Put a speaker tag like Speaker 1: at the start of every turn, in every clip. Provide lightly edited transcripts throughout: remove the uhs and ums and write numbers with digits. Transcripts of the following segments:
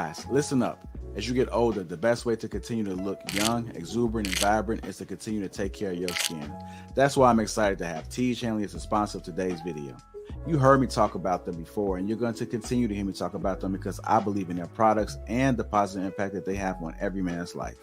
Speaker 1: Guys, listen up. As you get older, the best way to continue to look young, exuberant, and vibrant is to continue to take care of your skin. That's why I'm excited to have Teej Hanley as a sponsor of today's video. You heard me talk about them before, and you're going to continue to hear me talk about them because I believe in their products and the positive impact that they have on every man's life.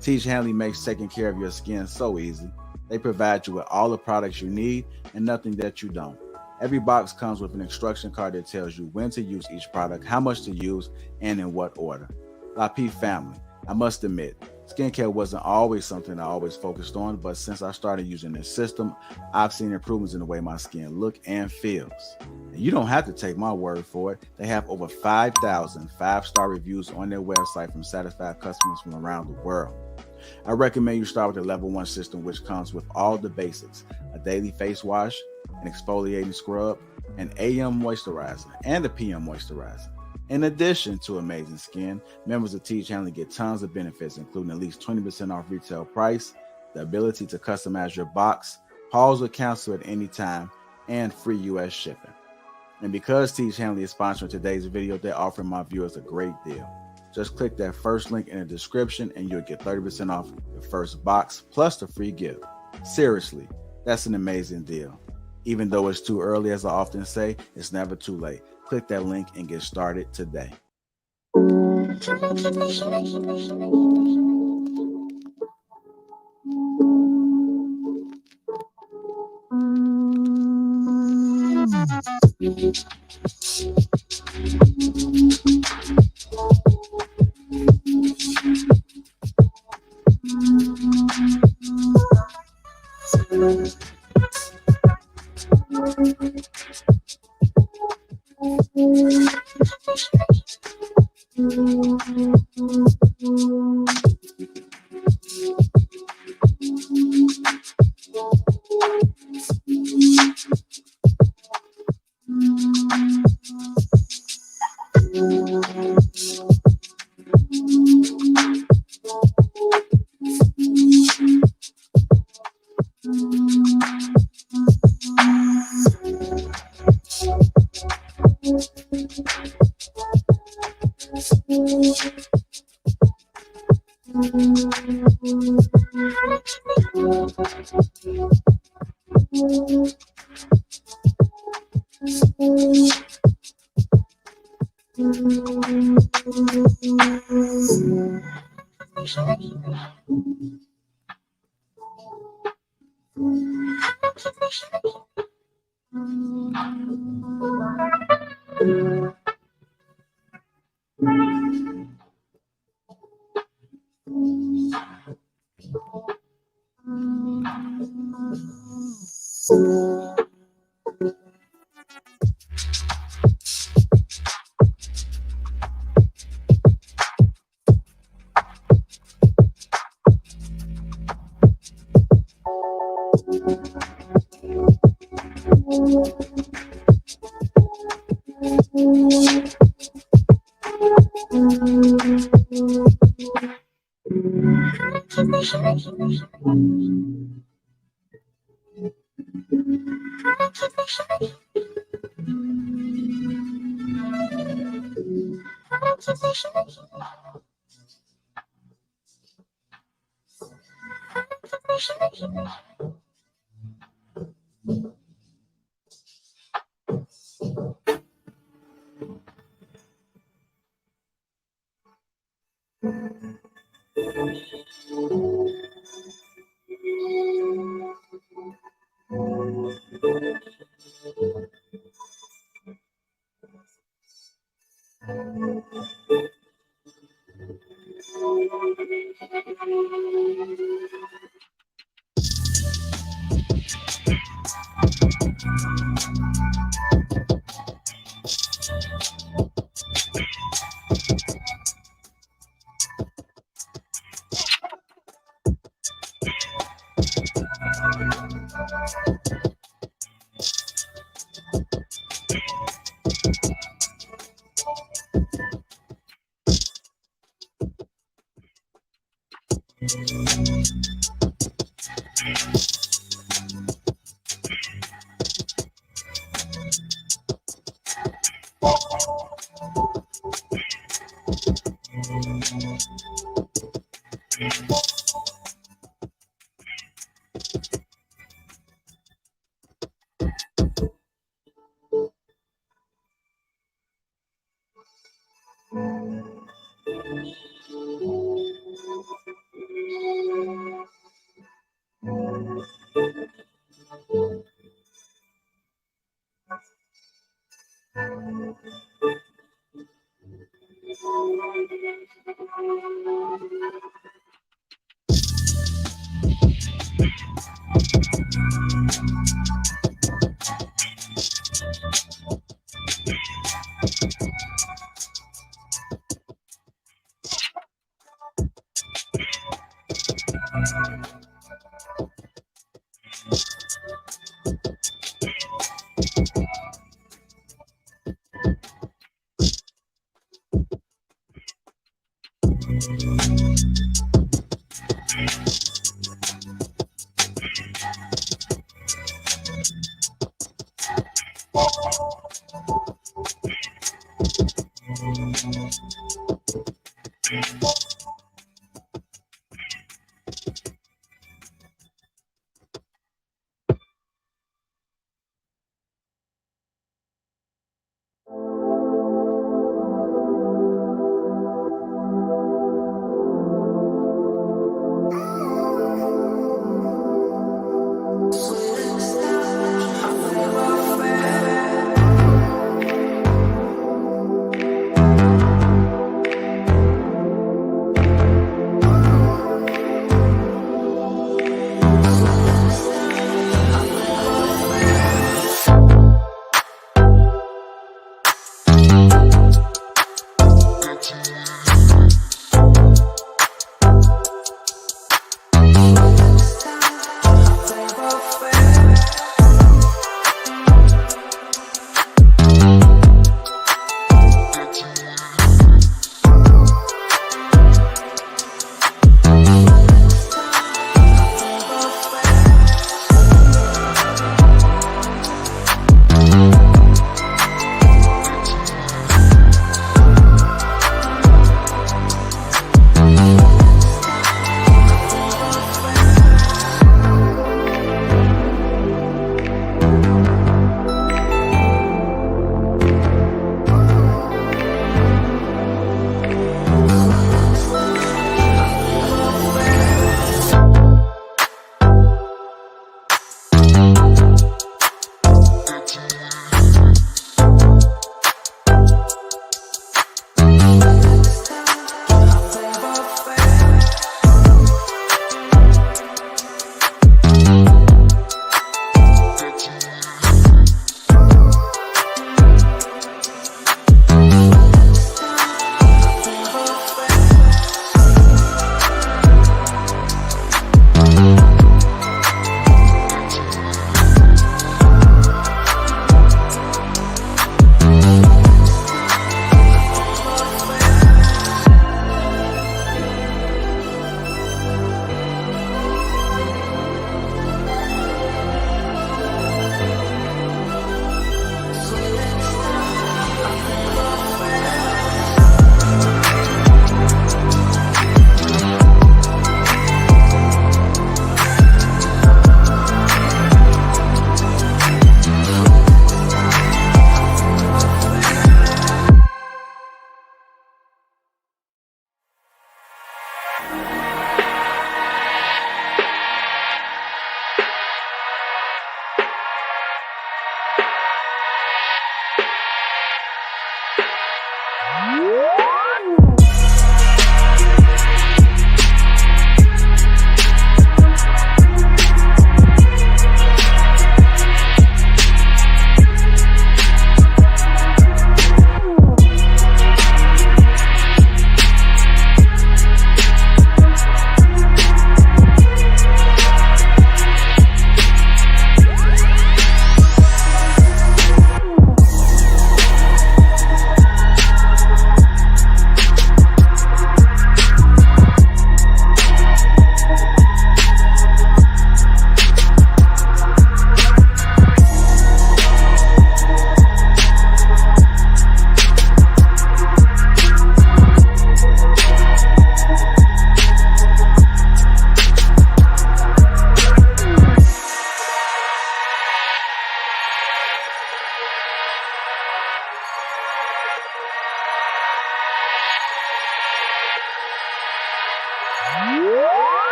Speaker 1: Teej Hanley makes taking care of your skin so easy. They provide you with all the products you need and nothing that you don't. Every box comes with an instruction card that tells you when to use each product, how much to use, and in what order. Lapeef family, I must admit, skincare wasn't always something I always focused on, but since I started using this system, I've seen improvements in the way my skin looks and feels. And you don't have to take my word for it. They have over 5,000 five-star reviews on their website from satisfied customers from around the world. I recommend you start with the level 1 system, which comes with all the basics: a daily face wash, an exfoliating scrub, an AM moisturizer, and a PM moisturizer. In addition to amazing skin, members of Teej Hanley get tons of benefits, including at least 20% off retail price, the ability to customize your box, pause or cancel at any time, and free US shipping. And because Teej Hanley is sponsoring today's video, they're offering my viewers a great deal. Just click that first link in the description and you'll get 30% off the first box plus the free gift. Seriously, that's an amazing deal. Even though it's too early, as I often say, it's never too late. Click that link and get started today.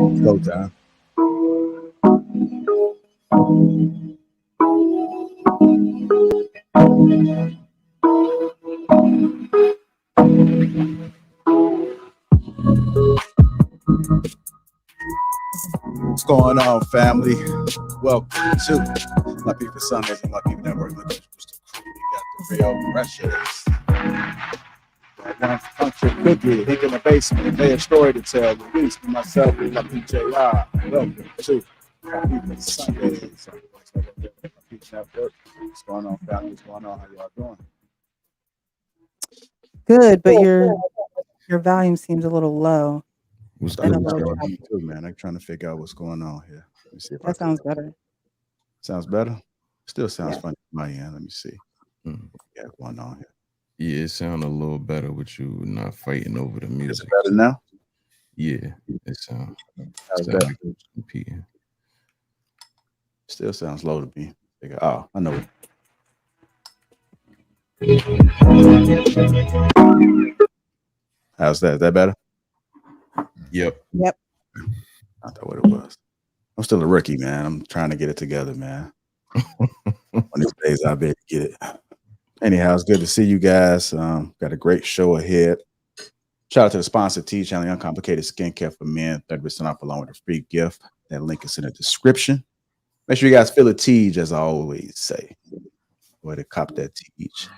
Speaker 1: Go time. What's going on, family? Welcome to Lapeef-ing Sundays and Lapeef Network. We got the real pressures. One country cookie, Nick in the basement. They have a story to tell. Release for myself and Lapeef JR. Welcome to Lapeef Sundays. Lapeef Network. What's going on, family? What's going on? How y'all doing?
Speaker 2: Good, but your volume seems a little low.
Speaker 1: What's going on, too, man? I'm trying to figure out what's going on here. Let me see if
Speaker 2: that sounds better.
Speaker 1: Sounds better? Still sounds funny on my end. Let me see. Yeah, going on here.
Speaker 3: Yeah, it sounded a little better with you not fighting over the music.
Speaker 1: Is it better now?
Speaker 3: Yeah, it sounds
Speaker 1: better.
Speaker 3: like it was competing.
Speaker 1: Still sounds low to me. Oh, I know it. How's that? Is that better?
Speaker 3: Yep.
Speaker 1: I thought what it was. I'm still a rookie, man. I'm trying to get it together, man. One of these days I'll be able to get it. Anyhow, it's good to see you guys. Got a great show ahead. Shout out to the sponsor, T Channel, Uncomplicated Skincare for Men, 30% off along with a free gift. That link is in the description. Make sure you guys feel a Teej, as I always say. Go ahead and cop that Teej.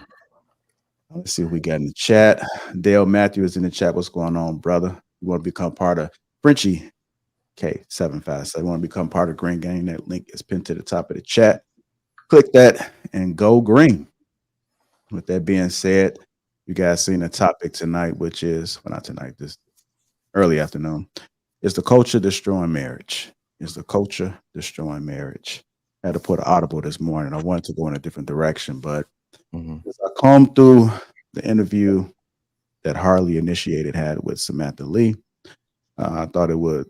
Speaker 1: Let's see what we got in the chat. Dale Matthew is in the chat. What's going on, brother? You want to become part of Frenchie K757. Want to become part of Green Gang? That link is pinned to the top of the chat. Click that and go green. With that being said, you guys seen the topic tonight, which is, well, not tonight, this early afternoon. Is the culture destroying marriage? Is the culture destroying marriage? I had to put an audible this morning. I wanted to go in a different direction, but as I combed through the interview that Harley Initiated had with Samantha Lee, I thought it would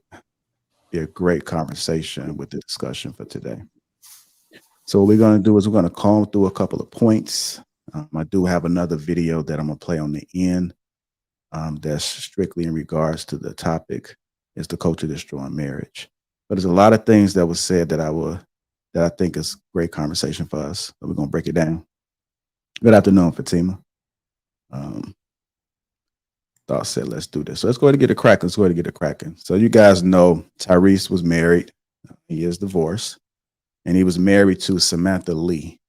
Speaker 1: be a great conversation with the discussion for today. So what we're going to do is we're going to comb through a couple of points. I do have another video that I'm going to play on the end that's strictly in regards to the topic, is the culture destroying marriage. But there's a lot of things that was said that I think is great conversation for us. So we're going to break it down. Good afternoon, Fatima. Thought said, let's do this. So let's go ahead and get it cracking. Let's go ahead and get it cracking. So you guys know Tyrese was married. He is divorced. And he was married to Samantha Lee.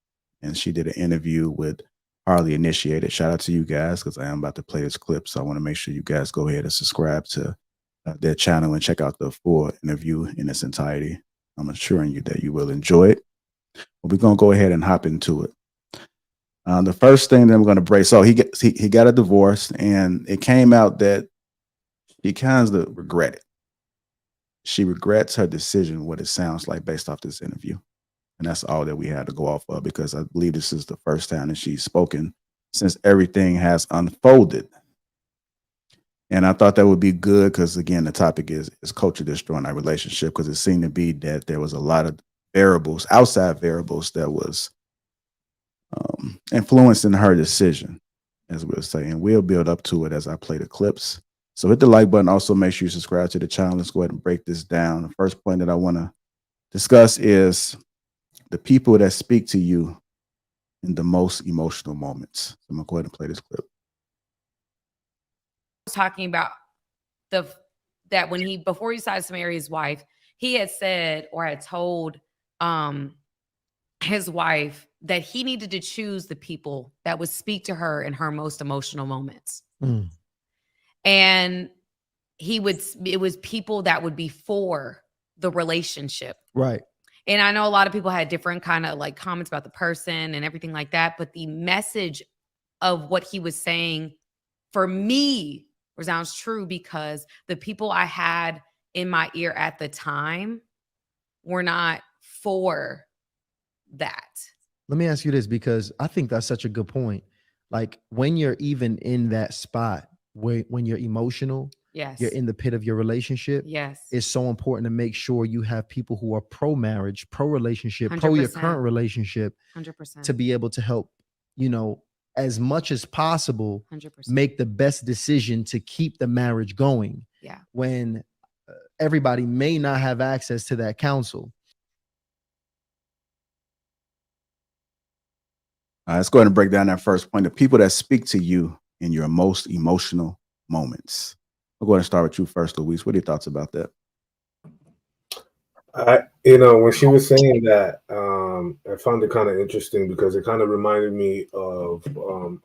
Speaker 1: And she did an interview with Harley Initiated. Shout out to you guys, because I am about to play this clip. So I want to make sure you guys go ahead and subscribe to their channel and check out the full interview in its entirety. I'm assuring you that you will enjoy it. But we're going to go ahead and hop into it. The first thing that I'm going to break, so he got a divorce, and it came out that he kind of regretted. She regrets her decision, what it sounds like based off this interview. And that's all that we had to go off of, because I believe this is the first time that she's spoken since everything has unfolded. And I thought that would be good because, again, the topic is culture destroying our relationship, because it seemed to be that there was a lot of variables, outside variables, that was influencing her decision, as we'll say. And we'll build up to it as I play the clips. So hit the like button. Also, make sure you subscribe to the channel. Let's go ahead and break this down. The first point that I want to discuss is the people that speak to you in the most emotional moments. So I'm going to go ahead and play this clip.
Speaker 4: Talking about that when before he decided to marry his wife, he had said, or had told his wife, that he needed to choose the people that would speak to her in her most emotional moments. And it was people that would be for the relationship.
Speaker 5: Right.
Speaker 4: And I know a lot of people had different kind of like comments about the person and everything like that, but the message of what he was saying for me resounds true, because the people I had in my ear at the time were not for that.
Speaker 5: Let me ask you this, because I think that's such a good point. Like, when you're even in that spot where when you're emotional,
Speaker 4: yes,
Speaker 5: you're in the pit of your relationship.
Speaker 4: Yes,
Speaker 5: it's so important to make sure you have people who are pro marriage, pro relationship,
Speaker 4: 100%.
Speaker 5: pro your current relationship,
Speaker 4: 100%,
Speaker 5: to be able to help, as much as possible,
Speaker 4: 100%.
Speaker 5: make the best decision to keep the marriage going.
Speaker 4: Yeah.
Speaker 5: When everybody may not have access to that counsel.
Speaker 1: Let's go ahead and break down that first point. The people that speak to you in your most emotional moments. I'll go ahead and start with you first, Luis. What are your thoughts about that?
Speaker 6: When she was saying that, I found it kind of interesting because it kind of reminded me of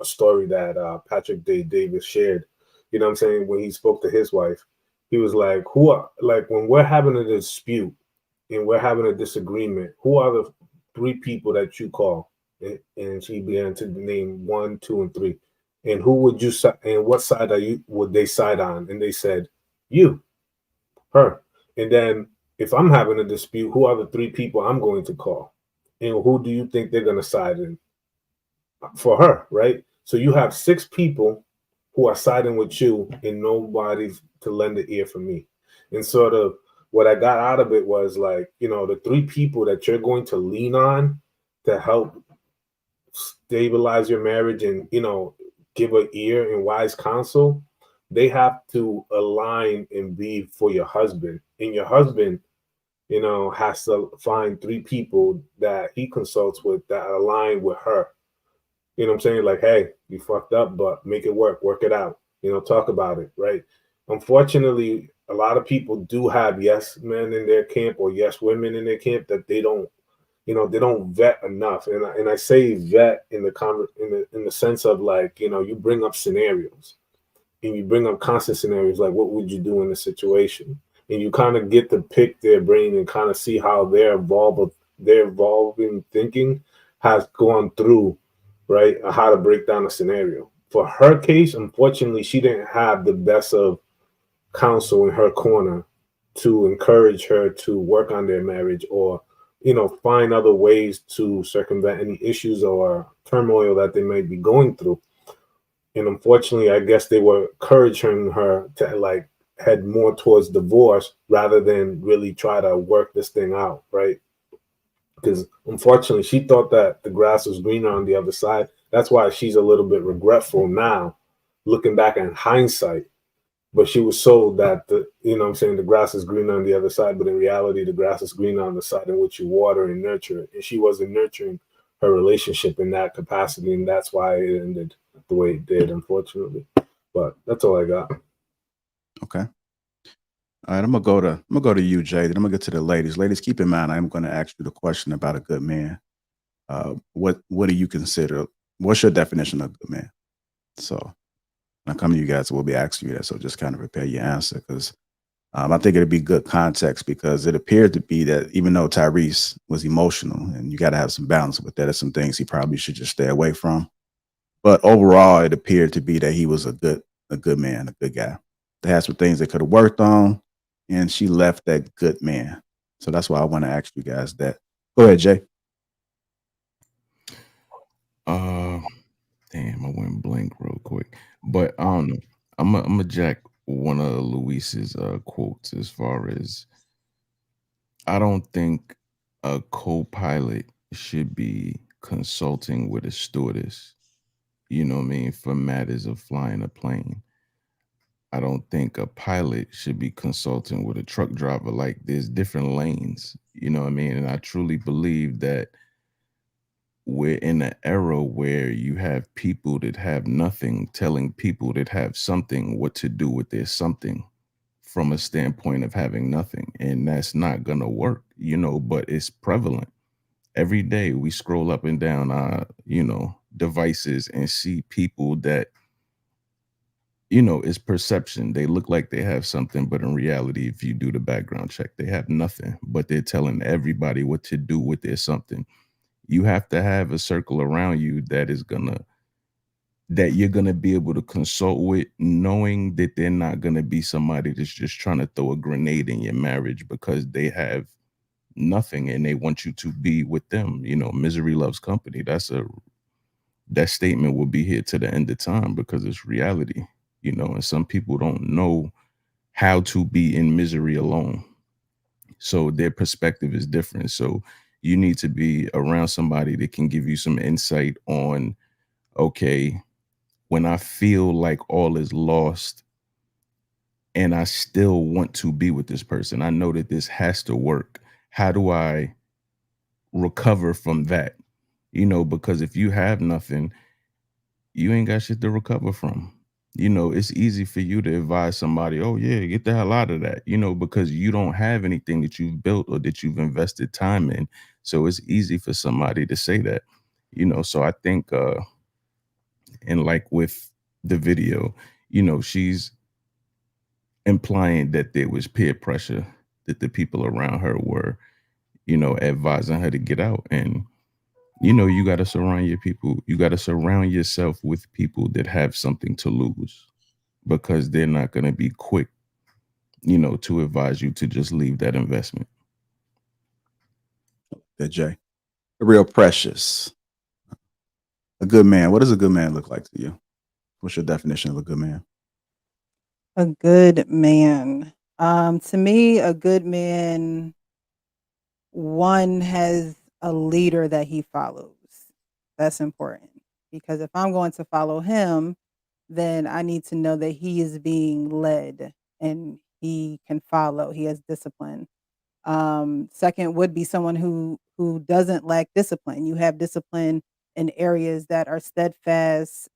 Speaker 6: a story that Patrick Davis shared. You know what I'm saying? When he spoke to his wife, he was like, when we're having a dispute and we're having a disagreement, who are the three people that you call? And she began to name 1, 2, and 3. And who would you and what side would they side on? And they said, you, her. And then if I'm having a dispute, who are the 3 people I'm going to call? And who do you think they're going to side in for her, right? So you have 6 people who are siding with you and nobody to lend an ear for me. And sort of what I got out of it was like, the 3 people that you're going to lean on to help stabilize your marriage and, give an ear and wise counsel, they have to align and be for your husband. And your husband, has to find 3 people that he consults with that align with her. You know what I'm saying? Like, hey, you fucked up, but make it work it out, talk about it, right? Unfortunately, a lot of people do have yes men in their camp or yes women in their camp that they don't, they don't vet enough. And I say vet in the sense of like, you bring up scenarios and you bring up constant scenarios, like what would you do in a situation? And you kind of get to pick their brain and kind of see how their evolving thinking has gone through, right? How to break down a scenario. For her case, unfortunately, she didn't have the best of counsel in her corner to encourage her to work on their marriage or, find other ways to circumvent any issues or turmoil that they might be going through. And unfortunately, I guess they were encouraging her to like head more towards divorce rather than really try to work this thing out, right? Because unfortunately, she thought that the grass was greener on the other side. That's why she's a little bit regretful now, looking back in hindsight. But she was sold that the grass is greener on the other side, but in reality, the grass is greener on the side in which you water and nurture it. And she wasn't nurturing her relationship in that capacity, and that's why it ended the way it did, unfortunately. But that's all I got.
Speaker 1: Okay. All right, I'm gonna go to you, Jay. Then I'm gonna get to the ladies. Ladies, keep in mind, I'm gonna ask you the question about a good man. What do you consider? What's your definition of a good man? So when I come to you guys, we'll be asking you that. So just kind of prepare your answer because I think it'd be good context because it appeared to be that even though Tyrese was emotional and you got to have some balance with that, there's some things he probably should just stay away from. But overall, it appeared to be that he was a good man, a good guy. They had some things they could have worked on, and she left that good man. So that's why I want to ask you guys that. Go ahead, Jay.
Speaker 3: Damn, I went blank real quick. But I don't know. I'm a jack one of Luis's quotes as far as I don't think a co-pilot should be consulting with a stewardess, you know what I mean, for matters of flying a plane. I don't think a pilot should be consulting with a truck driver. Like there's different lanes, you know what I mean? And I truly believe that we're in an era where you have people that have nothing telling people that have something what to do with their something from a standpoint of having nothing. And that's not going to work, but it's prevalent. Every day we scroll up and down our, devices and see people that, it's perception. They look like they have something, but in reality, if you do the background check, they have nothing, but they're telling everybody what to do with their something. You have to have a circle around you that you're gonna be able to consult with, knowing that they're not gonna be somebody that's just trying to throw a grenade in your marriage because they have nothing and they want you to be with them. Misery loves company. That statement will be here to the end of time because it's reality, and some people don't know how to be in misery alone. So their perspective is different. So you need to be around somebody that can give you some insight on, okay, when I feel like all is lost, and I still want to be with this person. I know that this has to work. How do I recover from that? Because if you have nothing, you ain't got shit to recover from. It's easy for you to advise somebody, oh yeah, get the hell out of that, because you don't have anything that you've built or that you've invested time in. So it's easy for somebody to say that, so I think and like with the video, she's implying that there was peer pressure, that the people around her were, advising her to get out. And you got to surround yourself with people that have something to lose, because they're not going to be quick, to advise you to just leave that investment.
Speaker 1: That Jay, real precious. A good man. What does a good man look like to you? What's your definition of a good man?
Speaker 2: A good man. To me, a good man, one, has a leader that he follows. That's important, because if I'm going to follow him, then I need to know that he is being led and he can follow. He has discipline. Second would be someone who doesn't lack discipline. You have discipline in areas that are steadfast,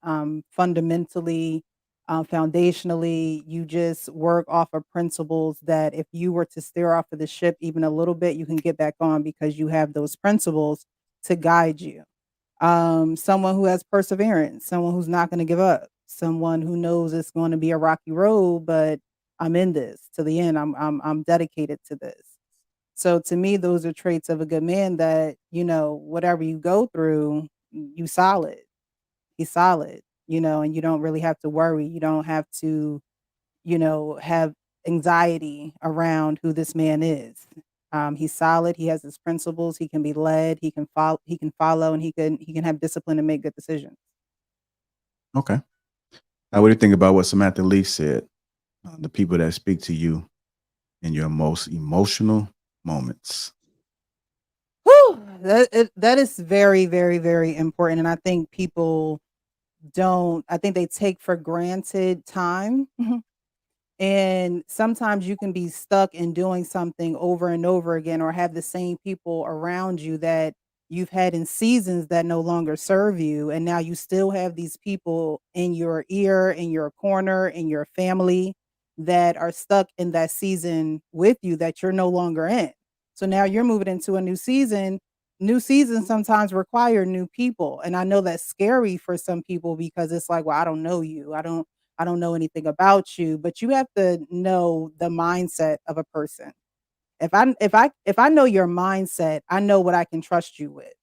Speaker 2: fundamentally, foundationally. You just work off of principles that if you were to steer off of the ship even a little bit, you can get back on because you have those principles to guide you. Someone who has perseverance, someone who's not going to give up, someone who knows it's going to be a rocky road, but I'm in this to the end. I'm dedicated to this. So to me, those are traits of a good man that, whatever you go through, you solid. He's solid, and you don't really have to worry. You don't have to, have anxiety around who this man is. He's solid. He has his principles. He can be led. He can follow. He can follow, and he can have discipline and make good decisions.
Speaker 1: Okay. Now, what do you think about what Samantha Lee said? The people that speak to you in your most emotional moments.
Speaker 2: Whew, that is very, very, very important, and I think people don't. I think they take for granted time. And sometimes you can be stuck in doing something over and over again, or have the same people around you that you've had in seasons that no longer serve you. And now you still have these people in your ear, in your corner, in your family that are stuck in that season with you that you're no longer in. So now you're moving into a new season. New seasons sometimes require new people. And I know that's scary for some people because it's like, well, I don't know you. I don't know anything about you, but you have to know the mindset of a person. If I know your mindset, I know what I can trust you with.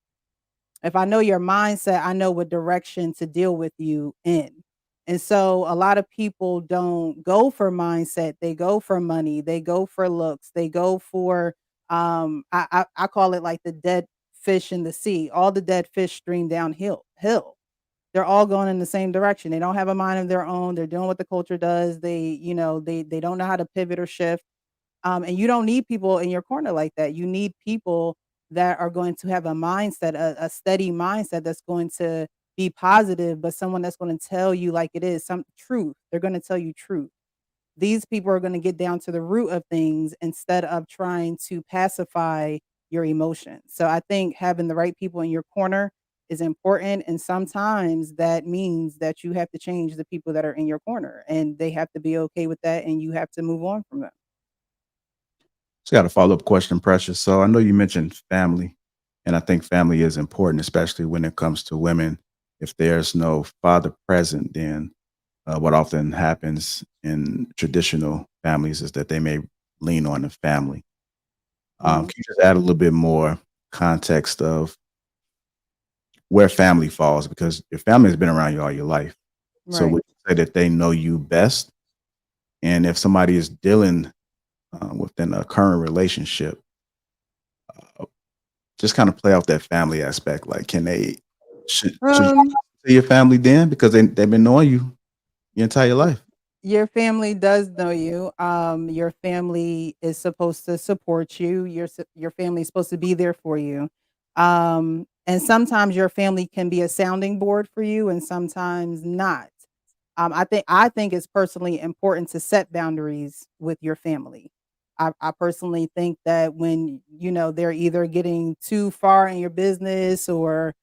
Speaker 2: If I know your mindset, I know what direction to deal with you in. And so a lot of people don't go for mindset, they go for money, they go for looks, they go for I call it like the dead fish in the sea. All the dead fish stream downhill. They're all going in the same direction. They don't have a mind of their own. They're doing what the culture does. They don't know how to pivot or shift. And you don't need people in your corner like that. You need people that are going to have a mindset, a steady mindset that's going to be positive, but someone that's going to tell you like it is, some truth. They're going to tell you truth. These people are going to get down to the root of things instead of trying to pacify your emotions. So I think having the right people in your corner is important. And sometimes that means that you have to change the people that are in your corner and they have to be okay with that. And you have to move on from them.
Speaker 1: Just got a follow-up question, Precious. So I know you mentioned family, and I think family is important, especially when it comes to women. If there's no father present, then what often happens in traditional families is that they may lean on the family. Can you just add a little bit more context of where family falls? Because your family has been around you all your life. So
Speaker 2: Right.
Speaker 1: would you say that they know you best? And if somebody is dealing within a current relationship, just kind of play off that family aspect. Like, can they should you
Speaker 2: Um,
Speaker 1: see your family then because they've been knowing you your entire life?
Speaker 2: your family does know you. Your family is supposed to support you. Your family is supposed to be there for you. And sometimes your family can be a sounding board for you, and sometimes not. I think it's personally important to set boundaries with your family. I personally think that when they're either getting too far in your business or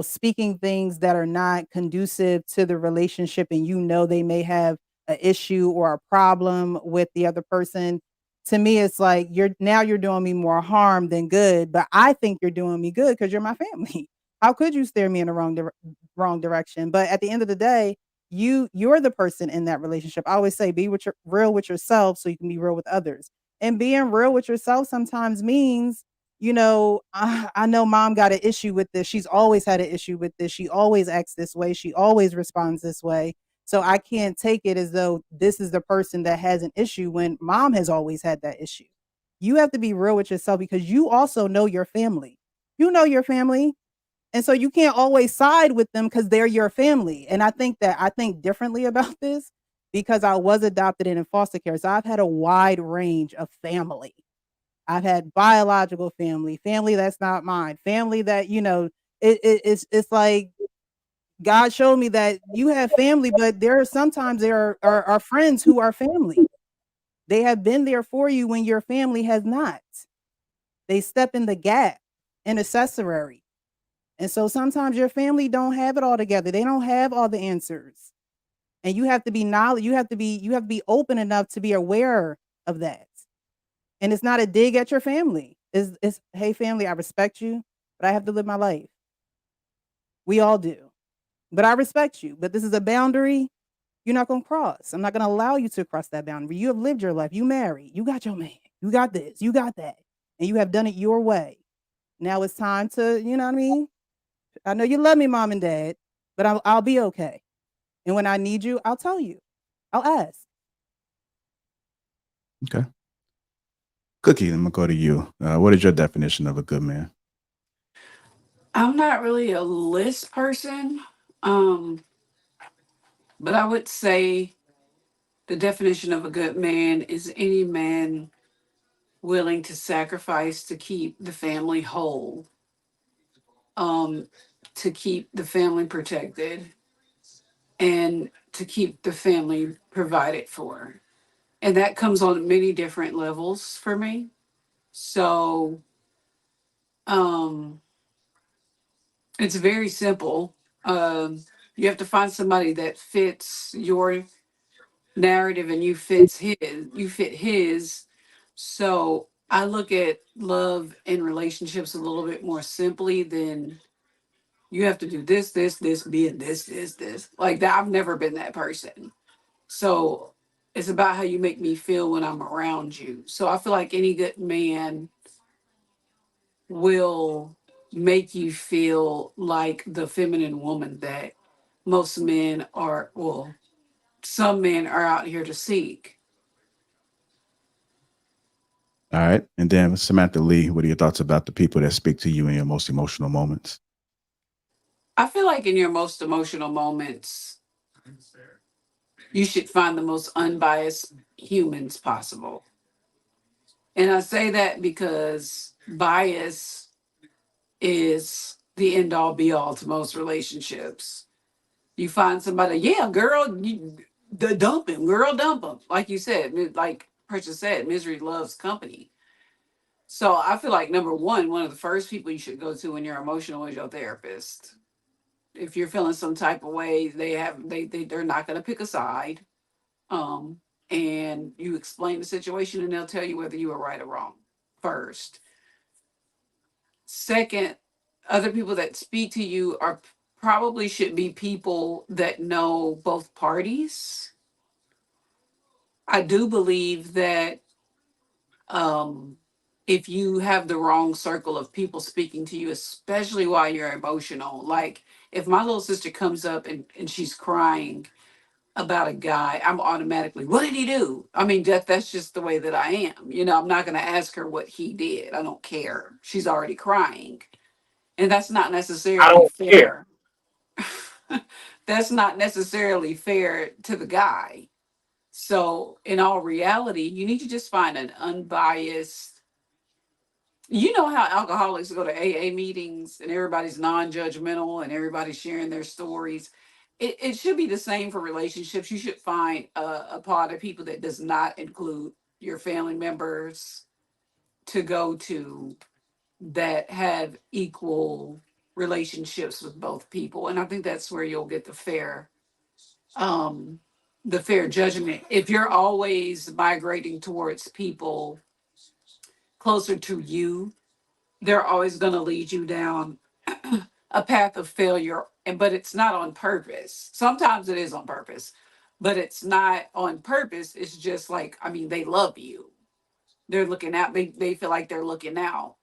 Speaker 2: speaking things that are not conducive to the relationship, and they may have an issue or a problem with the other person. To me, it's like you're doing me more harm than good, but I think you're doing me good because you're my family. How could you steer me in the wrong direction? But at the end of the day, you're the person in that relationship. I always say be real with yourself so you can be real with others. And being real with yourself sometimes means, I know mom got an issue with this. She's always had an issue with this. She always acts this way. She always responds this way. So I can't take it as though this is the person that has an issue when mom has always had that issue. You have to be real with yourself because you also know your family. You know your family. And so you can't always side with them because they're your family. And I think differently about this because I was adopted and in foster care. So I've had a wide range of family. I've had biological family, family that's not mine, family that, it's like God showed me that you have family, but there are friends who are family. They have been there for you when your family has not. They step in the gap, intercessory. And so sometimes your family don't have it all together. They don't have all the answers. And you have to be knowledge, you have to be open enough to be aware of that. And it's not a dig at your family. It's hey family, I respect you, but I have to live my life. We all do. But I respect you. But this is a boundary you're not going to cross. I'm not going to allow you to cross that boundary. You have lived your life. You married. You got your man. You got this. You got that. And you have done it your way. Now it's time to, you know what I mean? I know you love me, mom and dad, but I'll be okay. And when I need you, I'll tell you. I'll ask.
Speaker 1: Okay. Cookie, I'm gonna go to you. What is your definition of a good man?
Speaker 7: I'm not really a list person, um, but I would say the definition of a good man is any man willing to sacrifice to keep the family whole, um, to keep the family protected, and to keep the family provided for. And that comes on many different levels for me. So um, it's very simple. You have to find somebody that fits your narrative and you fit his. So I look at love and relationships a little bit more simply than you have to do this, be in this. Like that, I've never been that person. So it's about how you make me feel when I'm around you. So I feel like any good man will make you feel like the feminine woman that most men are, well, some men are out here to seek.
Speaker 1: All right. And then Samantha Lee, what are your thoughts about the people that speak to you in your most emotional moments?
Speaker 7: I feel like in your most emotional moments, you should find the most unbiased humans possible. And I say that because bias is the end all be all to most relationships. You find somebody, yeah, girl, dump him, girl, dump him. Like you said, like Precious said, misery loves company. So I feel like number one of the first people you should go to when you're emotional is your therapist. If you're feeling some type of way, they're not going to pick a side. Um, and you explain the situation, and they'll tell you whether you were right or wrong. First, second, other people that speak to you are probably should be people that know both parties. I do believe that um, if you have the wrong circle of people speaking to you, especially while you're emotional, like if my little sister comes up and she's crying about a guy, I'm automatically, what did he do? I mean, that's just the way that I am. I'm not going to ask her what he did. I don't care. She's already crying. And that's not necessarily fair. That's not necessarily fair to the guy. So, in all reality, you need to just find an unbiased. You know how alcoholics go to AA meetings and everybody's non judgmental and everybody's sharing their stories. it should be the same for relationships. You should find a part of people that does not include your family members to go to, that have equal relationships with both people. And I think that's where you'll get the fair judgment. If you're always migrating towards people closer to you, they're always going to lead you down a path of failure. But it's not on purpose. Sometimes it is on purpose, but it's not on purpose. It's just like, I mean, they love you. They're looking out, they feel like they're looking out.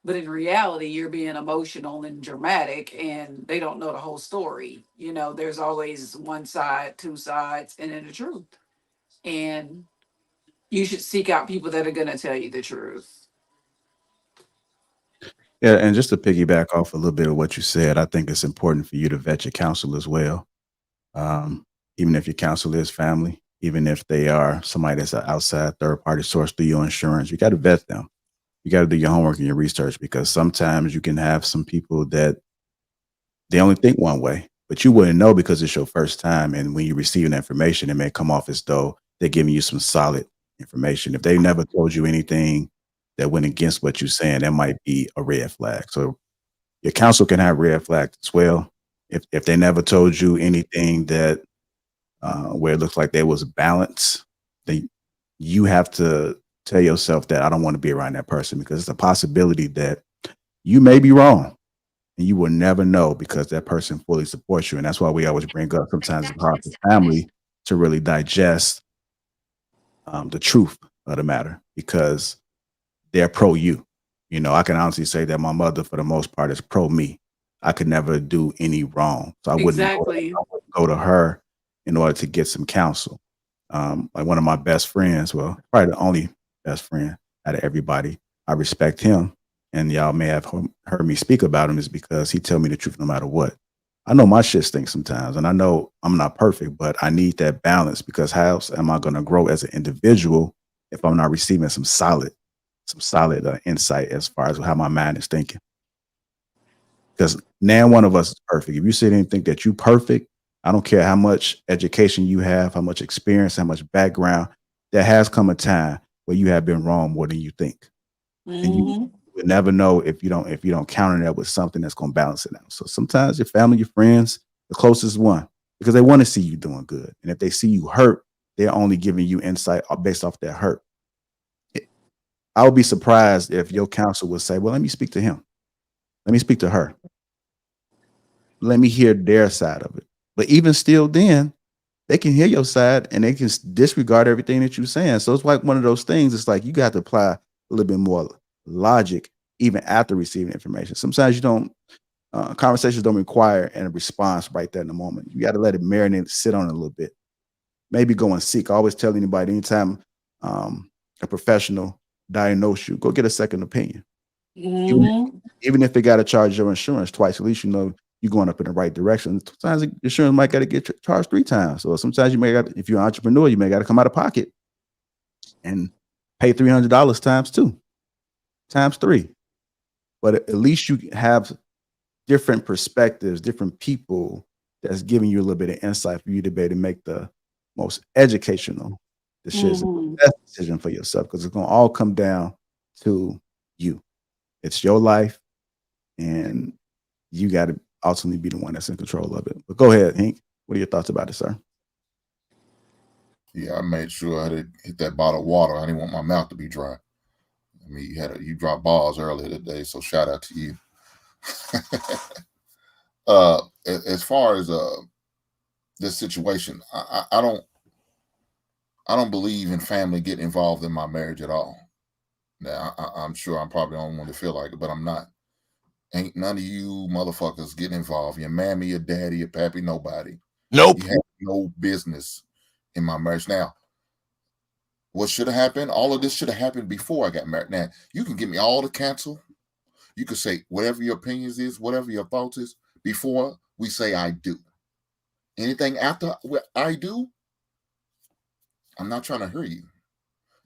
Speaker 7: But in reality, you're being emotional and dramatic, and they don't know the whole story. You know, there's always one side, two sides, and then the truth. And you should seek out people that are going to tell you the truth.
Speaker 1: Yeah, and just to piggyback off a little bit of what you said, I think it's important for you to vet your counsel as well. Even if your counsel is family, even if they are somebody that's an outside third party source through your insurance, you got to vet them. You got to do your homework and your research, because sometimes you can have some people that they only think one way, but you wouldn't know because it's your first time. And when you receive an information, it may come off as though they're giving you some solid information. If they never told you anything that went against what you're saying, that might be a red flag. So your counsel can have red flags as well. If they never told you anything that where it looks like there was balance, then you have to tell yourself that I don't want to be around that person, because it's a possibility that you may be wrong and you will never know because that person fully supports you. And that's why we always bring up sometimes it's hard for family to really digest the truth of the matter, because they're pro you. You know, I can honestly say that my mother, for the most part, is pro me. I could never do any wrong. So I wouldn't
Speaker 7: Exactly.
Speaker 1: go to her in order to get some counsel. Like one of my best friends, well, probably the only best friend out of everybody, I respect him. And y'all may have heard me speak about him, is because he tell me the truth no matter what. I know my shit stinks sometimes, and I know I'm not perfect, but I need that balance, because how else am I going to grow as an individual if I'm not receiving some solid insight as far as how my mind is thinking? Because now one of us is perfect. If you sit and think that you perfect, I don't care how much education you have, how much experience, how much background, there has come a time where you have been wrong more than you think. And you would never know if you don't counter that with something that's going to balance it out. So sometimes your family, your friends, the closest one, because they want to see you doing good. And if they see you hurt, they're only giving you insight based off their hurt. I would be surprised if your counsel would say, well, let me speak to him. Let me speak to her. Let me hear their side of it. But even still, then they can hear your side and they can disregard everything that you're saying. So it's like one of those things. It's like you got to apply a little bit more logic even after receiving information. Sometimes you don't, conversations don't require a response right there in the moment. You got to let it marinate, sit on it a little bit. Maybe go and seek. I always tell anybody, anytime a professional diagnose you, go get a second opinion. Even if they got to charge your insurance twice, at least you know you're going up in the right direction. Sometimes the insurance might got to get charged 3 times. So sometimes you may got, if you're an entrepreneur, you may got to come out of pocket and pay $300 times 2, times 3. But at least you have different perspectives, different people that's giving you a little bit of insight for you to be able to make the most educational decision, best decision for yourself, because it's going to all come down to you. It's your life, and you got to ultimately be the one that's in control of it. But go ahead, Hank. What are your thoughts about it, sir?
Speaker 8: Yeah, I made sure I didn't hit that bottle of water. I didn't want my mouth to be dry. I mean, you dropped balls earlier today, so shout out to you. As far as this situation, I don't believe in family getting involved in my marriage at all. Now, I'm sure I'm probably the only one to feel like it, but I'm not. Ain't none of you motherfuckers getting involved. Your mammy, your daddy, your pappy, nobody.
Speaker 3: Nope.
Speaker 8: You have no business in my marriage. Now, what should have happened? All of this should have happened before I got married. Now, you can give me all the counsel. You can say whatever your opinions is, whatever your thoughts is, before we say I do. Anything after what I do, I'm not trying to hurt you.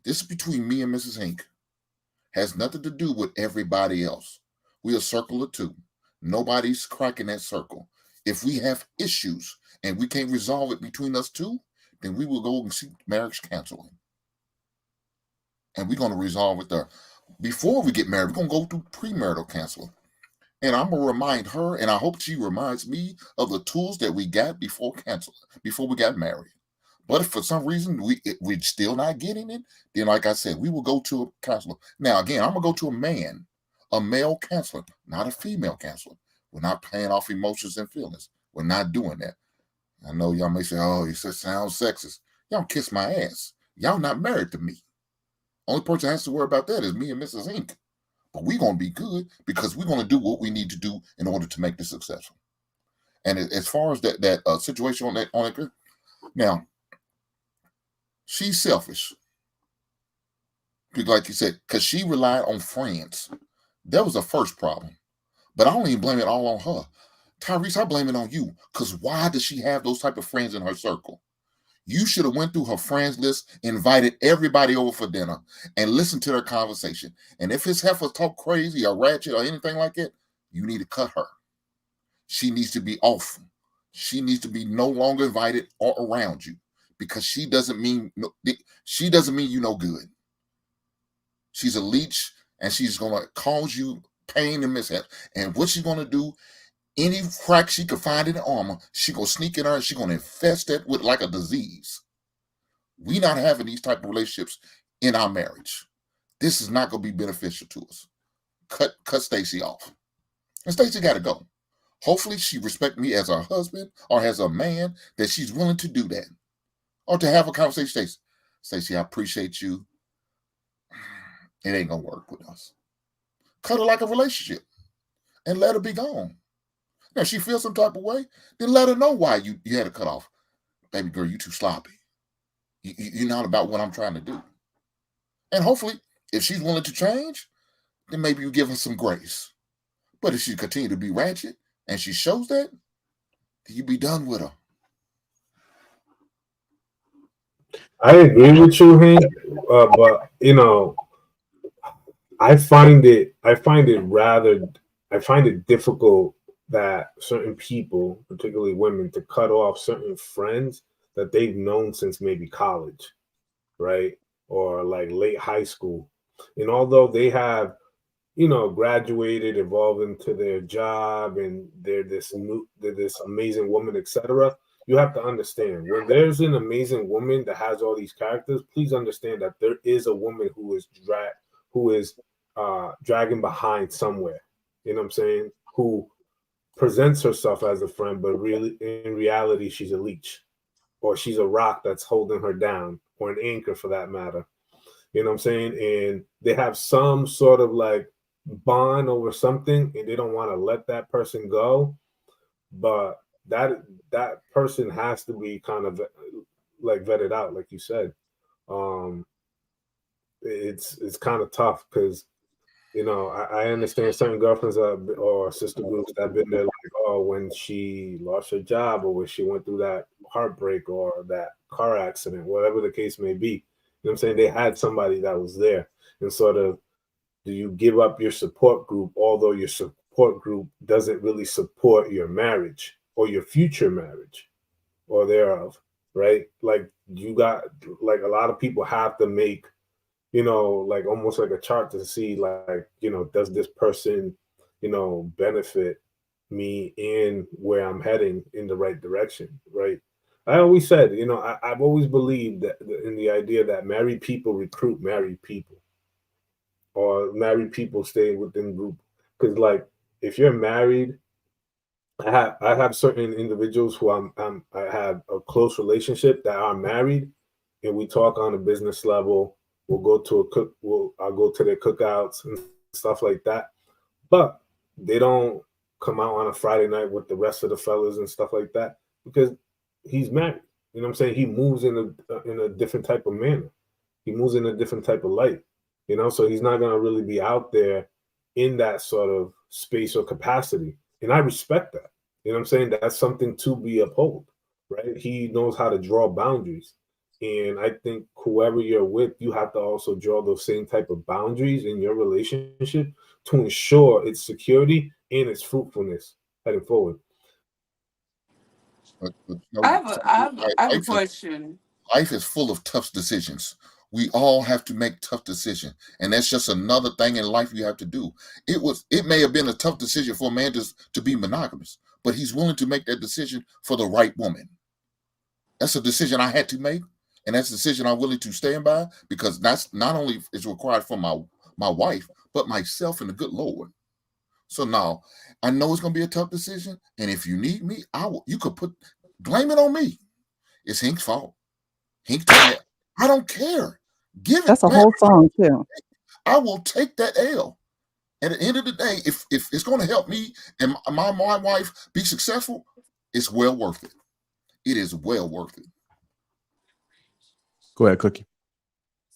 Speaker 8: This is between me and Mrs. Hink. Has nothing to do with everybody else. We a circle of 2. Nobody's cracking that circle. If we have issues, and we can't resolve it between us two, then we will go and seek marriage counseling. And we're going to resolve it there. Before we get married, we're going to go through premarital counseling. And I'm going to remind her, and I hope she reminds me of the tools that we got before we got married. But if for some reason we're still not getting it, then like I said, we will go to a counselor. Now, again, I'm going to go to a male counselor, not a female counselor. We're not playing off emotions and feelings. We're not doing that. I know y'all may say, oh, it sounds sexist. Y'all kiss my ass. Y'all not married to me. Only person that has to worry about that is me and Mrs. Inc. But we're going to be good because we're going to do what we need to do in order to make this successful. And as far as that situation on that, now, she's selfish. Like you said, because she relied on friends. That was the first problem. But I don't even blame it all on her. Tyrese, I blame it on you. Because why does she have those type of friends in her circle? You should have went through her friends list, invited everybody over for dinner, and listened to their conversation. And if his heifer talk crazy or ratchet or anything like that, you need to cut her. She needs to be off. She needs to be no longer invited or around you because she doesn't mean you no good. She's a leech, and she's going to cause you pain and mishaps. And what she's going to do, any crack she could find in the armor, she going to sneak in her and she's going to infest that with like a disease. We not having these type of relationships in our marriage. This is not going to be beneficial to us. Cut Stacy off. And Stacy got to go. Hopefully she respect me as her husband or as a man that she's willing to do that. Or to have a conversation. Stacy, I appreciate you. It ain't going to work with us. Cut her like a relationship and let her be gone. Now, if she feels some type of way, then let her know why you had to cut off. Baby girl, you too sloppy. You're not about what I'm trying to do. And hopefully, if she's willing to change, then maybe you give her some grace. But if she continue to be ratchet and she shows that, then you be done with her.
Speaker 6: I agree with you, Hank, but I find it difficult that certain people, particularly women, to cut off certain friends that they've known since maybe college, right? Or like late high school. And although they have, graduated, evolved into their job, and they're this amazing woman, etc., you have to understand when there's an amazing woman that has all these characters, please understand that there is a woman who is dragging behind somewhere. You know what I'm saying? Who presents herself as a friend, but really in reality, she's a leech, or she's a rock that's holding her down, or an anchor for that matter. You know what I'm saying? And they have some sort of like bond over something, and they don't want to let that person go. But that person has to be kind of like vetted out, like you said. It's kind of tough because I understand certain girlfriends or sister groups that have been there, like, oh, when she lost her job or when she went through that heartbreak or that car accident, whatever the case may be. You know what I'm saying? They had somebody that was there. And sort of, do you give up your support group, although your support group doesn't really support your marriage or your future marriage or thereof, right? Like you got, like a lot of people have to make, like almost like a chart to see like, does this person, benefit me in where I'm heading in the right direction, right? I always said, I've always believed that in the idea that married people recruit married people, or married people stay within group. Because like if you're married, I have certain individuals who I have a close relationship that are married, and we talk on a business level. We'll go to I'll go to their cookouts and stuff like that. But they don't come out on a Friday night with the rest of the fellas and stuff like that because he's married. You know what I'm saying? He moves in a different type of manner. He moves in a different type of light. So he's not gonna really be out there in that sort of space or capacity. And I respect that. You know what I'm saying? That's something to be upheld, right? He knows how to draw boundaries. And I think whoever you're with, you have to also draw those same type of boundaries in your relationship to ensure its security and its fruitfulness heading forward.
Speaker 8: But
Speaker 7: I have a
Speaker 8: life is
Speaker 7: question.
Speaker 8: life is full of tough decisions. We all have to make tough decisions, and that's just another thing in life you have to do. It may have been a tough decision for a man to be monogamous, but he's willing to make that decision for the right woman. That's a decision I had to make, and that's a decision I'm willing to stand by, because that's not only is required for my wife, but myself and the good Lord. So now I know it's gonna be a tough decision, and if you need me, you could blame it on me. It's Hink's fault. Hink told me, I don't care. Give it,
Speaker 2: That's a
Speaker 8: man.
Speaker 2: whole song too.
Speaker 8: I will take that L. And at the end of the day, if it's going to help me and my wife be successful, it's well worth it. It is well worth it.
Speaker 1: Go ahead, Cookie.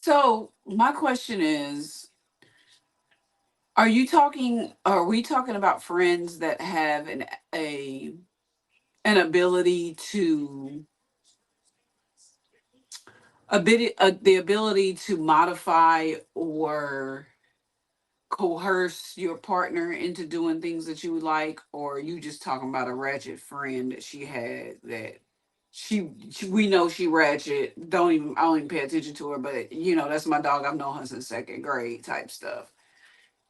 Speaker 7: So my question is, are we talking about friends that have an ability to the ability to modify or coerce your partner into doing things that you would like, or are you just talking about a ratchet friend that she had that we know she ratchet, I don't even pay attention to her, but that's my dog, I've known her since second grade type stuff.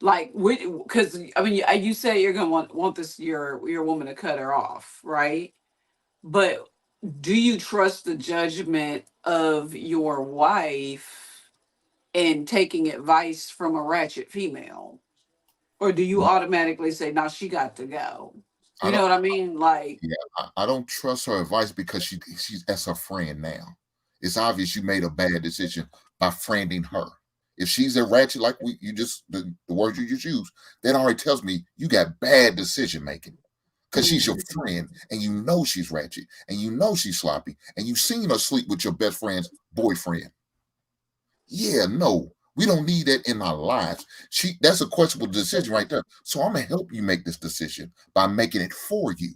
Speaker 7: Like, because I mean, you say you're gonna want this your woman to cut her off, right? But do you trust the judgment of your wife in taking advice from a ratchet female? Or do you automatically say, no, she got to go?
Speaker 8: I
Speaker 7: You know
Speaker 8: don't.
Speaker 7: what I mean? Like,
Speaker 8: I don't trust her advice because she's as her friend now. It's obvious you made a bad decision by friending her. If she's a ratchet, like the words you just used, that already tells me you got bad decision making. Because she's your friend, and you know she's ratchet, and you know she's sloppy, and you've seen her sleep with your best friend's boyfriend. Yeah, no, we don't need that in our lives. That's a questionable decision right there. So I'm gonna help you make this decision by making it for you.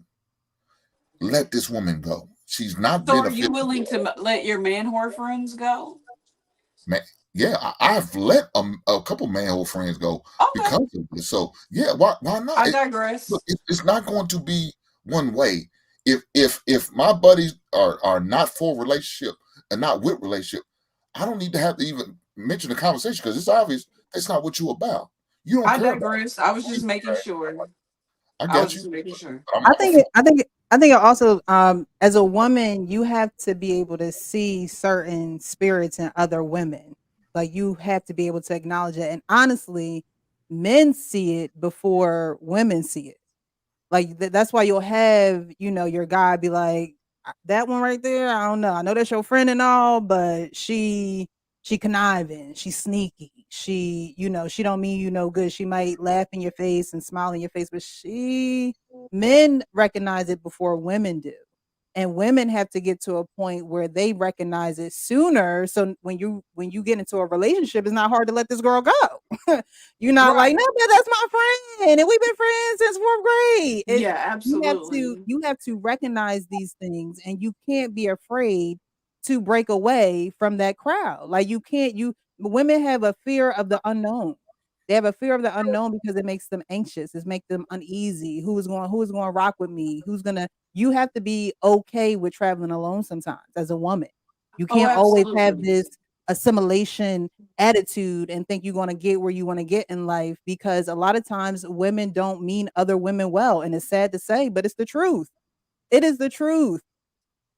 Speaker 8: Let this woman go. She's not
Speaker 7: so are you
Speaker 8: beneficial.
Speaker 7: willing to let your man whore friends go?
Speaker 8: Man, yeah, I've let a couple manhole friends go
Speaker 7: Okay,
Speaker 8: because of this. So yeah, why not?
Speaker 7: I
Speaker 8: Look,
Speaker 7: digress.
Speaker 8: it's not going to be one way. If my buddies are not for relationship and not with relationship, I don't need to have to even mention the conversation, because it's obvious that's not what you're about. You don't
Speaker 7: I
Speaker 8: care about
Speaker 7: digress. I was
Speaker 8: me.
Speaker 7: just making sure.
Speaker 8: I
Speaker 7: I was
Speaker 8: got you.
Speaker 7: just making sure.
Speaker 8: I'm
Speaker 2: I
Speaker 8: all
Speaker 2: think
Speaker 8: for
Speaker 2: it, I think it- I think it also, as a woman, you have to be able to see certain spirits in other women. Like, you have to be able to acknowledge it. And honestly, men see it before women see it. Like, that's why you'll have, your guy be like, That one right there, I don't know. I know that's your friend and all, but she conniving, she's sneaky. She don't mean you no good. She might laugh in your face and smile in your face, but men recognize it before women do. And women have to get to a point where they recognize it sooner. So when you get into a relationship, it's not hard to let this girl go. You're not like,
Speaker 7: Right.
Speaker 2: no, but that's my friend, and we've been friends since fourth grade.
Speaker 7: Yeah,
Speaker 2: You have to
Speaker 7: absolutely.
Speaker 2: you have to recognize these things, and you can't be afraid to break away from that crowd. Like, you can't. You Women have a fear of the unknown. They have a fear of the unknown because it makes them anxious. It makes them uneasy. Who is going to rock with me? You have to be okay with traveling alone sometimes as a woman. You
Speaker 7: Oh,
Speaker 2: can't always have
Speaker 7: absolutely.
Speaker 2: this assimilation attitude and think you're going to get where you want to get in life, because a lot of times women don't mean other women well. And it's sad to say, but it's the truth. It is the truth.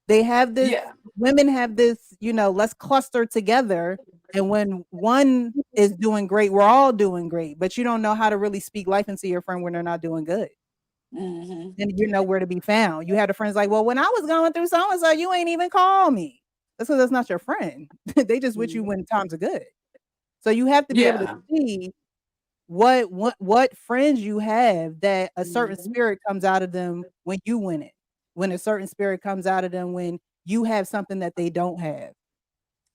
Speaker 2: They have this,
Speaker 7: Yeah.
Speaker 2: women have this, let's cluster together. And when one is doing great, we're all doing great. But you don't know how to really speak life into your friend when they're not doing good.
Speaker 7: Hmm.
Speaker 2: And you're nowhere to be found. You had a friends like, well, when I was going through so and so, you ain't even call me. That's because that's not your friend. They just with you when times are good. So you have to be able to
Speaker 7: Yeah.
Speaker 2: see what friends you have, that a certain
Speaker 7: Mhm.
Speaker 2: spirit comes out of them when you win it. When a certain spirit comes out of them when you have something that they don't have.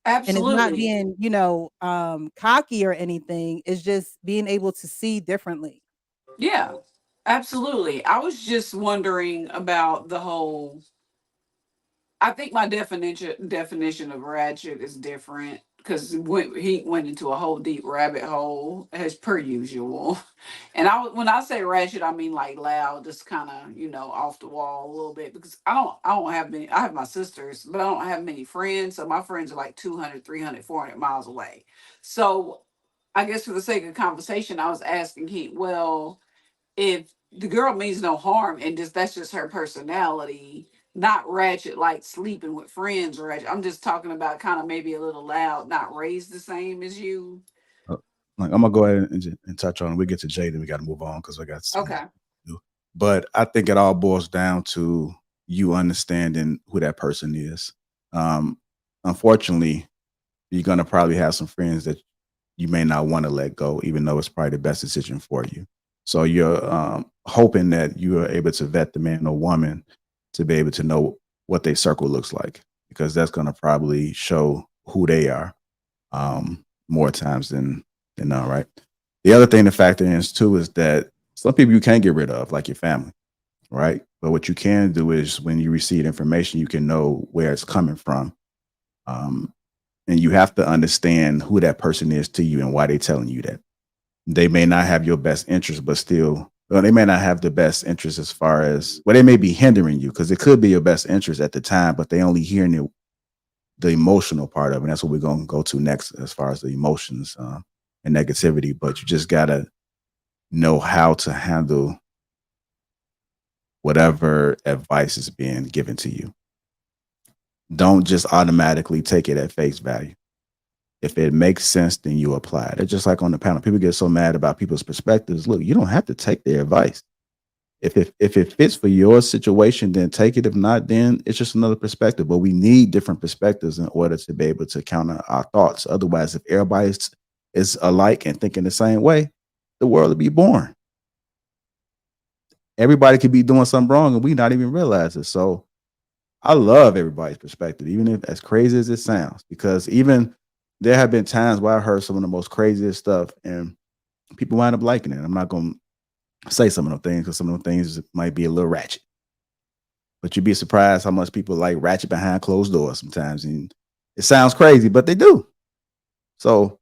Speaker 2: And it's not
Speaker 7: Absolutely.
Speaker 2: being, cocky or anything. It's just being able to see differently.
Speaker 7: Yeah. Absolutely. I was just wondering about the whole. I think my definition of ratchet is different because he went into a whole deep rabbit hole as per usual. And when I say ratchet, I mean like loud, just kind of off the wall a little bit, because I don't have many. I have my sisters, but I don't have many friends. So my friends are like 200, 300, 400 miles away. So I guess for the sake of conversation, I was asking Heat, well, if the girl means no harm and that's just her personality, not ratchet like sleeping with friends ratchet. I'm just talking about kind of maybe a little loud, not raised the same as you.
Speaker 1: Like, I'm gonna go ahead and touch on it. We get to Jay, then we got to move on because I got some
Speaker 7: Okay.
Speaker 1: to do. But I think it all boils down to you understanding who that person is. Unfortunately, you're gonna probably have some friends that you may not want to let go, even though it's probably the best decision for you. So you're hoping that you are able to vet the man or woman to be able to know what their circle looks like, because that's going to probably show who they are more times than not, right? The other thing to factor in too is that some people you can't get rid of, like your family, right? But what you can do is when you receive information, you can know where it's coming from. And you have to understand who that person is to you and why they're telling you that. They may not have your best interest, but still, well, they may not have the best interest as far as, well, they may be hindering you because it could be your best interest at the time, but they only hearing the emotional part of it. And that's what we're going to go to next as far as the emotions and negativity. But you just got to know how to handle whatever advice is being given to you. Don't just automatically take it at face value. If it makes sense, then you apply it. It's just like on the panel. People get so mad about people's perspectives. Look, you don't have to take their advice. If it fits for your situation, then take it. If not, then it's just another perspective. But we need different perspectives in order to be able to counter our thoughts. Otherwise, if everybody is alike and thinking the same way, the world would be boring. Everybody could be doing something wrong and we not even realize it. So I love everybody's perspective, even if as crazy as it sounds, because even there have been times where I heard some of the most craziest stuff and people wind up liking it. I'm not going to say some of those things because some of those things might be a little ratchet, but you'd be surprised how much people like ratchet behind closed doors sometimes. And it sounds crazy, but they do. So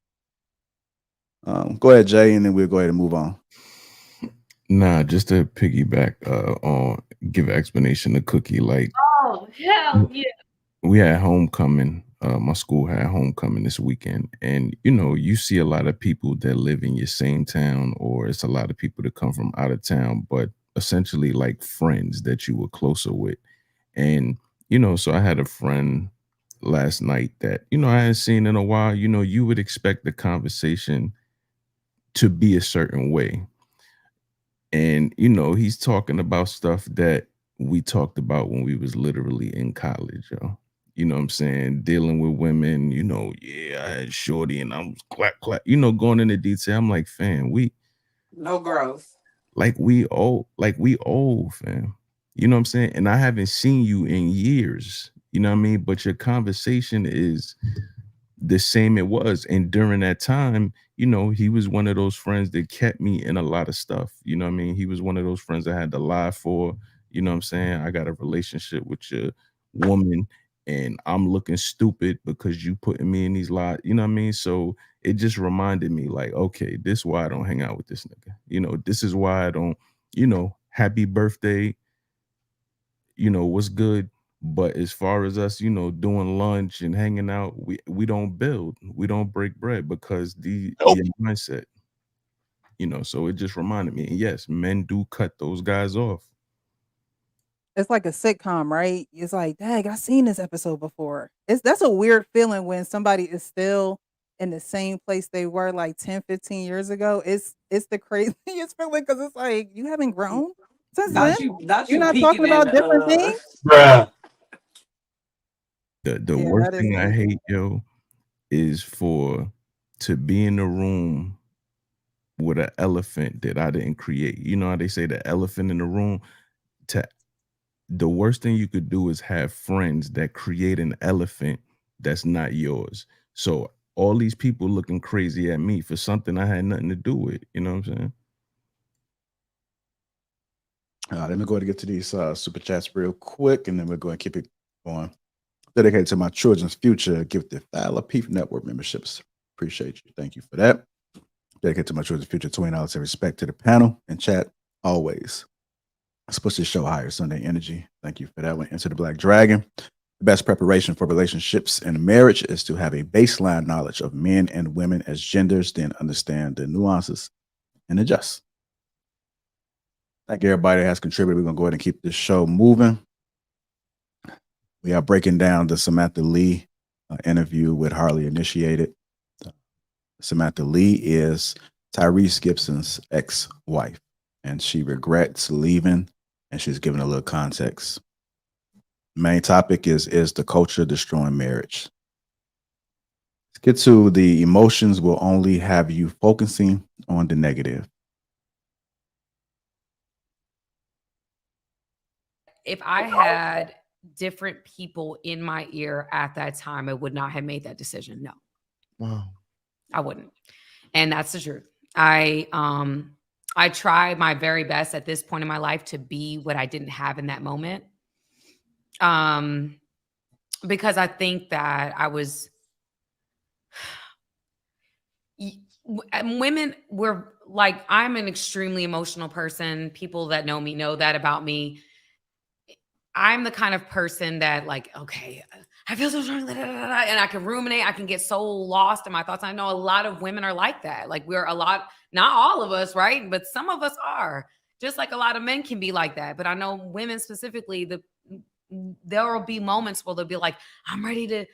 Speaker 1: go ahead, Jay, and then we'll go ahead and move on.
Speaker 3: Nah, just to piggyback on, give an explanation to Cookie. Like,
Speaker 4: Oh, hell yeah.
Speaker 3: we had homecoming. My school had homecoming this weekend, and you see a lot of people that live in your same town, or it's a lot of people that come from out of town, but essentially like friends that you were closer with. And so I had a friend last night that I hadn't seen in a while. You would expect the conversation to be a certain way, and he's talking about stuff that we talked about when we was literally in college, yo. You know what I'm saying? Dealing with women, yeah, I had shorty and I was clack, clack, going into detail. I'm like, fam,
Speaker 7: No growth.
Speaker 3: we old, fam. You know what I'm saying? And I haven't seen you in years, you know what I mean? But your conversation is the same it was. And during that time, he was one of those friends that kept me in a lot of stuff. You know what I mean? He was one of those friends I had to lie for. You know what I'm saying? I got a relationship with your woman and I'm looking stupid because you putting me in these lies. You know what I mean? So it just reminded me like, okay, this is why I don't hang out with this nigga. This is why I don't, happy birthday, what's good. But as far as us, doing lunch and hanging out, we don't build, we don't break bread because the mindset, so it just reminded me. And yes, men do cut those guys off.
Speaker 2: It's like a sitcom, right? It's like, dang, I seen this episode before. That's a weird feeling when somebody is still in the same place they were like 10, 15 years ago. It's the craziest feeling because it's like you haven't grown since then.
Speaker 7: Not
Speaker 2: You're
Speaker 7: you
Speaker 2: not
Speaker 7: peeking
Speaker 2: talking
Speaker 7: in
Speaker 2: about different things.
Speaker 6: Bruh.
Speaker 3: The
Speaker 2: Yeah,
Speaker 3: worst
Speaker 2: that is
Speaker 3: thing I
Speaker 2: crazy.
Speaker 3: hate, yo, is to be in a room with an elephant that I didn't create. You know how they say the elephant in the room? The worst thing you could do is have friends that create an elephant that's not yours. So all these people looking crazy at me for something I had nothing to do with. You know what I'm saying?
Speaker 1: Let me go ahead and get to these super chats real quick, and then we'll go and keep it going. Dedicated to my children's future, gifted 5 Lapeef Network memberships. Appreciate you. Thank you for that. Dedicated to my children's future, $20 in respect to the panel and chat always. Let's push this show higher. Sunday energy. Thank you for that one. Enter the Black Dragon. The best preparation for relationships and marriage is to have a baseline knowledge of men and women as genders, then understand the nuances and adjust. Thank you, everybody that has contributed. We're going to go ahead and keep this show moving. We are breaking down the Samantha Lee interview with Harley Initiated. Samantha Lee is Tyrese Gibson's ex-wife, and she regrets leaving, and she's giving a little context. Main topic is the culture destroying marriage? Let's get to the emotions will only have you focusing on the negative.
Speaker 4: If I had different people in my ear at that time, I would not have made that decision. No.
Speaker 5: Wow.
Speaker 4: I wouldn't. And that's the truth. I try my very best at this point in my life to be what I didn't have in that moment. Because I think that I was women were like, I'm an extremely emotional person. People that know me know that about me. I'm the kind of person that like, okay, I feel so strong, and I can ruminate. I can get so lost in my thoughts. I know a lot of women are like that. Like we're a lot, not all of us, right? But some of us are. Just like a lot of men can be like that. But I know women specifically, there will be moments where they'll be like, I'm ready to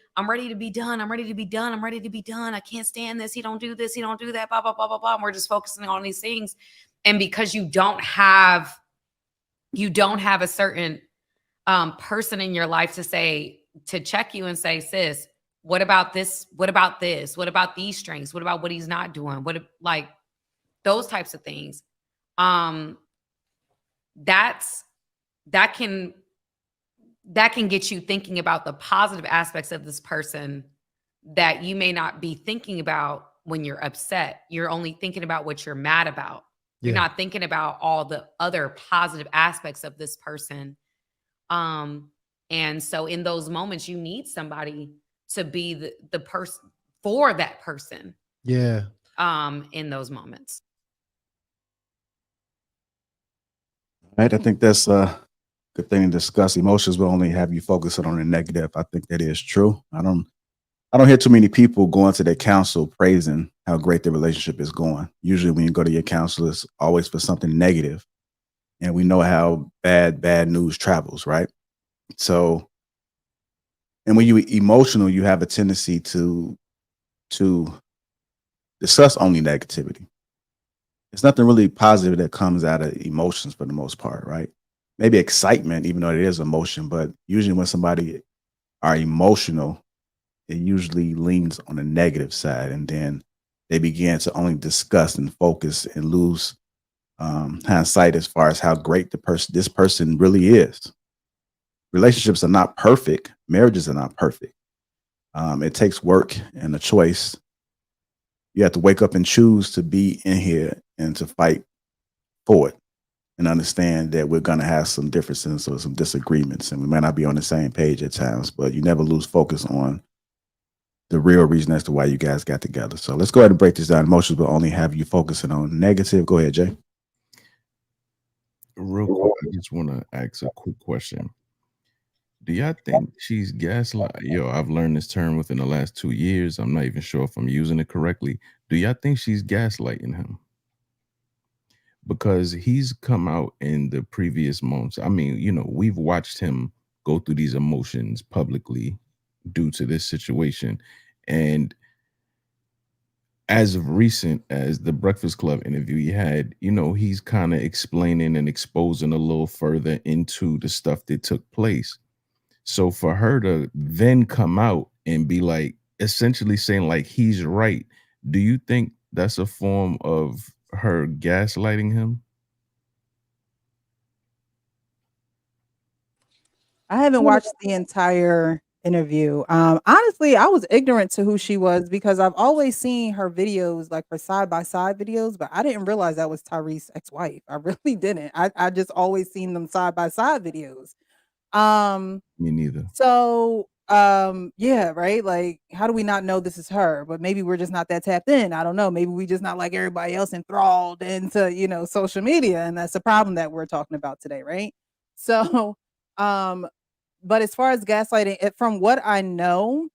Speaker 4: be done. I'm ready to be done. I'm ready to be done. I can't stand this. He don't do this. He don't do that. Blah, blah, blah, blah, blah. And we're just focusing on these things. And because you don't have a certain person in your life to check you and say, sis, what about this? What about this? What about these strengths? What about what he's not doing? What, like those types of things? That can get you thinking about the positive aspects of this person that you may not be thinking about when you're upset. You're only thinking about what you're mad about. You're not thinking about all the other positive aspects of this person. And so in those moments, you need somebody to be the person for that person.
Speaker 5: Yeah.
Speaker 4: In those moments.
Speaker 1: All right. I think that's a good thing to discuss. Emotions will only have you focusing on the negative. I think that is true. I don't hear too many people going to their counsel praising how great their relationship is going. Usually when you go to your counselor, it's always for something negative. And we know how bad news travels, right? So, and when you're emotional, you have a tendency to discuss only negativity. There's nothing really positive that comes out of emotions for the most part, right? Maybe excitement, even though it is emotion, but usually when somebody are emotional, it usually leans on the negative side, and then they begin to only discuss and focus and lose hindsight as far as how great this person really is. Relationships are not perfect. Marriages are not perfect. It takes work and a choice. You have to wake up and choose to be in here and to fight for it, and understand that we're going to have some differences or some disagreements, and we might not be on the same page at times, but you never lose focus on the real reason as to why you guys got together. So let's go ahead and break this down. Emotions will only have you focusing on negative. Go ahead, Jay.
Speaker 3: Real quick, I just want to ask a quick question. Do y'all think she's gaslight? Yo, I've learned this term within the last 2 years. I'm not even sure if I'm using it correctly. Do y'all think she's gaslighting him? Because he's come out in the previous months. I mean, you know, we've watched him go through these emotions publicly due to this situation. And as of recent as the Breakfast Club interview he had, you know, he's kind of explaining and exposing a little further into the stuff that took place. So for her to then come out and be like, essentially saying like he's right, do you think that's a form of her gaslighting him?
Speaker 2: I haven't watched the entire interview. Honestly, I was ignorant to who she was because I've always seen her videos, like her side by side videos, but I didn't realize that was Tyrese's ex-wife. I really didn't. I just always seen them side by side videos.
Speaker 3: Me neither.
Speaker 2: So Yeah, right. Like, how do we not know this is her? But maybe we're just not that tapped in. I don't know. Maybe we just not like everybody else enthralled into, social media. And that's the problem that we're talking about today, right? So, um, but as far as gaslighting, from what I know,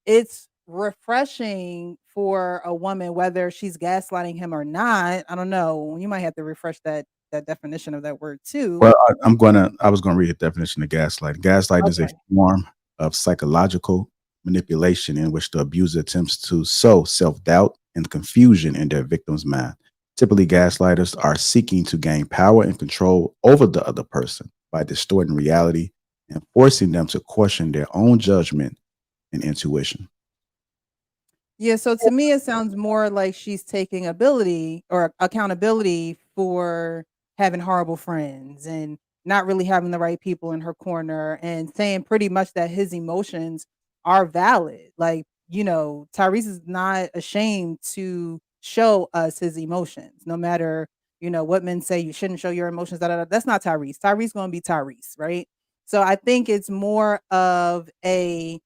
Speaker 2: it's refreshing for a woman, whether she's gaslighting him or not. I don't know. You might have to refresh that definition of that word too.
Speaker 1: Well, I was gonna read a definition of gaslight. Gaslight is a
Speaker 2: Okay.
Speaker 1: form of psychological manipulation in which the abuser attempts to sow self-doubt and confusion in their victim's mind. Typically, gaslighters are seeking to gain power and control over the other person by distorting reality and forcing them to question their own judgment and intuition.
Speaker 2: Yeah, so to me, it sounds more like she's taking ability or accountability for having horrible friends and not really having the right people in her corner and saying pretty much that his emotions are valid. Like, Tyrese is not ashamed to show us his emotions, no matter, what men say you shouldn't show your emotions. Da, da, da. That's not Tyrese. Tyrese going to be Tyrese, right? So I think it's more of a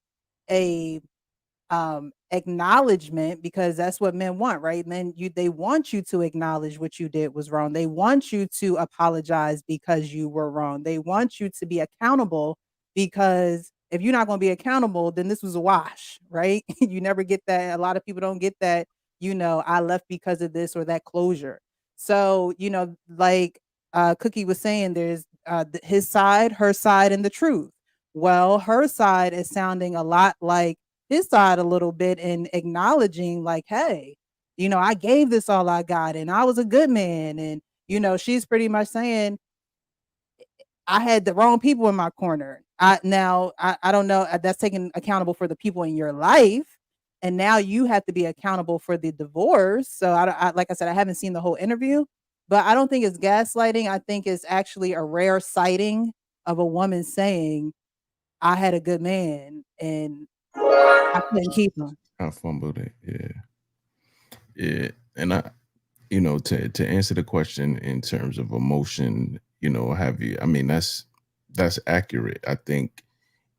Speaker 2: acknowledgement, because that's what men want, right? Men, they want you to acknowledge what you did was wrong. They want you to apologize because you were wrong. They want you to be accountable, because if you're not going to be accountable, then this was a wash, right? You never get that. A lot of people don't get that, I left because of this or that closure. So, like Cookie was saying, there's his side, her side, and the truth. Well, her side is sounding a lot like his side a little bit, and acknowledging like, hey, I gave this all I got and I was a good man. And, she's pretty much saying I had the wrong people in my corner. I don't know. That's taking accountable for the people in your life. And now you have to be accountable for the divorce. So like I said, I haven't seen the whole interview, but I don't think it's gaslighting. I think it's actually a rare sighting of a woman saying, I had a good man and I couldn't keep him.
Speaker 3: I fumbled it. Yeah. Yeah. And to answer the question in terms of emotion, have you, I mean, that's accurate. I think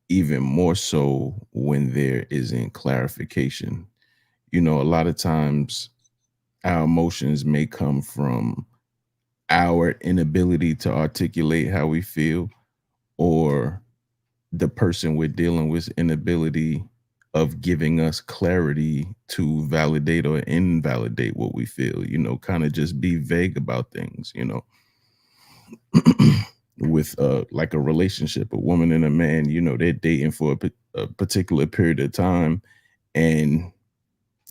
Speaker 3: even more so when there isn't clarification. A lot of times our emotions may come from our inability to articulate how we feel, or the person we're dealing with inability of giving us clarity to validate or invalidate what we feel, kind of just be vague about things, with like a relationship, a woman and a man, they're dating for a particular period of time, and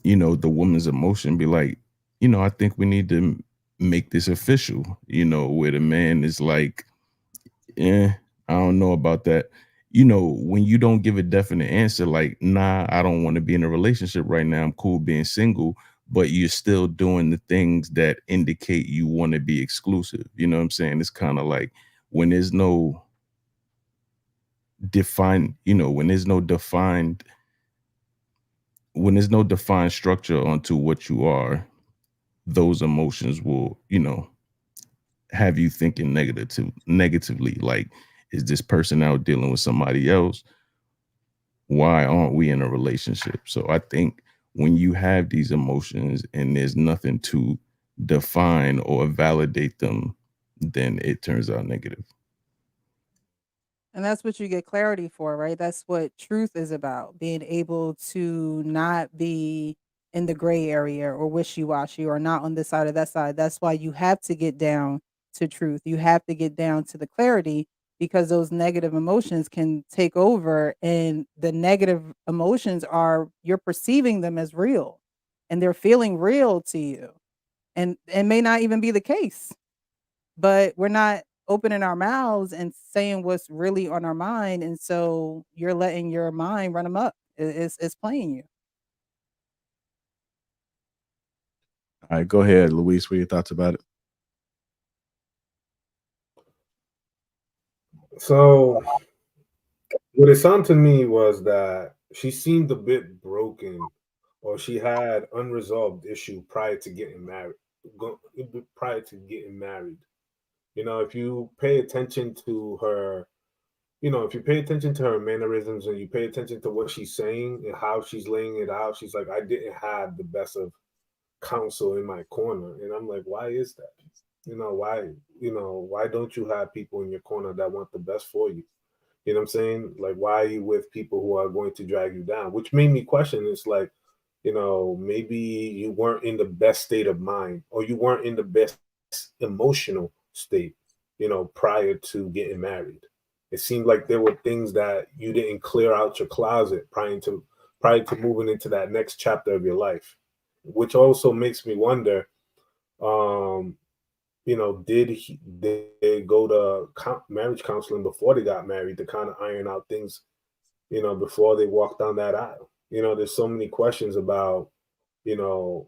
Speaker 3: the woman's emotion be like, I think we need to make this official, where the man is like, I don't know about that. When you don't give a definite answer, like, nah, I don't want to be in a relationship right now. I'm cool being single, but you're still doing the things that indicate you want to be exclusive. You know what I'm saying? It's kind of like when there's no defined, when there's no defined structure onto what you are, those emotions will, have you thinking negatively. Like, is this person out dealing with somebody else? Why aren't we in a relationship? So I think when you have these emotions and there's nothing to define or validate them, then it turns out negative.
Speaker 2: And that's what you get clarity for, right? That's what truth is about, being able to not be in the gray area or wishy-washy or not on this side or that side. That's why you have to get down to truth. You have to get down to the clarity, because those negative emotions can take over, and the negative emotions are, you're perceiving them as real and they're feeling real to you. And it may not even be the case, but we're not opening our mouths and saying what's really on our mind, and so you're letting your mind run them up. It's playing you.
Speaker 1: All right, go ahead, Luis. What are your thoughts about it?
Speaker 6: So what it sounded to me was that she seemed a bit broken, or she had unresolved issue prior to getting married. Prior to getting married, if you pay attention to her if you pay attention to her mannerisms and you pay attention to what she's saying and how she's laying it out, she's like, I didn't have the best of counsel in my corner. And I'm like, why is that? Why don't you have people in your corner that want the best for you? You know what I'm saying? Like, why are you with people who are going to drag you down? Which made me question. It's like, maybe you weren't in the best state of mind, or you weren't in the best emotional state, prior to getting married. It seemed like there were things that you didn't clear out your closet prior to moving into that next chapter of your life, which also makes me wonder, um, did they go to marriage counseling before they got married to kind of iron out things, before they walked down that aisle? There's so many questions about, you know,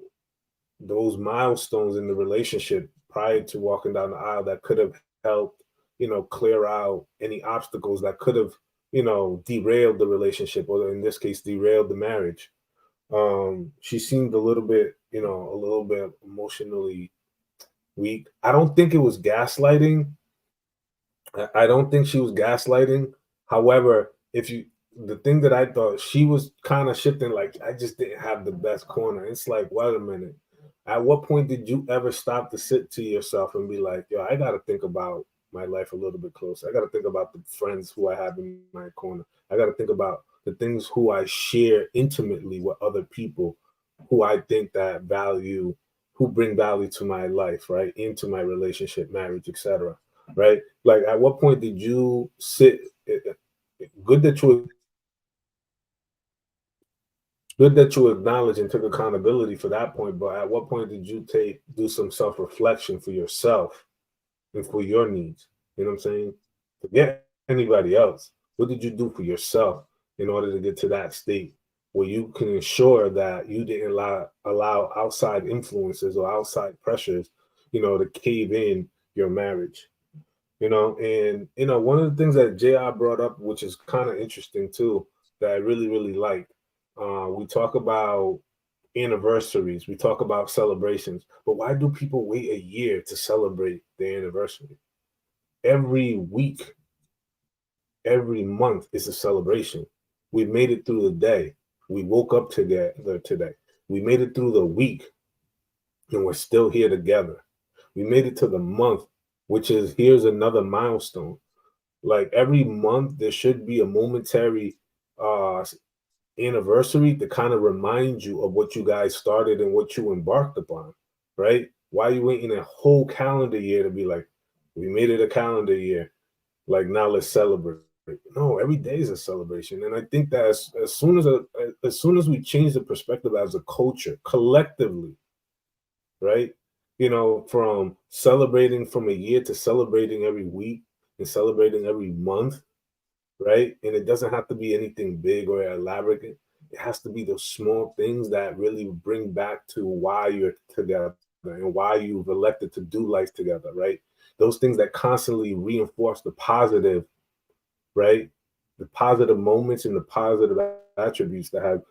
Speaker 6: those milestones in the relationship prior to walking down the aisle that could have helped, clear out any obstacles that could have, derailed the relationship, or in this case, derailed the marriage. She seemed a little bit emotionally weak. I don't think it was gaslighting. I don't think she was gaslighting. However, the thing that I thought she was kind of shifting, like, I just didn't have the best corner. It's like, wait a minute. At what point did you ever stop to sit to yourself and be like, yo, I got to think about my life a little bit closer. I got to think about the friends who I have in my corner. I got to think about the things who I share intimately with other people who I think that value, who bring value to my life, right? Into my relationship, marriage, etc. Right? Like, at what point did you sit? Good that you acknowledge and took accountability for that point, but at what point did you do some self-reflection for yourself and for your needs? You know what I'm saying? Forget anybody else. What did you do for yourself in order to get to that state where you can ensure that you didn't allow outside influences or outside pressures, to cave in your marriage? And one of the things that JR brought up, which is kind of interesting too, that I really, really like. We talk about anniversaries, we talk about celebrations, but why do people wait a year to celebrate their anniversary? Every week, every month is a celebration. We made it through the day. We woke up together today. We made it through the week, and we're still here together. We made it to the month, which is, here's another milestone. Like, every month, there should be a momentary anniversary to kind of remind you of what you guys started and what you embarked upon, right? Why are you waiting a whole calendar year to be like, we made it a calendar year, like, now let's celebrate? No, every day is a celebration. And I think that as soon as we change the perspective as a culture collectively, right? From celebrating from a year to celebrating every week and celebrating every month, right? And it doesn't have to be anything big or elaborate. It has to be those small things that really bring back to why you're together and why you've elected to do life together, right? Those things that constantly reinforce the positive, right? The positive moments and the positive attributes that have,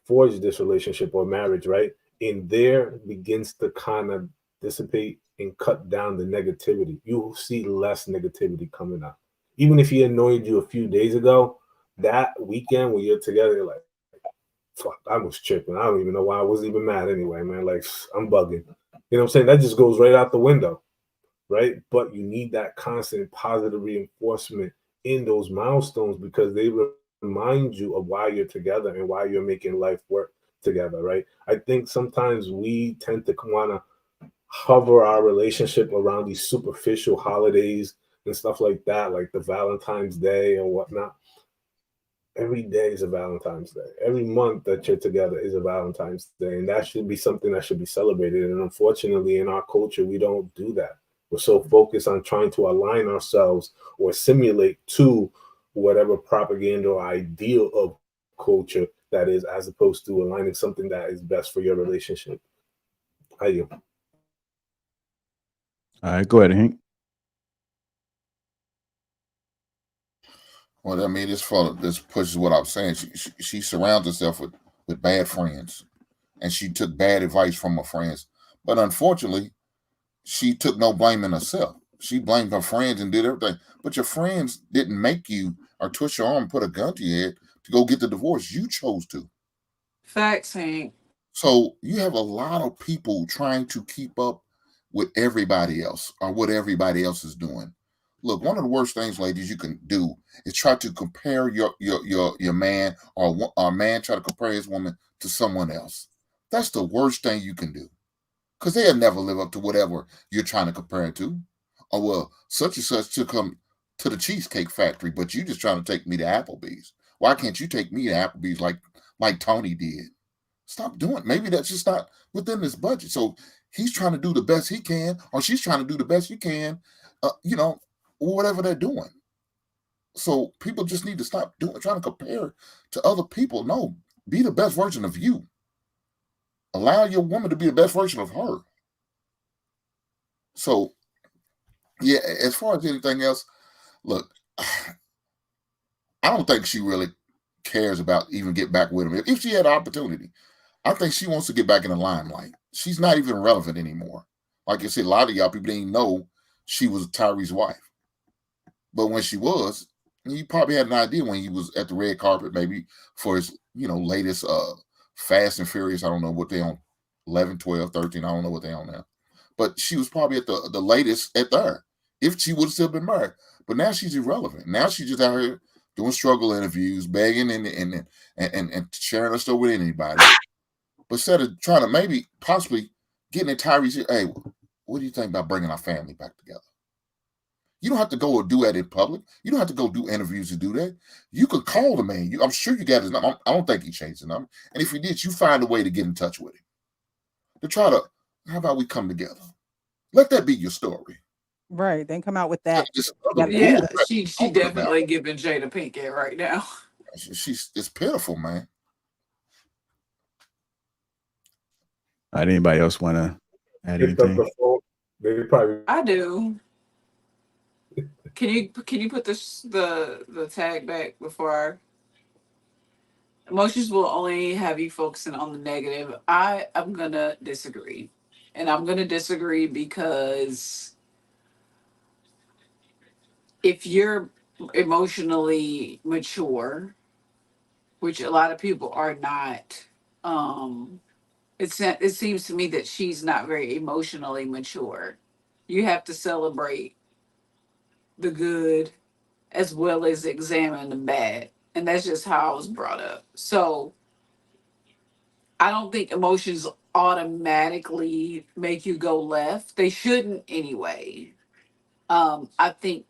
Speaker 6: forged this relationship or marriage, right? And there begins to kind of dissipate and cut down the negativity. You'll see less negativity coming out. Even if he annoyed you a few days ago, that weekend when you're together, you're like, fuck, I was tripping. I don't even know why I was even mad anyway, man. Like, I'm bugging. You know what I'm saying? That just goes right out the window, right? But you need that constant positive reinforcement in those milestones, because they remind you of why you're together and why you're making life work together, right? I think sometimes we tend to want to hover our relationship around these superficial holidays and stuff like that, like the Valentine's Day and whatnot. Every day is a Valentine's Day. Every month that you're together is a Valentine's Day. And that should be something that should be celebrated. And unfortunately, in our culture, we don't do that. We're so focused on trying to align ourselves or simulate to whatever propaganda or ideal of culture that is, as opposed to aligning something that is best for your relationship. How you?
Speaker 1: All right, go ahead, Hank.
Speaker 8: Well, I mean, this pushes what I'm saying. She surrounds herself with bad friends, and she took bad advice from her friends. But unfortunately, she took no blame in herself. She blamed her friends and did everything. But your friends didn't make you or twist your arm and put a gun to your head to go get the divorce. You chose to.
Speaker 7: Facts, Hank.
Speaker 8: So you have a lot of people trying to keep up with everybody else or what everybody else is doing. Look, one of the worst things, ladies, you can do is try to compare your man or a man try to compare his woman to someone else. That's the worst thing you can do because they'll never live up to whatever you're trying to compare it to. Oh well, such and such took come to the Cheesecake Factory, but you just trying to take me to Applebee's. Why can't you take me to Applebee's like Tony did? Stop doing it. Maybe that's just not within this budget. So he's trying to do the best he can, or she's trying to do the best you can, whatever they're doing. So people just need to stop trying to compare to other people. No, be the best version of you. Allow your woman to be the best version of her. So, yeah, as far as anything else, look, I don't think she really cares about even get back with him. If she had an opportunity, I think she wants to get back in the limelight. She's not even relevant anymore. Like I said, a lot of y'all people didn't know she was Tyree's wife. But when she was, you probably had an idea when he was at the red carpet, maybe for his, latest Fast and Furious. I don't know what they on, 11, 12, 13. I don't know what they on now. But she was probably at the latest at there, if she would have still been married. But now she's irrelevant. Now she's just out here doing struggle interviews, begging and sharing her stuff with anybody. But instead of trying to maybe possibly getting in Tyree's ear, hey, what do you think about bringing our family back together? You don't have to go and do that in public. You don't have to go do interviews to do that. You could call the man. I'm sure you got his number. I don't think he changed his number. And if he did, you find a way to get in touch with him. To try to, how about we come together? Let that be your story.
Speaker 2: Right. Then come out with that.
Speaker 7: Yeah, she definitely giving Jada Pinkett right now.
Speaker 8: It's pitiful, man.
Speaker 1: Anybody else want to add anything?
Speaker 7: I do. Can you put the tag back before emotions will only have you focusing on the negative? I am gonna disagree. And I'm gonna disagree because if you're emotionally mature, which a lot of people are not, it seems to me that she's not very emotionally mature. You have to celebrate the good as well as examine the bad. And that's just how I was brought up. So I don't think emotions automatically make you go left. They shouldn't anyway. I think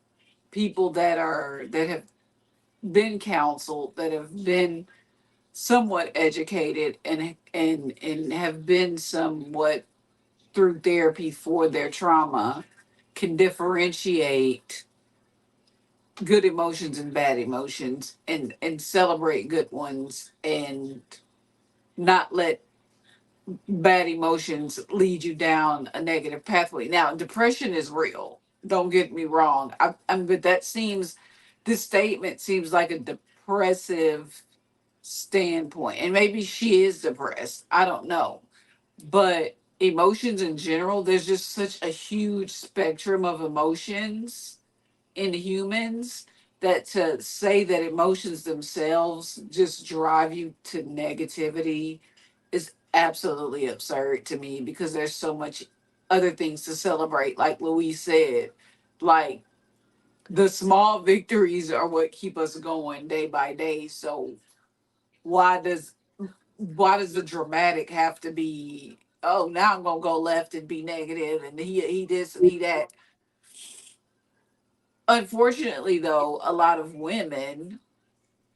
Speaker 7: people that have been counseled, that have been somewhat educated and have been somewhat through therapy for their trauma can differentiate good emotions and bad emotions and celebrate good ones and not let bad emotions lead you down a negative pathway. Now, depression is real. Don't get me wrong. But this statement seems like a depressive standpoint. And maybe she is depressed. I don't know. But emotions in general, there's just such a huge spectrum of emotions in humans that to say that emotions themselves just drive you to negativity is absolutely absurd to me because there's so much other things to celebrate. Like Louise said, like the small victories are what keep us going day by day. So why does the dramatic have to be, oh, now I'm gonna go left and be negative and he this and he that? Unfortunately, though, a lot of women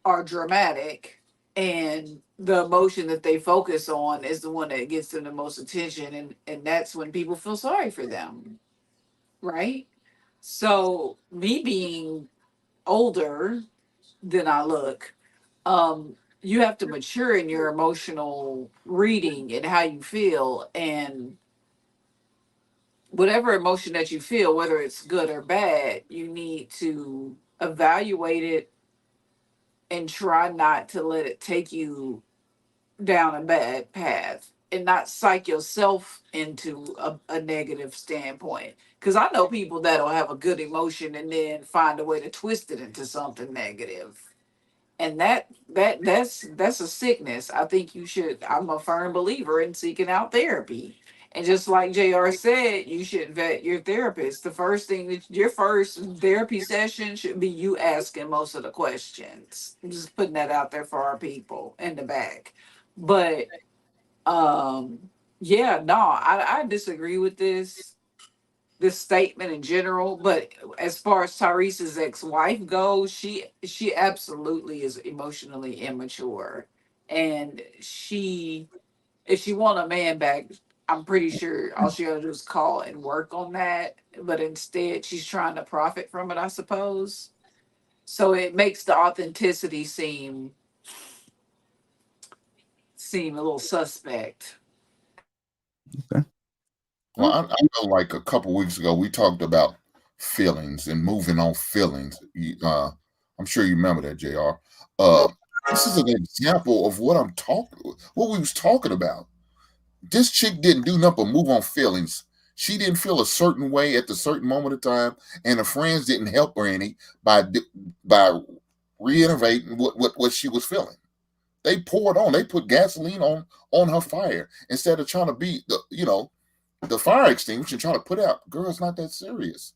Speaker 7: are dramatic, and the emotion that they focus on is the one that gets them the most attention, and that's when people feel sorry for them, right? So, me being older than I look, you have to mature in your emotional reading and how you feel, and whatever emotion that you feel, whether it's good or bad, you need to evaluate it and try not to let it take you down a bad path. and not psych yourself into a negative standpoint. Because I know people that'll have a good emotion and then find a way to twist it into something negative, and that's a sickness. I think you should. I'm a firm believer in seeking out therapy. And just like JR said, you should vet your therapist. The first thing that your first therapy session should be you asking most of the questions. I'm just putting that out there for our people in the back. But um, yeah, no, I disagree with this statement in general, but as far as Tyrese's ex-wife goes, she absolutely is emotionally immature. And she if she want a man back, I'm pretty sure all she gotta do is call and work on that. But instead she's trying to profit from it, I suppose. So it makes the authenticity seem a little suspect.
Speaker 1: Okay.
Speaker 8: Well, I know like a couple weeks ago we talked about feelings and moving on feelings. I'm sure you remember that, JR. This is an example of what we was talking about. This chick didn't do nothing but move on feelings. She didn't feel a certain way at the certain moment of time, and her friends didn't help her any by reiterating what she was feeling. They poured on. They put gasoline on her fire instead of trying to be the fire extinguisher and trying to put out. Girl, it's not that serious.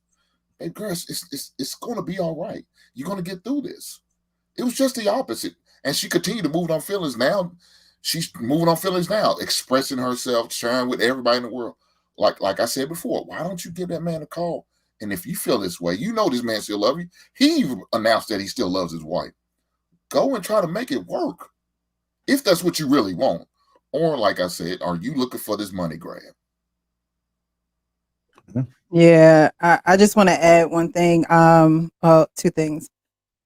Speaker 8: Hey, girl, it's going to be all right. You're going to get through this. It was just the opposite, and she continued to move on feelings. Now she's moving on feelings now, expressing herself, sharing with everybody in the world. Like I said before, why don't you give that man a call? And if you feel this way, you know this man still loves you. He even announced that he still loves his wife. Go and try to make it work. If that's what you really want. Or like I said, are you looking for this money grab?
Speaker 2: Yeah, I just want to add one thing. Two things.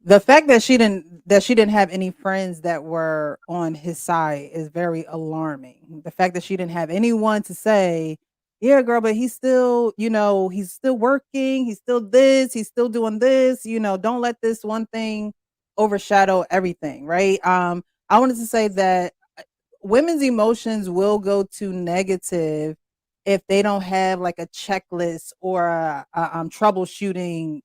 Speaker 2: The fact that she didn't have any friends that were on his side is very alarming. The fact that she didn't have anyone to say, "Yeah, girl, but he's still, he's still working. He's still this. He's still doing this. Don't let this one thing overshadow everything." Right? I wanted to say that women's emotions will go to negative if they don't have like a checklist or troubleshooting,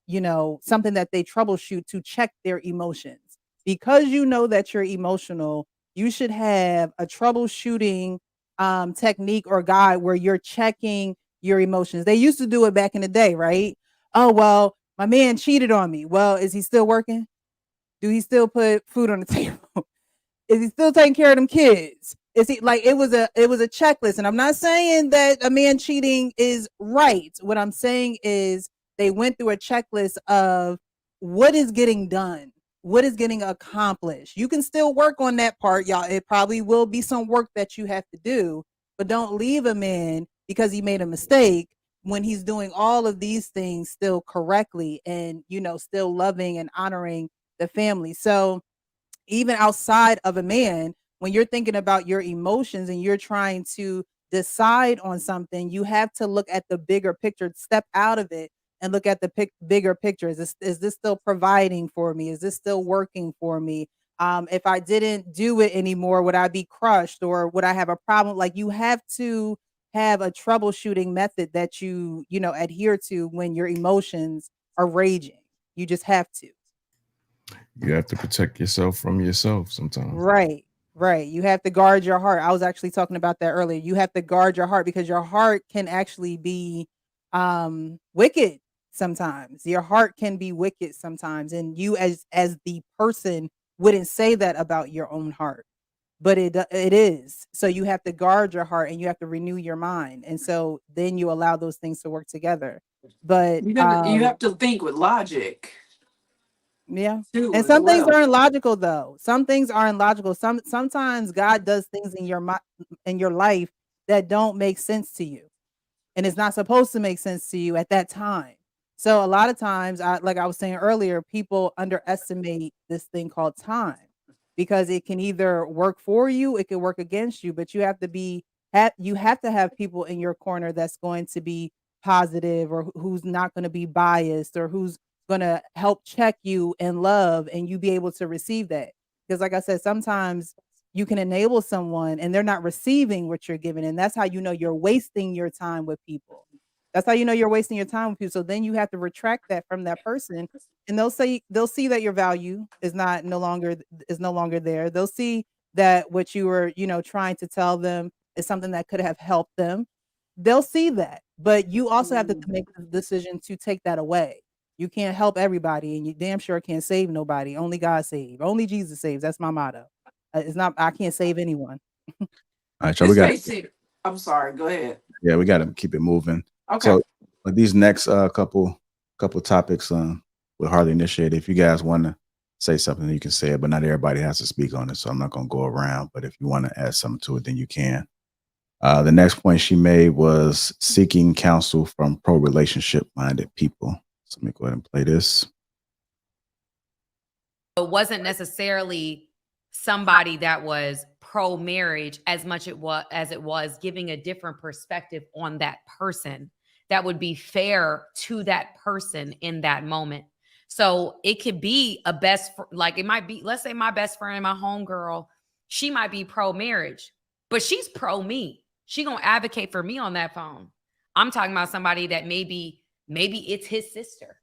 Speaker 2: something that they troubleshoot to check their emotions. Because you know that you're emotional, you should have a troubleshooting technique or guide where you're checking your emotions. They used to do it back in the day, right? Oh, well, my man cheated on me. Well, is he still working? Do he still put food on the table? Is he still taking care of them kids? Is he like it was a checklist? And I'm not saying that a man cheating is right. What I'm saying is they went through a checklist of what is getting done, what is getting accomplished. You can still work on that part, y'all. It probably will be some work that you have to do, but don't leave a man because he made a mistake when he's doing all of these things still correctly and still loving and honoring the family. So even outside of a man, when you're thinking about your emotions and you're trying to decide on something, you have to look at the bigger picture, step out of it and look at the bigger picture. Is this still providing for me? Is this still working for me? If I didn't do it anymore, would I be crushed or would I have a problem? Like you have to have a troubleshooting method that you adhere to when your emotions are raging. You just have to.
Speaker 3: You have to protect yourself from yourself sometimes.
Speaker 2: Right. Right. You have to guard your heart. I was actually talking about that earlier. You have to guard your heart because your heart can actually be wicked sometimes. Your heart can be wicked sometimes and you as the person wouldn't say that about your own heart. But it is. So you have to guard your heart and you have to renew your mind. And so then you allow those things to work together. But
Speaker 7: You have to think with logic
Speaker 2: yeah.
Speaker 7: too,
Speaker 2: And
Speaker 7: as
Speaker 2: some things
Speaker 7: well.
Speaker 2: aren't logical though. Some things aren't logical. Sometimes God does things in your life that don't make sense to you. And it's not supposed to make sense to you at that time. So a lot of times, like I was saying earlier, people underestimate this thing called time because it can either work for you, it can work against you, but you have to have people in your corner that's going to be positive or who's not going to be biased or who's going to help check you in love and you be able to receive that. Because like I said, sometimes you can enable someone and they're not receiving what you're giving. And that's how you know you're wasting your time with people. That's how you know you're wasting your time with people. So then you have to retract that from that person, and they'll see that your value is no longer there. They'll see that what you were, trying to tell them is something that could have helped them. They'll see that. But you also have to make the decision to take that away. You can't help everybody, and you damn sure can't save nobody. Only God saves. Only Jesus saves. That's my motto. I can't save anyone.
Speaker 1: All right, y'all, we
Speaker 7: This
Speaker 1: got.
Speaker 7: makes it. I'm sorry. Go ahead.
Speaker 1: Yeah, we got to keep it moving.
Speaker 7: Okay.
Speaker 1: So these next couple topics will hardly initiate. If you guys want to say something, you can say it, but not everybody has to speak on it. So I'm not going to go around. But if you want to add something to it, then you can. The next point she made was seeking counsel from pro-relationship minded people. So let me go ahead and play this.
Speaker 4: It wasn't necessarily somebody that was pro-marriage as much as it was giving a different perspective on that person that would be fair to that person in that moment. So it could be it might be, let's say my best friend, my homegirl, she might be pro-marriage, but she's pro-me. She gonna advocate for me on that phone. I'm talking about somebody that maybe it's his sister.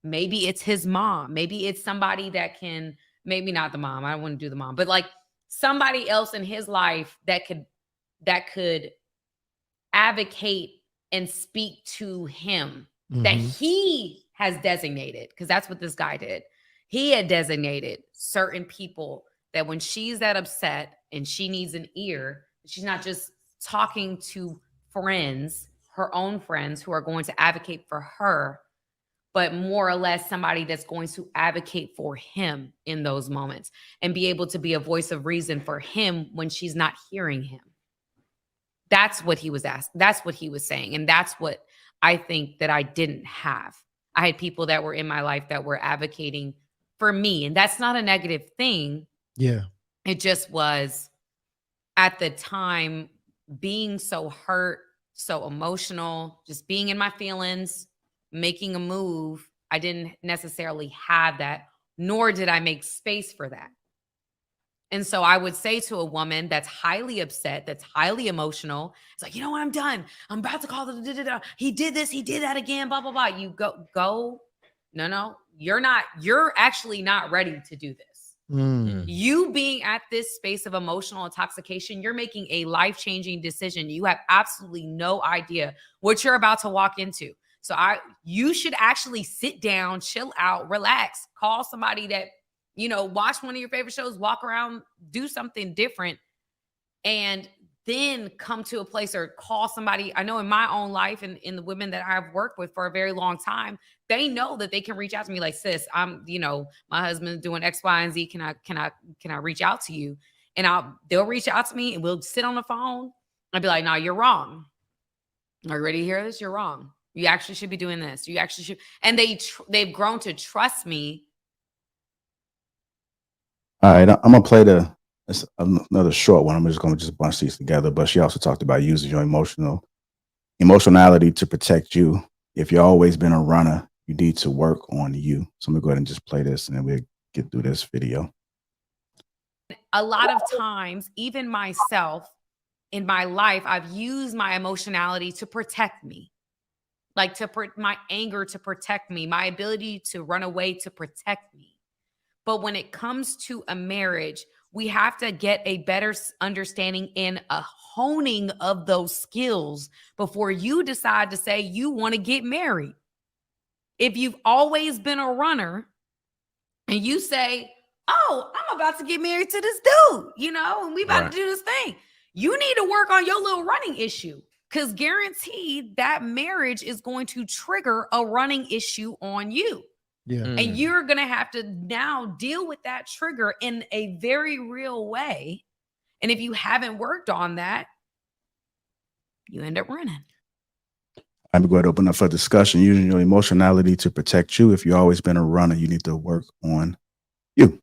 Speaker 4: Maybe it's his mom. Maybe it's somebody that can, maybe not the mom. I wouldn't do the mom, but like somebody else in his life that could advocate and speak to him that he has designated, because that's what this guy did. He had designated certain people that when she's that upset and she needs an ear, she's not just talking to friends, her own friends who are going to advocate for her, but more or less somebody that's going to advocate for him in those moments and be able to be a voice of reason for him when she's not hearing him. That's what he was asked. That's what he was saying. And that's what I think that I didn't have. I had people that were in my life that were advocating for me. And that's not a negative thing.
Speaker 5: Yeah.
Speaker 4: It just was at the time being so hurt, so emotional, just being in my feelings, making a move. I didn't necessarily have that, nor did I make space for that. And so I would say to a woman that's highly upset, that's highly emotional, it's like, you know what, I'm done. I'm about to call he did this, he did that again, blah, blah, blah. You go. No, you're actually not ready to do this. You being at this space of emotional intoxication, you're making a life-changing decision. You have absolutely no idea what you're about to walk into. So you should actually sit down, chill out, relax, call somebody that, watch one of your favorite shows, walk around, do something different, and then come to a place or call somebody. I know in my own life and in the women that I've worked with for a very long time, they know that they can reach out to me like, sis, I'm, my husband's doing X, Y, and Z. Can I reach out to you? And they'll reach out to me and we'll sit on the phone. I'll be like, no, you're wrong. Are you ready to hear this? You're wrong. You actually should be doing this. You actually should. And they've grown to trust me.
Speaker 1: All right, I'm gonna play another short one. I'm just gonna bunch these together. But she also talked about using your emotionality to protect you. If you've always been a runner, you need to work on you. So I'm gonna go ahead and just play this, and then we'll get through this video.
Speaker 4: A lot of times, even myself in my life, I've used my emotionality to protect me. Like my anger to protect me, my ability to run away to protect me. But when it comes to a marriage, we have to get a better understanding and a honing of those skills before you decide to say you want to get married. If you've always been a runner and you say, oh, I'm about to get married to this dude, and we about to do this thing, you need to work on your little running issue. Because guaranteed that marriage is going to trigger a running issue on you.
Speaker 5: Yeah.
Speaker 4: And you're going to have to now deal with that trigger in a very real way. And if you haven't worked on that, you end up running.
Speaker 1: I'm going to open up for discussion. Using your emotionality to protect you. If you've always been a runner, you need to work on you.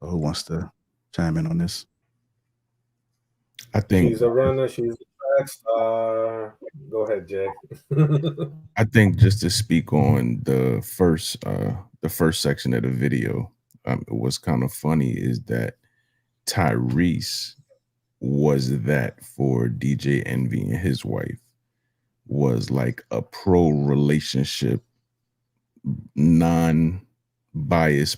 Speaker 1: So who wants to chime in on this?
Speaker 3: I think
Speaker 6: she's a runner. She's a track star. Go ahead, Jay.
Speaker 3: I think just to speak on the first section of the video, it was kind of funny is that Tyrese was that for DJ Envy and his wife, was like a pro relationship, non-biased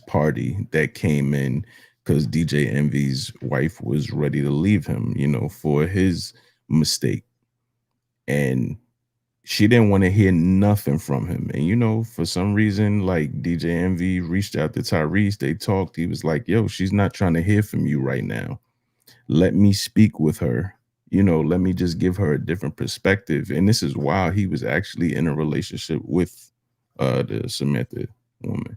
Speaker 3: party that came in because DJ Envy's wife was ready to leave him, for his mistake. And she didn't want to hear nothing from him. And for some reason, like DJ Envy reached out to Tyrese, they talked. He was like, yo, she's not trying to hear from you right now. Let me speak with her. Let me just give her a different perspective. And this is while he was actually in a relationship with the Samantha woman.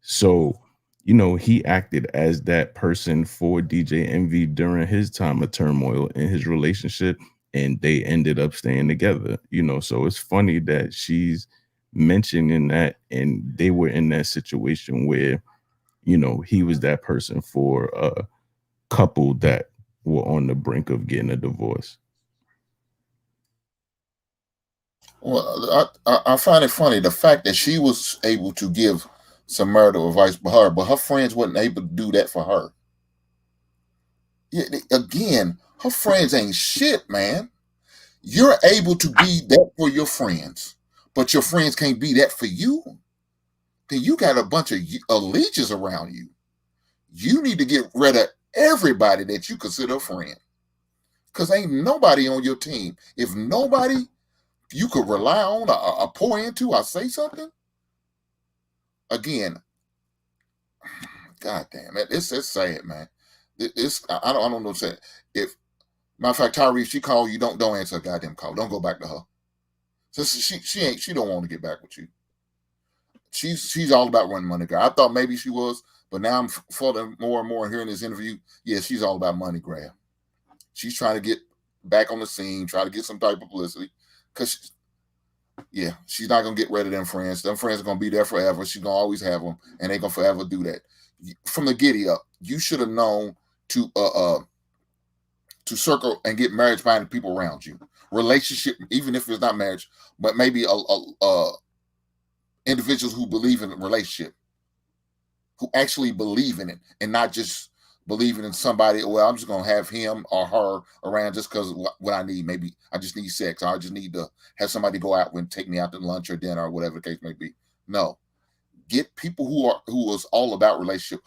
Speaker 3: So, he acted as that person for DJ Envy during his time of turmoil in his relationship, and they ended up staying together. So it's funny that she's mentioning that, and they were in that situation where, he was that person for a couple that were on the brink of getting a divorce.
Speaker 8: Well, I find it funny the fact that she was able to give some marital advice for her, but her friends wasn't able to do that for her. Yeah, again, her friends ain't shit, man. You're able to be that for your friends, but your friends can't be that for you. Then you got a bunch of allegiance around you. You need to get rid of everybody that you consider a friend, because ain't nobody on your team. If nobody you could rely on or pour into or say something, again, God damn it, it's sad, man. I don't know what to say. If matter of fact, Tyrese, she called you, don't answer a goddamn call. Don't go back to her. So she don't want to get back with you. She's all about running money grab. I thought maybe she was, but now I'm falling more and more hearing this interview. Yeah, she's all about money grab. She's trying to get back on the scene, try to get some type of publicity, because she's not gonna get rid of them friends. Them friends are gonna be there forever. She's gonna always have them, and they're gonna forever do that. From the giddy up, you should have known to circle and get marriage minded people around you. Relationship, even if it's not marriage, but maybe individuals who believe in a relationship, who actually believe in it, and not just believing in somebody. Well, I'm just gonna have him or her around just because what I need. Maybe I just need sex. Or I just need to have somebody go out and take me out to lunch or dinner or whatever the case may be. No, get people who is all about relationship,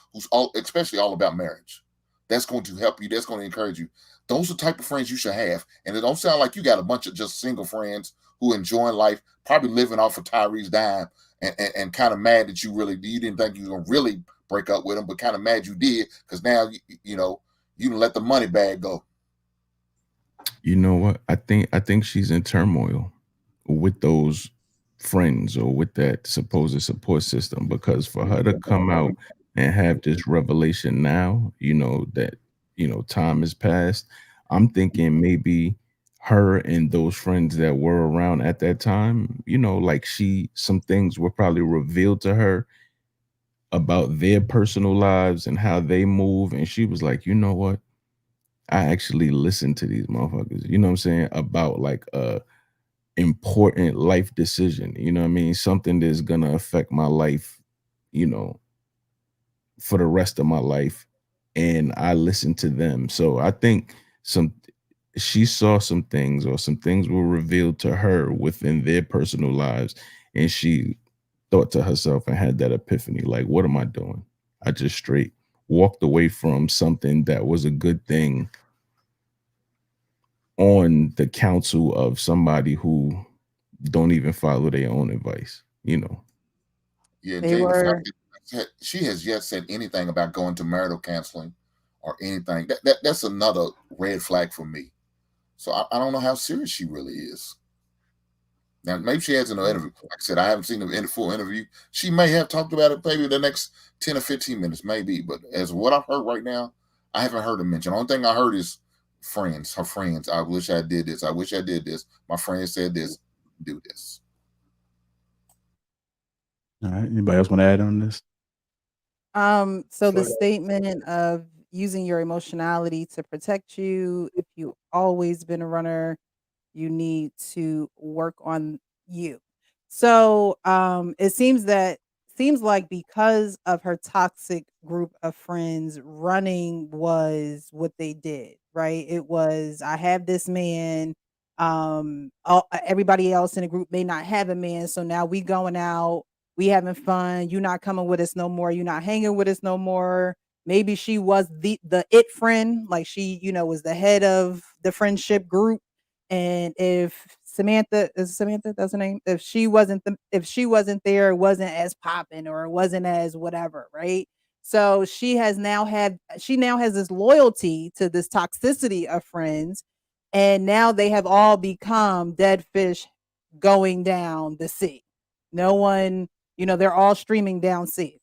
Speaker 8: especially all about marriage. That's going to help you. That's going to encourage you. Those are the type of friends you should have. And it don't sound like you got a bunch of just single friends who enjoying life, probably living off of Tyree's dime, and kind of mad that you didn't think you were gonna really break up with him, but kind of mad you did, because now you can let the money bag go.
Speaker 3: You know what? I think she's in turmoil with those friends or with that supposed support system, because for her to come out and have this revelation now, that time has passed. I'm thinking maybe her and those friends that were around at that time, like some things were probably revealed to her about their personal lives and how they move, and she was like, you know what? I actually listened to these motherfuckers, you know what I'm saying, about like a important life decision, you know what I mean? Something that's gonna affect my life, for the rest of my life. And I listened to them. So I think she saw some things, or some things were revealed to her within their personal lives. And she thought to herself and had that epiphany, like, what am I doing? I just straight walked away from something that was a good thing on the counsel of somebody who don't even follow their own advice,
Speaker 8: Yeah,
Speaker 2: They
Speaker 8: Jay, the
Speaker 2: were
Speaker 8: fact that she has yet said anything about going to marital counseling or anything, that's another red flag for me. So I don't know how serious she really is. Now, maybe she has in an interview. Like I said, I haven't seen the full interview. She may have talked about it maybe the next 10 or 15 minutes, maybe. But as what I've heard right now, I haven't heard her mention. The only thing I heard is her friends. I wish I did this. I wish I did this. My friend said this. Do this.
Speaker 1: All right. Anybody else want to add on this?
Speaker 2: So the statement of using your emotionality to protect you, if you always been a runner, you need to work on you. So it seems that seems like because of her toxic group of friends, running was what they did, right? It was, I have this man, everybody else in the group may not have a man, so now we going out, we having fun, you not coming with us no more, you not hanging with us no more. Maybe she was the it friend, like she, was the head of the friendship group. And if Samantha, that's her name, if she wasn't there, it wasn't as popping or it wasn't as whatever, right? So she now has this loyalty to this toxicity of friends, and now they have all become dead fish going down the sea. No one, they're all streaming down sea.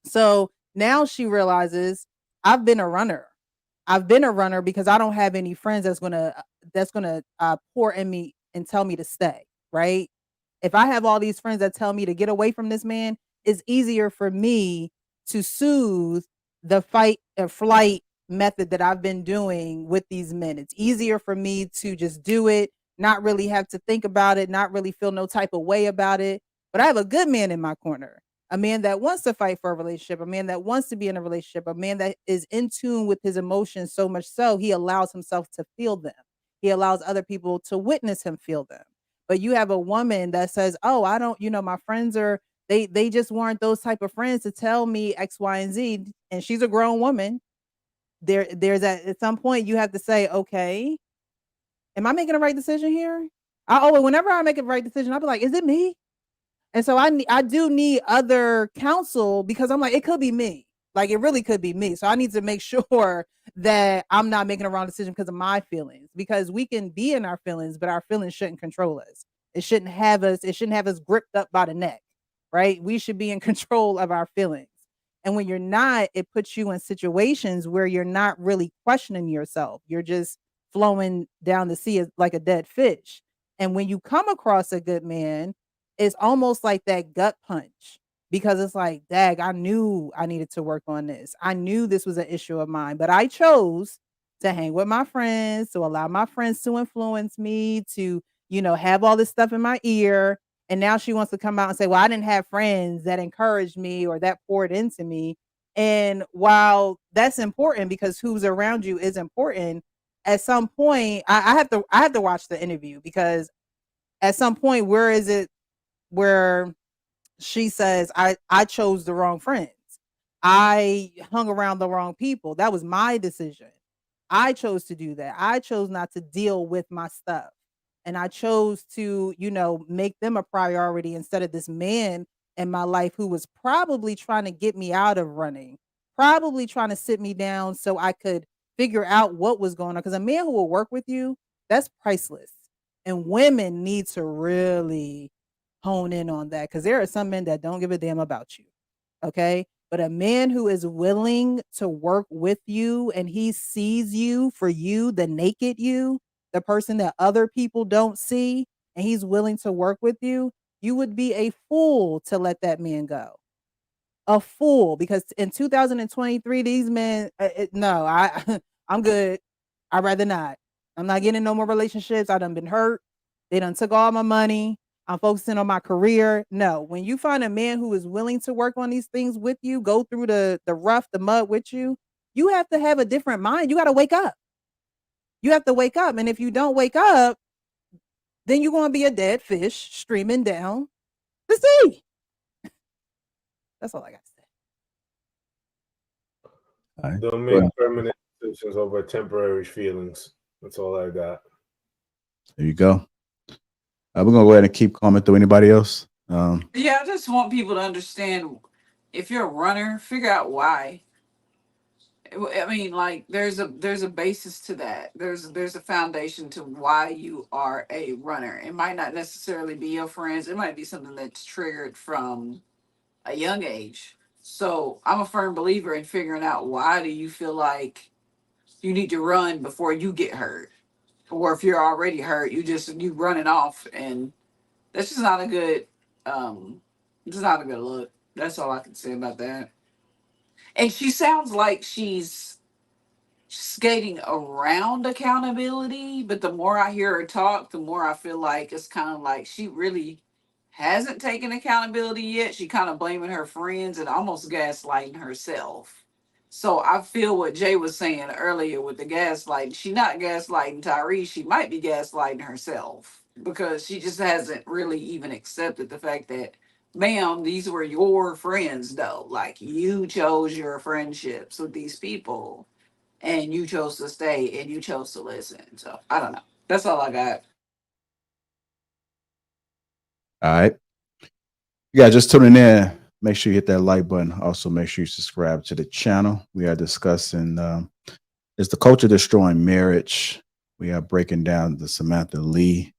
Speaker 2: So now she realizes, I've been a runner. I've been a runner because I don't have any friends that's gonna pour in me and tell me to stay, right? If I have all these friends that tell me to get away from this man, it's easier for me to soothe the fight or flight method that I've been doing with these men. It's easier for me to just do it, not really have to think about it, not really feel no type of way about it. But I have a good man in my corner, a man that wants to fight for a relationship, a man that wants to be in a relationship, a man that is in tune with his emotions so much so he allows himself to feel them. He allows other people to witness him feel them. But you have a woman that says, "Oh, I don't, my friends are they just weren't those type of friends to tell me X, Y, and Z." And she's a grown woman. There's at some point you have to say, "Okay, am I making the right decision here?" Whenever I make a right decision, I'll be like, "Is it me?" And so I do need other counsel because I'm like, it could be me. Like it really could be me. So I need to make sure that I'm not making a wrong decision because of my feelings. Because we can be in our feelings, but our feelings shouldn't control us. It shouldn't have us gripped up by the neck, right? We should be in control of our feelings. And when you're not, it puts you in situations where you're not really questioning yourself. You're just flowing down the sea like a dead fish. And when you come across a good man, it's almost like that gut punch because it's like, dag, I knew I needed to work on this. I knew this was an issue of mine, but I chose to hang with my friends, to allow my friends to influence me, to, have all this stuff in my ear. And now she wants to come out and say, well, I didn't have friends that encouraged me or that poured into me. And while that's important because who's around you is important, at some point, I have to watch the interview because at some point, where is it where she says, I chose the wrong friends. I hung around the wrong people. That was my decision. I chose to do that. I chose not to deal with my stuff. And I chose to, make them a priority instead of this man in my life who was probably trying to get me out of running, probably trying to sit me down so I could figure out what was going on. Because a man who will work with you, that's priceless. And women need to really hone in on that because there are some men that don't give a damn about you. Okay. But a man who is willing to work with you and he sees you for you, the naked you, the person that other people don't see, and he's willing to work with you, you would be a fool to let that man go. A fool because in 2023, these men, no, I'm good. I'd rather not. I'm not getting in no more relationships. I done been hurt. They done took all my money. I'm focusing on my career. No, when you find a man who is willing to work on these things with you, go through the rough, the mud with you, you have to have a different mind. You got to wake up. You have to wake up. And if you don't wake up, then you're going to be a dead fish streaming down the sea. That's all I got to say.
Speaker 1: All right.
Speaker 6: Don't make permanent decisions over temporary feelings. That's all I got.
Speaker 1: There you go. We're gonna go ahead and keep coming through. Anybody else?
Speaker 7: Yeah, I just want people to understand if you're a runner, figure out why. I mean, like there's a basis to that. There's a foundation to why you are a runner. It might not necessarily be your friends. It might be something that's triggered from a young age. So I'm a firm believer in figuring out why do you feel like you need to run before you get hurt, or if you're already hurt, you running off, and that's just not a good it's not a good look. That's all I can say about that. And she sounds like she's skating around accountability, but the more I hear her talk, the more I feel like it's kind of like she really hasn't taken accountability yet. She kind of blaming her friends and almost gaslighting herself. So I feel what Jay was saying earlier with the gaslighting. She not gaslighting Tyrese. She might be gaslighting herself because she just hasn't really even accepted the fact that, ma'am, these were your friends though. Like you chose your friendships with these people and you chose to stay and you chose to listen. So I don't know. That's all I got.
Speaker 1: All right. Yeah, just tuning in. Make sure you hit that like button. Also, make sure you subscribe to the channel. We are discussing is the culture destroying marriage. We are breaking down the Samantha Lee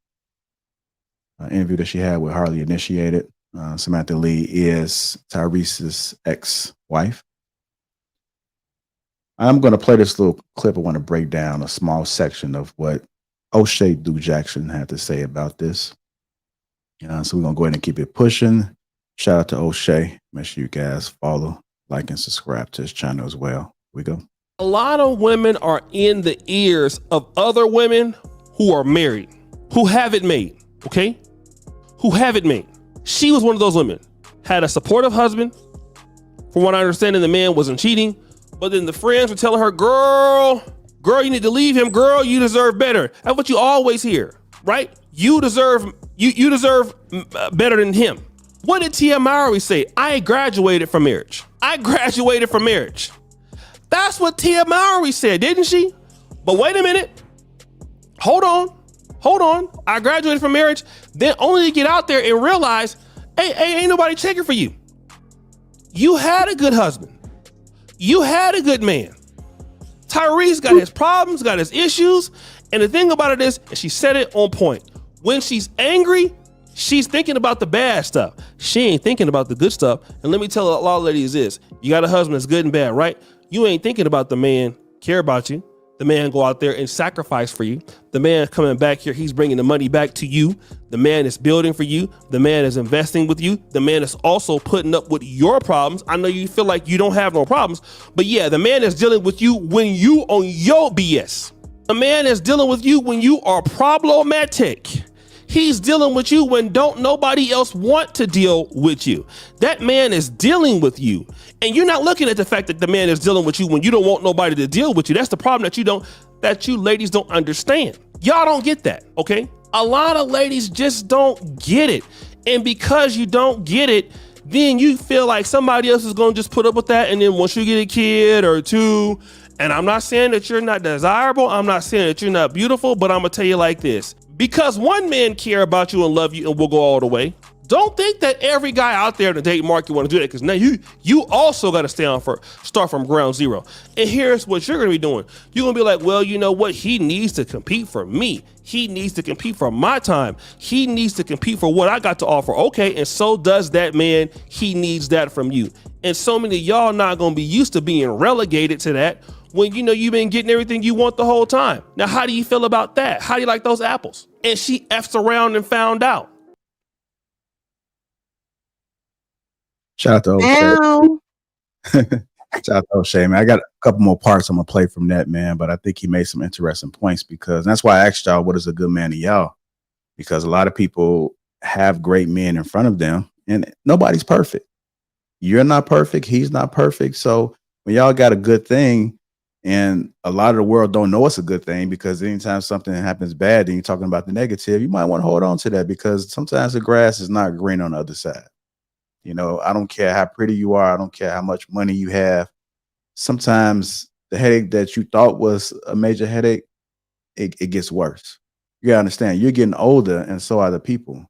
Speaker 1: interview that she had with Harley Initiated. Samantha Lee is Tyrese's ex-wife. I'm going to play this little clip. I want to break down a small section of what O'Shea Du Jackson had to say about this. So we're going to go ahead and keep it pushing. Shout out to O'Shea. Make sure you guys follow, like, and subscribe to his channel as well. Here we go.
Speaker 9: A lot of women are in the ears of other women who are married, who have it made, okay? Who have it made. She was one of those women. Had a supportive husband. From what I understand, the man wasn't cheating. But then the friends were telling her, girl, you need to leave him. Girl, you deserve better. That's what you always hear, right? You deserve better than him. What did Tia Mowry say? I graduated from marriage. I graduated from marriage. That's what Tia Mowry said, didn't she? But wait a minute. Hold on. I graduated from marriage. Then only to get out there and realize, hey, ain't nobody checking for you. You had a good husband. You had a good man. Tyrese got his problems, got his issues. And the thing about it is, and she said it on point, when she's angry, she's thinking about the bad stuff. She ain't thinking about the good stuff. And let me tell a lot of ladies this. You got a husband that's good and bad, right? You ain't thinking about the man care about you. The man go out there and sacrifice for you. The man coming back here, he's bringing the money back to you. The man is building for you. The man is investing with you. The man is also putting up with your problems. I know you feel like you don't have no problems, but yeah, the man is dealing with you when you on your BS. The man is dealing with you when you are problematic. He's dealing with you when don't nobody else want to deal with you. That man is dealing with you. And you're not looking at the fact that the man is dealing with you when you don't want nobody to deal with you. That's the problem that you ladies don't understand. Y'all don't get that, okay? A lot of ladies just don't get it. And because you don't get it, then you feel like somebody else is going to just put up with that. And then once you get a kid or two, and I'm not saying that you're not desirable. I'm not saying that you're not beautiful, but I'm going to tell you like this. Because one man care about you and love you and will go all the way. Don't think that every guy out there in the dating market want to do that, because now you also got to start from ground zero. And here's what you're going to be doing. You're going to be like, well, you know what? He needs to compete for me. He needs to compete for my time. He needs to compete for what I got to offer. Okay, and so does that man. He needs that from you. And so many of y'all not going to be used to being relegated to that when you know you've been getting everything you want the whole time. Now, how do you feel about that? How do you like those apples? And she F's around and found out.
Speaker 1: Shout out to O'Shea. Shout out to O'Shea, man. I got a couple more parts I'm going to play from that, man, but I think he made some interesting points, because that's why I asked y'all, what is a good man to y'all? Because a lot of people have great men in front of them, and nobody's perfect. You're not perfect. He's not perfect. So when y'all got a good thing, and a lot of the world don't know it's a good thing, because anytime something happens bad, then you're talking about the negative, you might want to hold on to that, because sometimes the grass is not green on the other side. You know, I don't care how pretty you are. I don't care how much money you have. Sometimes the headache that you thought was a major headache, it gets worse. You gotta understand, you're getting older, and so are the people.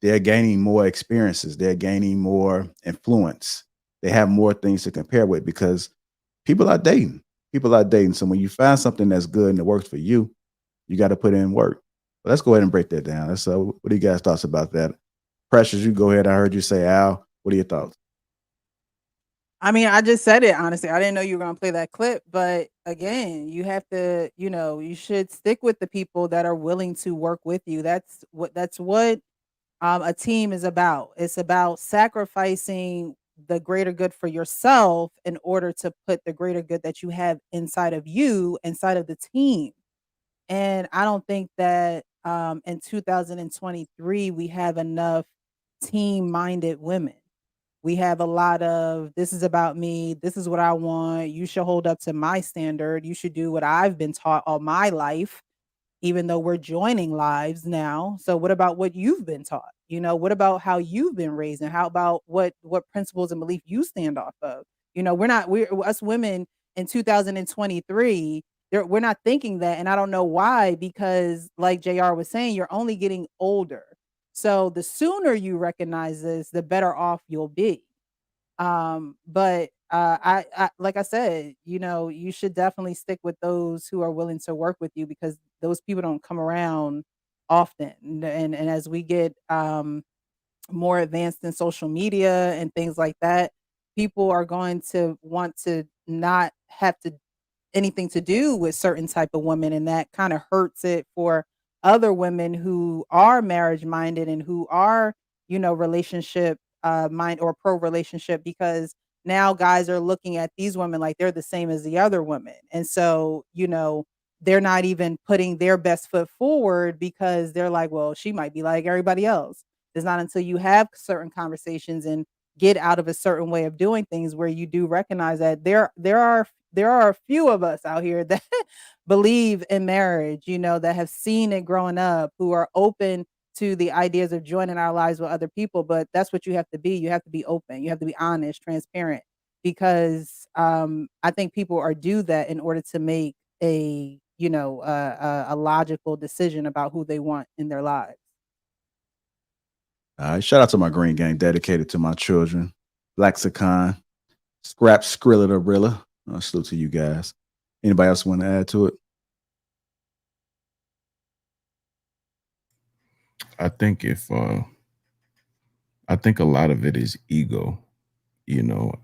Speaker 1: They're gaining more experiences. They're gaining more influence. They have more things to compare with, because people are dating. People are dating. So when you find something that's good and it works for you, you got to put in work. But let's go ahead and break that down. What are you guys' thoughts about that? Precious, you go ahead. I heard you say, Al. What are your thoughts?
Speaker 2: I mean, I just said it, honestly. I didn't know you were going to play that clip. But again, you have to, you should stick with the people that are willing to work with you. That's what a team is about. It's about sacrificing the greater good for yourself in order to put the greater good that you have inside of you, inside of the team. And I don't think that in 2023, we have enough team-minded women. We have a lot of, this is about me, this is what I want, you should hold up to my standard, you should do what I've been taught all my life, even though we're joining lives now. So what about what you've been taught? You know, what about how you've been raised, and how about what principles and belief you stand off of? You know, we're us women in 2023, we're not thinking that. And I don't know why, because like JR was saying, you're only getting older. So the sooner you recognize this, the better off you'll be. But I like I said, you know, you should definitely stick with those who are willing to work with you, because those people don't come around often. And as we get more advanced in social media and things like that, people are going to want to not have to anything to do with certain type of women, and that kind of hurts it for other women who are marriage minded and who are, you know, relationship mind or pro relationship, because now guys are looking at these women like they're the same as the other women. And so, you know, they're not even putting their best foot forward, because they're like, well, she might be like everybody else. It's not until you have certain conversations and get out of a certain way of doing things where you do recognize that there are a few of us out here that believe in marriage, you know, that have seen it growing up, who are open to the ideas of joining our lives with other people. But that's what you have to be. You have to be open. You have to be honest, transparent, because I think people are due that in order to make a, you know, a logical decision about who they want in their lives.
Speaker 1: Shout out to my Green Gang, dedicated to my children. Lexicon, Scrap, Skrilla, the Rilla. Salute to you guys. Anybody else want to add to it?
Speaker 3: I think I think a lot of it is ego. You know,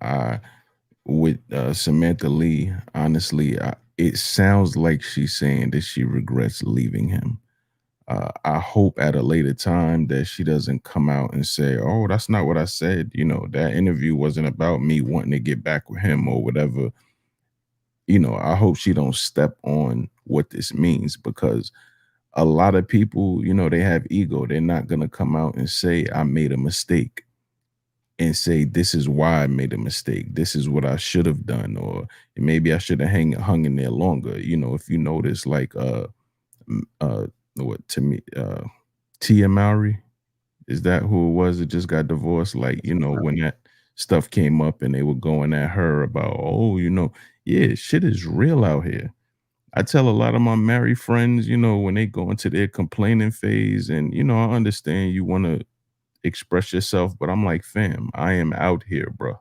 Speaker 3: with Samantha Lee, honestly, it sounds like she's saying that she regrets leaving him. I hope at a later time that she doesn't come out and say, "Oh, that's not what I said." You know, that interview wasn't about me wanting to get back with him or whatever. You know, I hope she don't step on what this means, because a lot of people, you know, they have ego. They're not going to come out and say, I made a mistake, and say, this is why I made a mistake. This is what I should have done. Or maybe I should have hung in there longer. You know, if you notice, like, what, to me, Tia Mowry, is that who it was that just got divorced? Like, you know, when that stuff came up and they were going at her about, oh, you know, yeah, shit is real out here. I tell a lot of my married friends, you know, when they go into their complaining phase, and, you know, I understand you want to express yourself, but I'm like, fam, I am out here, bro.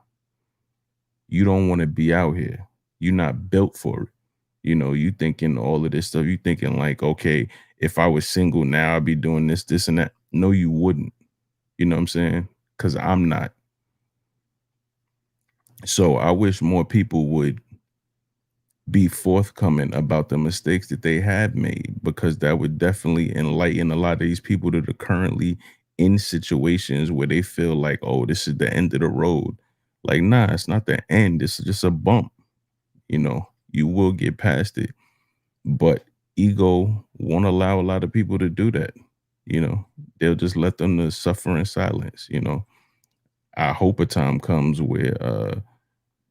Speaker 3: You don't want to be out here. You're not built for it. You know, you thinking all of this stuff. You thinking like, okay, if I was single now, I'd be doing this, this, and that. No, you wouldn't. You know what I'm saying? Because I'm not. So I wish more people would be forthcoming about the mistakes that they have made, because that would definitely enlighten a lot of these people that are currently in situations where they feel like, oh, this is the end of the road. Like, nah, it's not the end. This is just a bump. You know, you will get past it. But ego won't allow a lot of people to do that. You know, they'll just let them to suffer in silence. You know, I hope a time comes where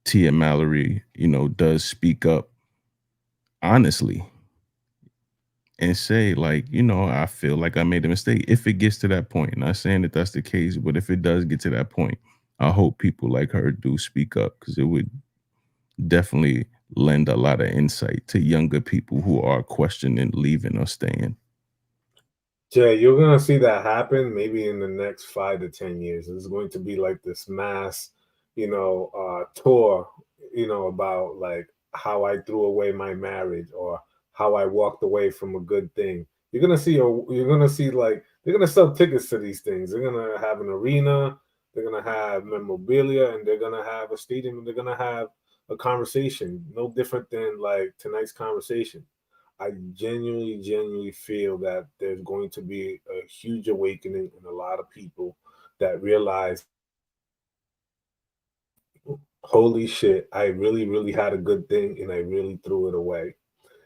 Speaker 3: Tia Mallory, you know, does speak up honestly and say, like, you know, I feel like I made a mistake. If it gets to that point, not saying that that's the case, but if it does get to that point, I hope people like her do speak up, because it would definitely lend a lot of insight to younger people who are questioning leaving or staying.
Speaker 6: Jay, you're gonna see that happen maybe in the next 5 to 10 years. It's going to be like this mass, tour, about like how I threw away my marriage, or how I walked away from a good thing. You're gonna see like they're gonna sell tickets to these things. They're gonna have an arena, they're gonna have memorabilia, and they're gonna have a stadium, and they're gonna have a conversation, no different than like tonight's conversation. I genuinely feel that there's going to be a huge awakening in a lot of people that realize, holy shit, I really, really had a good thing and I really threw it away.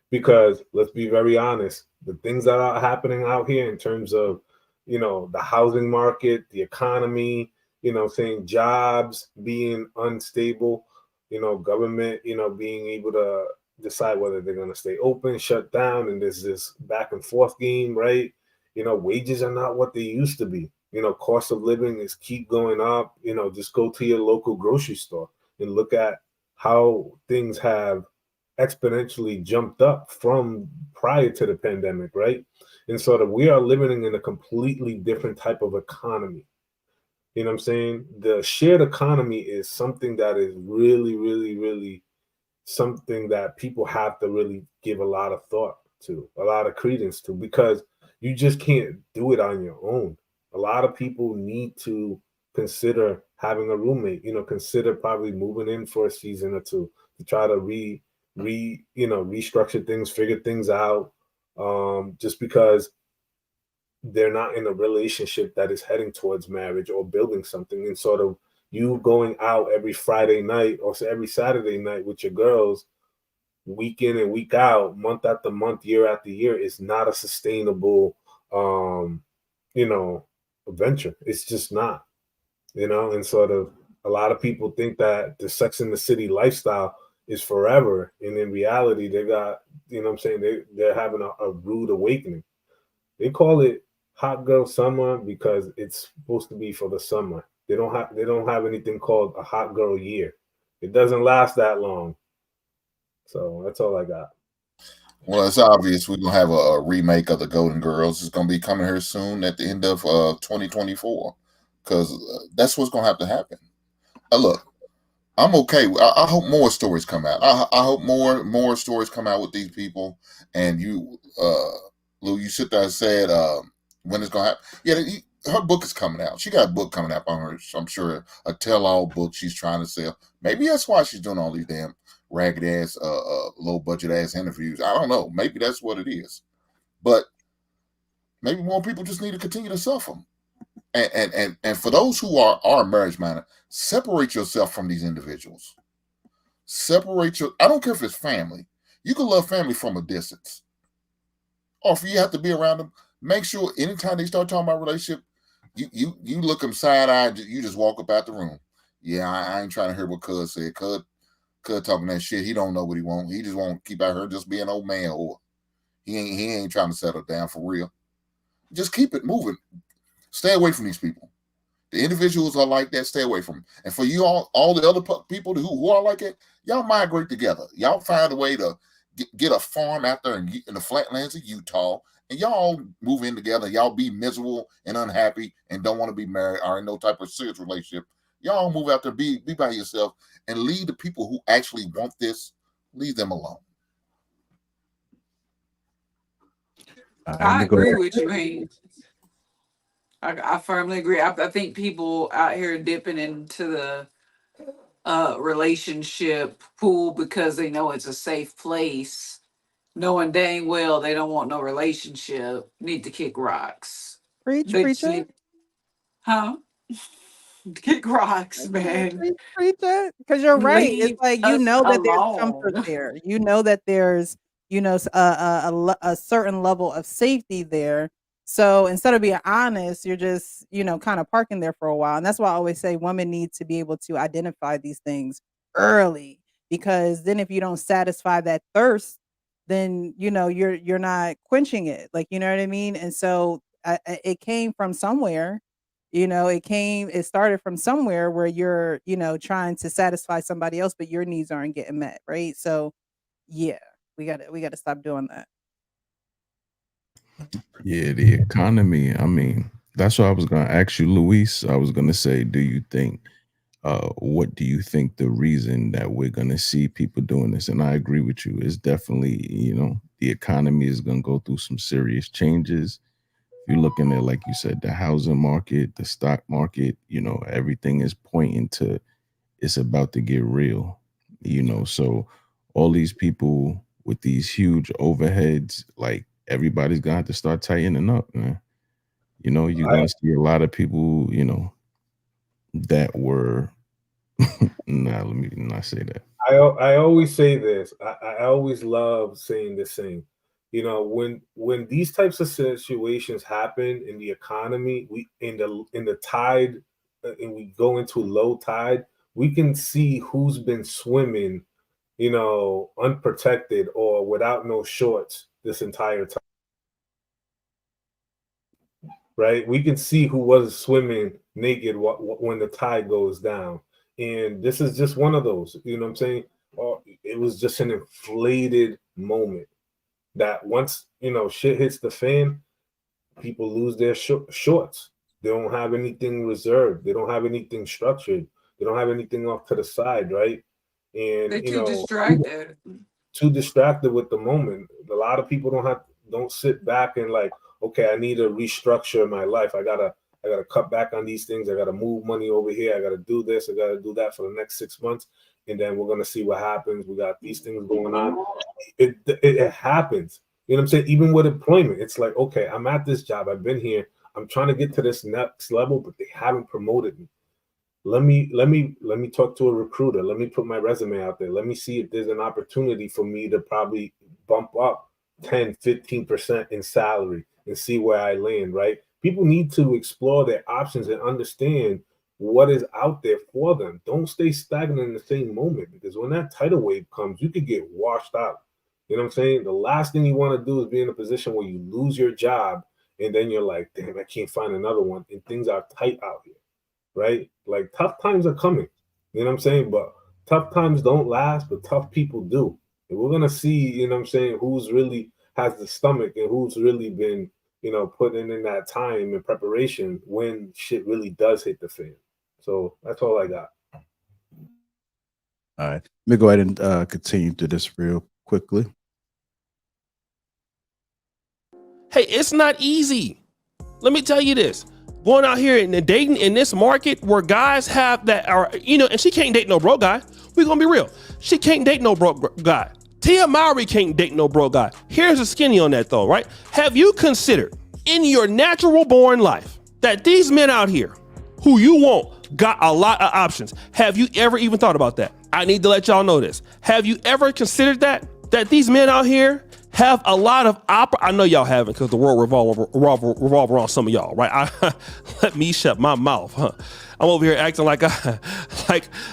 Speaker 6: Because let's be very honest, the things that are happening out here in terms of you know, the housing market, the economy, you know, saying jobs being unstable, you know, government, you know, being able to decide whether they're going to stay open, shut down, and there's this back and forth game, right? You know, wages are not what they used to be. You know, cost of living is keep going up. You know, just go to your local grocery store and look at how things have exponentially jumped up from prior to the pandemic, right? And sort of we are living in a completely different type of economy. You know what I'm saying? The shared economy is something that is really, really, really something that people have to really give a lot of thought to, a lot of credence to, because you just can't do it on your own. A lot of people need to consider having a roommate, you know, consider probably moving in for a season or two to try to restructure things, figure things out. Just because they're not in a relationship that is heading towards marriage or building something, and sort of you going out every Friday night or every Saturday night with your girls week in and week out, month after month, year after year is not a sustainable you know, venture. It's just not, you know, and sort of a lot of people think that the Sex in the City lifestyle is forever. And in reality, they got, you know what I'm saying, they're having a rude awakening. They call it hot girl summer because it's supposed to be for the summer. They don't have anything called a hot girl year. It doesn't last that long. So that's all I got.
Speaker 8: Well, it's obvious we're gonna have a remake of the Golden Girls. It's gonna be coming here soon at the end of 2024, because that's what's gonna have to happen. Look, I'm okay. I hope more stories come out. I hope more stories come out with these people. And you, Lou, you sit there and said when it's gonna happen. Yeah, her book is coming out. She got a book coming out on her. I'm sure a tell-all book she's trying to sell. Maybe that's why she's doing all these damn ragged ass, low budget ass interviews. I don't know. Maybe that's what it is. But maybe more people just need to continue to suffer. And for those who are marriage minded, separate yourself from these individuals. I don't care if it's family. You can love family from a distance. Or if you have to be around them, make sure anytime they start talking about relationship, you look them side eye, you just walk up out the room. Yeah, I ain't trying to hear what Cuz said. Cuz talking that shit. He don't know what he want. He just want to keep out here just being an old man, or he ain't trying to settle down for real. Just keep it moving. Stay away from these people. The individuals are like that. Stay away from them. And for you all the other people who are like it, y'all migrate together. Y'all find a way to get a farm out there in the flatlands of Utah, and y'all move in together. Y'all be miserable and unhappy and don't want to be married or in no type of serious relationship. Y'all move out there, be by yourself, and leave the people who actually want this, leave them alone.
Speaker 7: I agree with you, Haynes. I firmly agree. I think people out here dipping into the relationship pool because they know it's a safe place, knowing dang well they don't want no relationship, need to kick rocks.
Speaker 2: Preach,
Speaker 7: They just
Speaker 2: preacher.
Speaker 7: need, huh? Kick rocks, man.
Speaker 2: Preach it, because you're right. It's
Speaker 7: Leave
Speaker 2: like you
Speaker 7: us
Speaker 2: know that there's comfort
Speaker 7: alone.
Speaker 2: there. You know that there's a certain level of safety there. So instead of being honest, you're just kind of parking there for a while. And that's why I always say women need to be able to identify these things early, because then if you don't satisfy that thirst, then you're not quenching it. Like, you know what I mean? And so it came from somewhere. It started from somewhere where you're trying to satisfy somebody else, but your needs aren't getting met, right? So yeah, we gotta stop doing that.
Speaker 3: Yeah, the economy. I mean, that's what I was gonna ask you, Luis. I was gonna say, what do you think the reason that we're gonna see people doing this? And I agree with you. It's definitely, the economy is gonna go through some serious changes. If you're looking at, like you said, the housing market, the stock market, everything is pointing to it's about to get real. So all these people with these huge overheads, like everybody's gonna have to start tightening up, man. You're
Speaker 6: I
Speaker 3: gonna see a lot of people, that were nah, let me not say that.
Speaker 6: I always say this. I always love saying this thing. You know, when these types of situations happen in the economy, we in the tide, and we go into low tide, we can see who's been swimming, you know, unprotected or without no shorts this entire time. Right? We can see who was swimming naked when the tide goes down. And this is just one of those, you know what I'm saying? Or it was just an inflated moment that once, you know, shit hits the fan, people lose their shorts. They don't have anything reserved. They don't have anything structured. They don't have anything off to the side, right? And,
Speaker 7: They're
Speaker 6: you
Speaker 7: too
Speaker 6: know,
Speaker 7: distracted.
Speaker 6: too distracted with the moment. A lot of people don't sit back and like, okay, I need to restructure my life. I gotta cut back on these things. I gotta move money over here. I gotta do this. I gotta do that for the next 6 months, and then we're gonna see what happens. We got these things going on. It happens. You know what I'm saying? Even with employment, it's like, okay, I'm at this job. I've been here. I'm trying to get to this next level, but they haven't promoted me. Let me talk to a recruiter. Let me put my resume out there. Let me see if there's an opportunity for me to probably bump up 10-15% in salary and see where I land, right? People need to explore their options and understand what is out there for them. Don't stay stagnant in the same moment, because when that tidal wave comes, you could get washed out. You know what I'm saying? The last thing you want to do is be in a position where you lose your job and then you're like, damn, I can't find another one, and things are tight out here. Right? Like, tough times are coming. You know what I'm saying? But tough times don't last, but tough people do. And we're gonna see, you know what I'm saying, who's really has the stomach and who's really been, you know, putting in that time and preparation when shit really does hit the fan. So that's all I got.
Speaker 1: All right. Let me go ahead and continue through this real quickly.
Speaker 9: Hey, it's not easy. Let me tell you this. Going out here and dating in this market where guys have that are, you know, and she can't date no broke guy. We're gonna be real. She can't date no broke guy. Tia Mowry can't date no broke guy. Here's a skinny on that though, right? Have you considered in your natural born life that these men out here who you want got a lot of options? Have you ever even thought about that? I need to let y'all know this. Have you ever considered that these men out here have a lot of I know y'all haven't, because the world revolve around some of y'all, right? Let me shut my mouth, huh? I'm over here acting like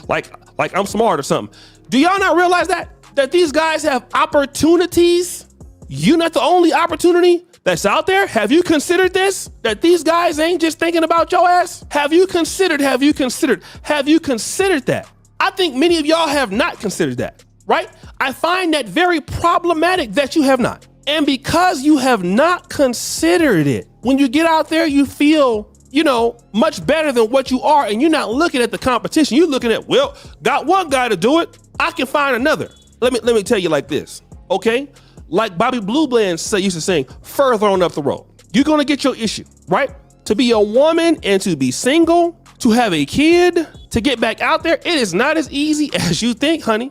Speaker 9: like I'm smart or something. Do y'all not realize that these guys have opportunities? You're not the only opportunity that's out there. Have you considered this? That these guys ain't just thinking about your ass? Have you considered that? I think many of y'all have not considered that. Right? I find that very problematic that you have not. And because you have not considered it, when you get out there, you feel, you know, much better than what you are. And you're not looking at the competition. You're looking at, well, got one guy to do it, I can find another. Let me tell you like this, okay? Like Bobby Blue Bland used to sing, further on up the road. You're gonna get your issue, right? To be a woman and to be single, to have a kid, to get back out there, it is not as easy as you think, honey.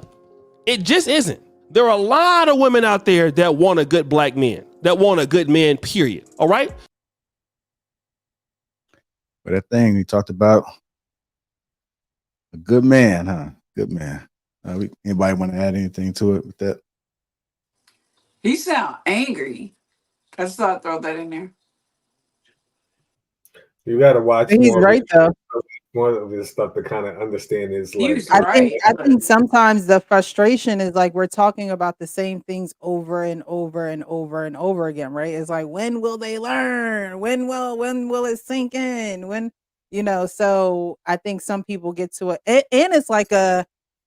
Speaker 9: It just isn't. There are a lot of women out there that want a good black man, that want a good man, period. All right?
Speaker 1: But that thing we talked about, a good man, huh? Good man. Anybody want to add anything to it with that?
Speaker 7: He sound angry. I just thought I'd throw that in there.
Speaker 6: You gotta watch
Speaker 2: He's right though.
Speaker 6: More of his stuff to kind of understand his like.
Speaker 2: I think sometimes the frustration is like we're talking about the same things over and over and over and over again, right? It's like, when will they learn? When will it sink in? When, you know, so I think some people get to it, and it's like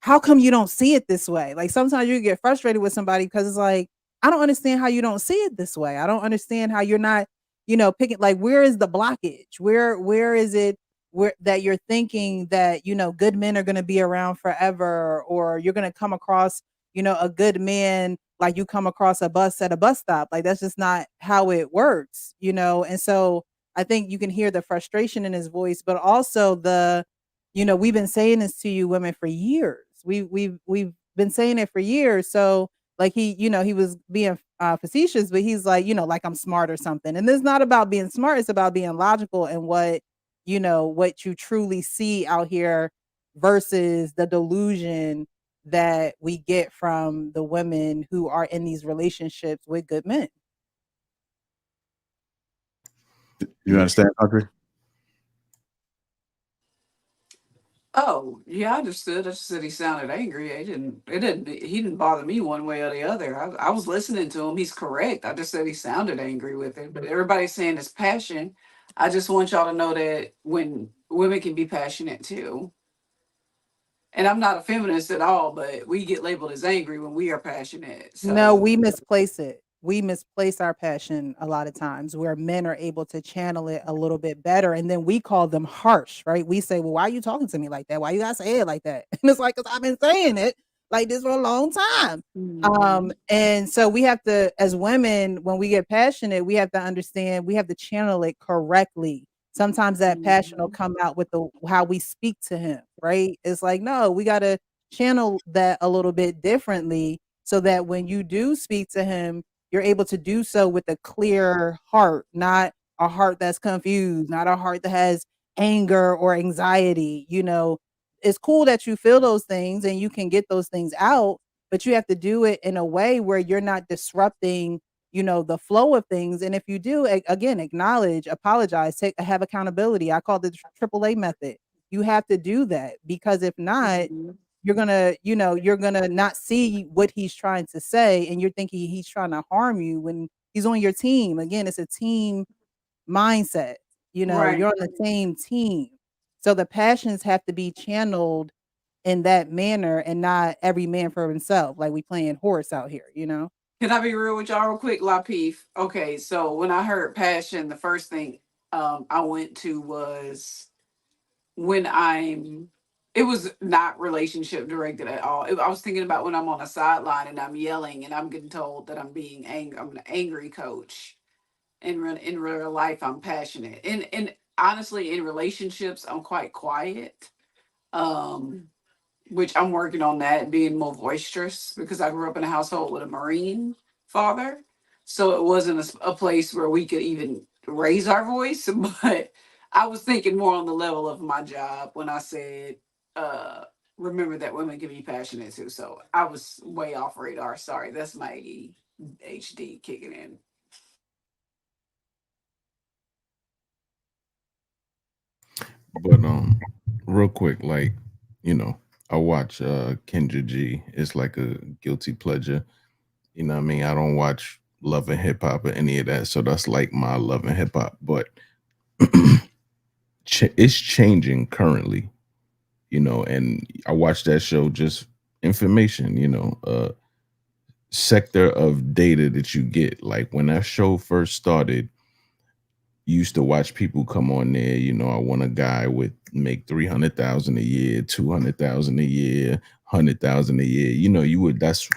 Speaker 2: how come you don't see it this way? Like sometimes you get frustrated with somebody because it's like, I don't understand how you don't see it this way. I don't understand how you're not, you know, picking, like, where is the blockage? Where is it where that you're thinking that, you know, good men are going to be around forever, or you're going to come across, you know, a good man like you come across a bus at a bus stop? Like, that's just not how it works, you know? And so I think you can hear the frustration in his voice, but also you know, we've been saying this to you women for years. We've been saying it for years. So like he, you know, he was being facetious, but he's like, you know, like I'm smart or something. And it's not about being smart. It's about being logical and what you truly see out here versus the delusion that we get from the women who are in these relationships with good men.
Speaker 1: You understand, Audrey?
Speaker 7: Oh, yeah, I understood. I just said he sounded angry. He didn't bother me one way or the other. I was listening to him. He's correct. I just said he sounded angry with it. But everybody's saying it's passion. I just want y'all to know that when women can be passionate too. And I'm not a feminist at all, but we get labeled as angry when we are passionate.
Speaker 2: No,
Speaker 7: So
Speaker 2: we misplace it. We misplace our passion a lot of times where men are able to channel it a little bit better. And then we call them harsh, right? We say, well, why are you talking to me like that? Why you gotta say it like that? And it's like, because I've been saying it like this for a long time.
Speaker 7: mhm.
Speaker 2: And so we have to, as women, when we get passionate, we have to understand we have to channel it correctly. Sometimes that passion will
Speaker 7: Mhm.
Speaker 2: come out with the how we speak to him, right? It's like, no, we gotta channel that a little bit differently so that when you do speak to him, you're able to do so with a clear heart, not a heart that's confused, not a heart that has anger or anxiety. It's cool that you feel those things and you can get those things out, but you have to do it in a way where you're not disrupting, the flow of things. And if you do, again, acknowledge, apologize, have accountability. I call it the AAA method. You have to do that because if not,
Speaker 7: Mhm.
Speaker 2: you're gonna not see what he's trying to say, and you're thinking he's trying to harm you when he's on your team. Again, it's a team mindset.
Speaker 7: Right.
Speaker 2: You're on the same team. So the passions have to be channeled in that manner and not every man for himself, like we playing horse out here.
Speaker 7: Can I be real with y'all real quick, Lapeef? Okay, so when I heard passion, the first thing I went to was when it was not relationship directed at all. I was thinking about when I'm on a sideline and I'm yelling and I'm getting told that I'm being angry. I'm an angry coach. In real life, I'm passionate. And honestly, in relationships, I'm quite quiet. Um, which I'm working on that, being more boisterous because I grew up in a household with a Marine father. So it wasn't a place where we could even raise our voice. But I was thinking more on the level of my job when I said, uh, remember that women can be passionate too. So I was way off radar. Sorry, that's my ADHD kicking in.
Speaker 3: But real quick, like, you know, I watch Kendra G. It's like a guilty pleasure. You know what I mean? I don't watch Love and Hip Hop or any of that. So that's like my Love and Hip Hop. But it's changing currently, and I watched that show just information, sector of data that you get. Like when that show first started, you used to watch people come on there, I want a guy with make 300,000 a year, 200,000 a year, 100,000 a year. That's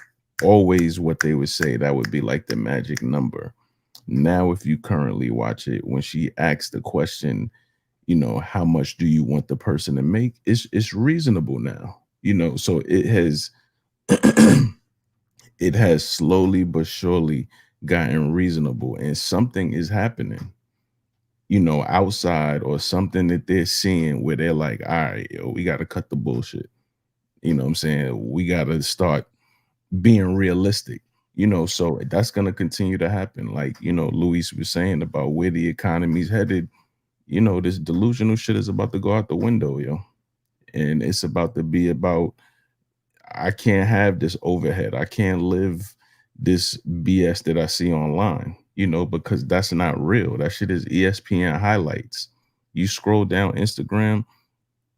Speaker 3: always what they would say. That would be like the magic number. Now, if you currently watch it, when she asks the question, how much do you want the person to make, it's reasonable now. So it has it has slowly but surely gotten reasonable, and something is happening, outside, or something that they're seeing where they're like, all right, yo, we got to cut the bullshit. You know what I'm saying? We got to start being realistic, so that's going to continue to happen. Like, Luis was saying about where the economy's headed, this delusional shit is about to go out the window, yo. And it's about to be about, I can't have this overhead. I can't live this BS that I see online, because that's not real. That shit is ESPN highlights. You scroll down Instagram,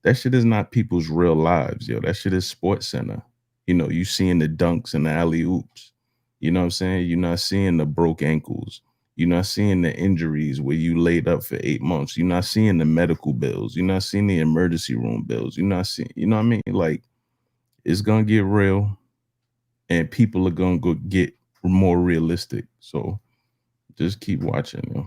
Speaker 3: that shit is not people's real lives, yo. That shit is Sports Center. You seeing the dunks and the alley oops. You know what I'm saying? You're not seeing the broke ankles. You're not seeing the injuries where you laid up for 8 months. You're not seeing the medical bills. You're not seeing the emergency room bills. You're not seeing, you know what I mean? Like, it's gonna get real, and people are gonna go get more realistic. So just keep watching,
Speaker 2: And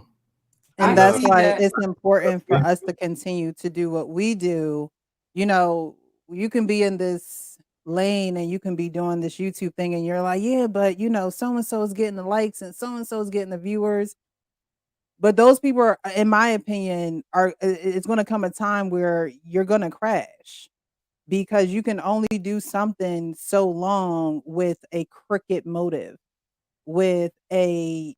Speaker 7: I
Speaker 6: And
Speaker 2: that's
Speaker 7: see
Speaker 2: why
Speaker 7: that.
Speaker 2: it's important for us to continue to do what we do. You know, you can be in this lane and you can be doing this YouTube thing and you're like, yeah, but so and so is getting the likes and so is getting the viewers. But those people are, in my opinion, it's going to come a time where you're going to crash because you can only do something so long with a crooked motive, with a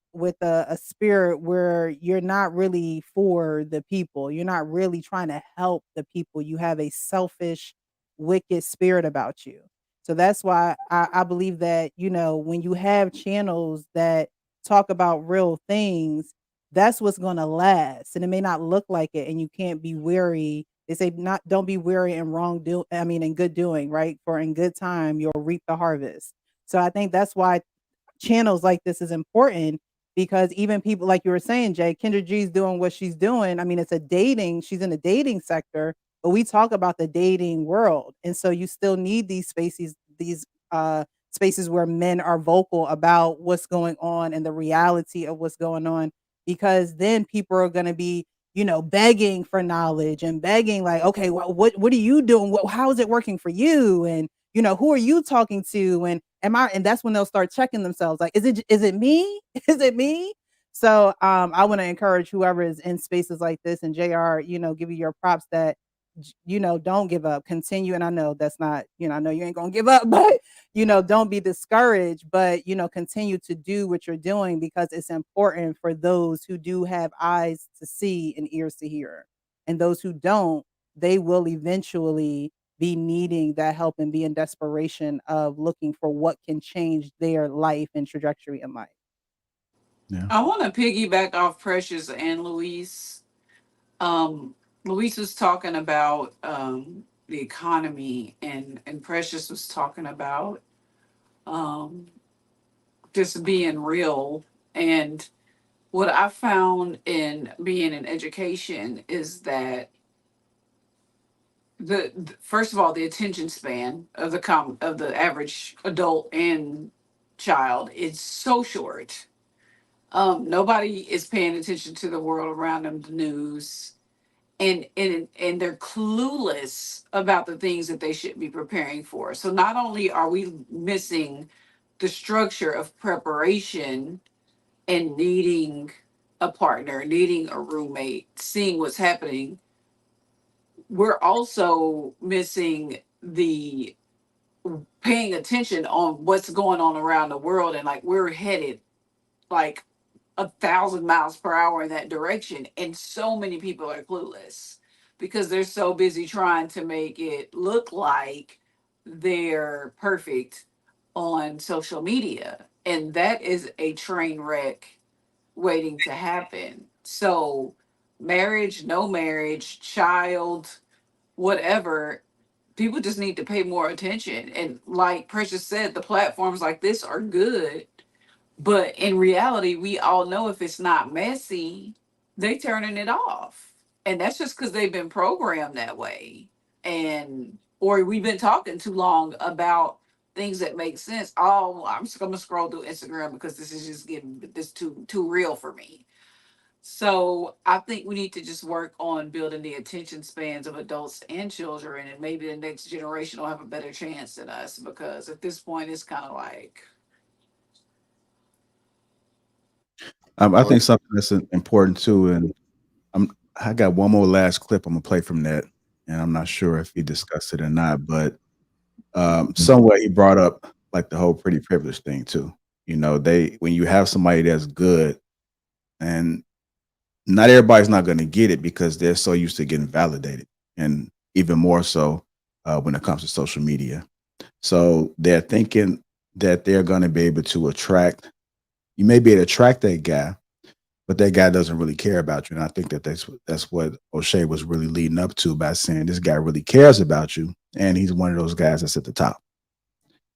Speaker 2: spirit where you're not really for the people. You're not really trying to help the people. You have a selfish, wicked spirit about you. So that's why I believe that, when you have channels that talk about real things, that's what's gonna last. And it may not look like it, and you can't be weary. They say not don't be weary in in good doing, right? For in good time you'll reap the harvest. So I think that's why channels like this is important, because even people like you were saying, Jay, Kendra G's doing what she's doing. I mean, she's in the dating sector, but we talk about the dating world. And so you still need these spaces where men are vocal about what's going on and the reality of what's going on, because then people are going to be, begging for knowledge and begging like, okay, well, what are you doing? How is it working for you? And who are you talking to? And and that's when they'll start checking themselves. Like, is it me? Is it me? So I want to encourage whoever is in spaces like this, and JR, give you your props that, don't give up, continue. And I know that's not, I know you ain't gonna give up, but don't be discouraged, but continue to do what you're doing, because it's important for those who do have eyes to see and ears to hear. And those who don't, they will eventually be needing that help and be in desperation of looking for what can change their life and trajectory in life.
Speaker 1: Yeah.
Speaker 7: I want to piggyback off Precious and Luis. Luis was talking about the economy, and Precious was talking about um, just being real. And what I found in being in education is that first of all, the attention span of the average adult and child is so short. Nobody is paying attention to the world around them, the news, and they're clueless about the things that they should be preparing for. So not only are we missing the structure of preparation and needing a partner, needing a roommate, seeing what's happening, we're also missing the paying attention on what's going on around the world. And like, we're headed like 1,000 miles per hour in that direction, and so many people are clueless because they're so busy trying to make it look like they're perfect on social media, and that is a train wreck waiting to happen. So marriage, no marriage, child, whatever, people just need to pay more attention. And like Precious said, the platforms like this are good, but in reality, we all know if it's not messy, they turning it off. And that's just because they've been programmed that way. And or we've been talking too long about things that make sense. Oh, I'm just gonna scroll through Instagram because this is just getting this too real for me. So I think we need to just work on building the attention spans of adults and children, and maybe the next generation will have a better chance than us, because at this point it's kind of like,
Speaker 1: I think something that's important too, and I got one more last clip I'm gonna play from that, and I'm not sure if he discussed it or not, but somewhere he brought up like the whole pretty privilege thing too. When you have somebody that's good, and not everybody's not going to get it because they're so used to getting validated, and even more so when it comes to social media. So they're thinking that they're going to be able to attract. You may be able to attract that guy, but that guy doesn't really care about you. And I think that's what O'Shea was really leading up to by saying this guy really cares about you, and he's one of those guys that's at the top.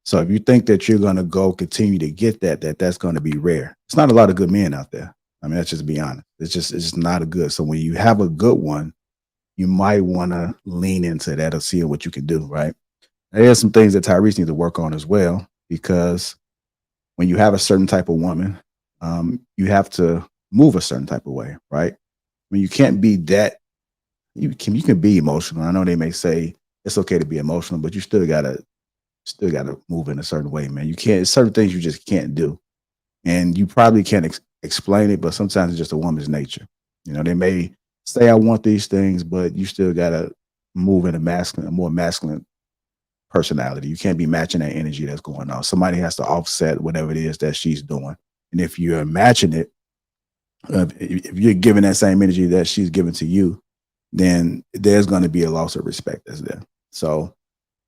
Speaker 1: So if you think that you're going to go continue to get that's going to be rare. It's not a lot of good men out there. I mean, let's just be honest. It's just not a good. So when you have a good one, you might want to lean into that or see what you can do, right? There's some things that Tyrese needs to work on as well, because when you have a certain type of woman, you have to move a certain type of way, right? I mean, you can't be that. You can be emotional. I know they may say it's okay to be emotional, but you still gotta move in a certain way, man. You can't. Certain things you just can't do, and you probably can't explain it, but sometimes it's just a woman's nature. They may say I want these things, but you still gotta move in a more masculine personality. You can't be matching that energy that's going on. Somebody has to offset whatever it is that she's doing. And if you're matching it, if you're giving that same energy that she's giving to you, then there's going to be a loss of respect that's there. So,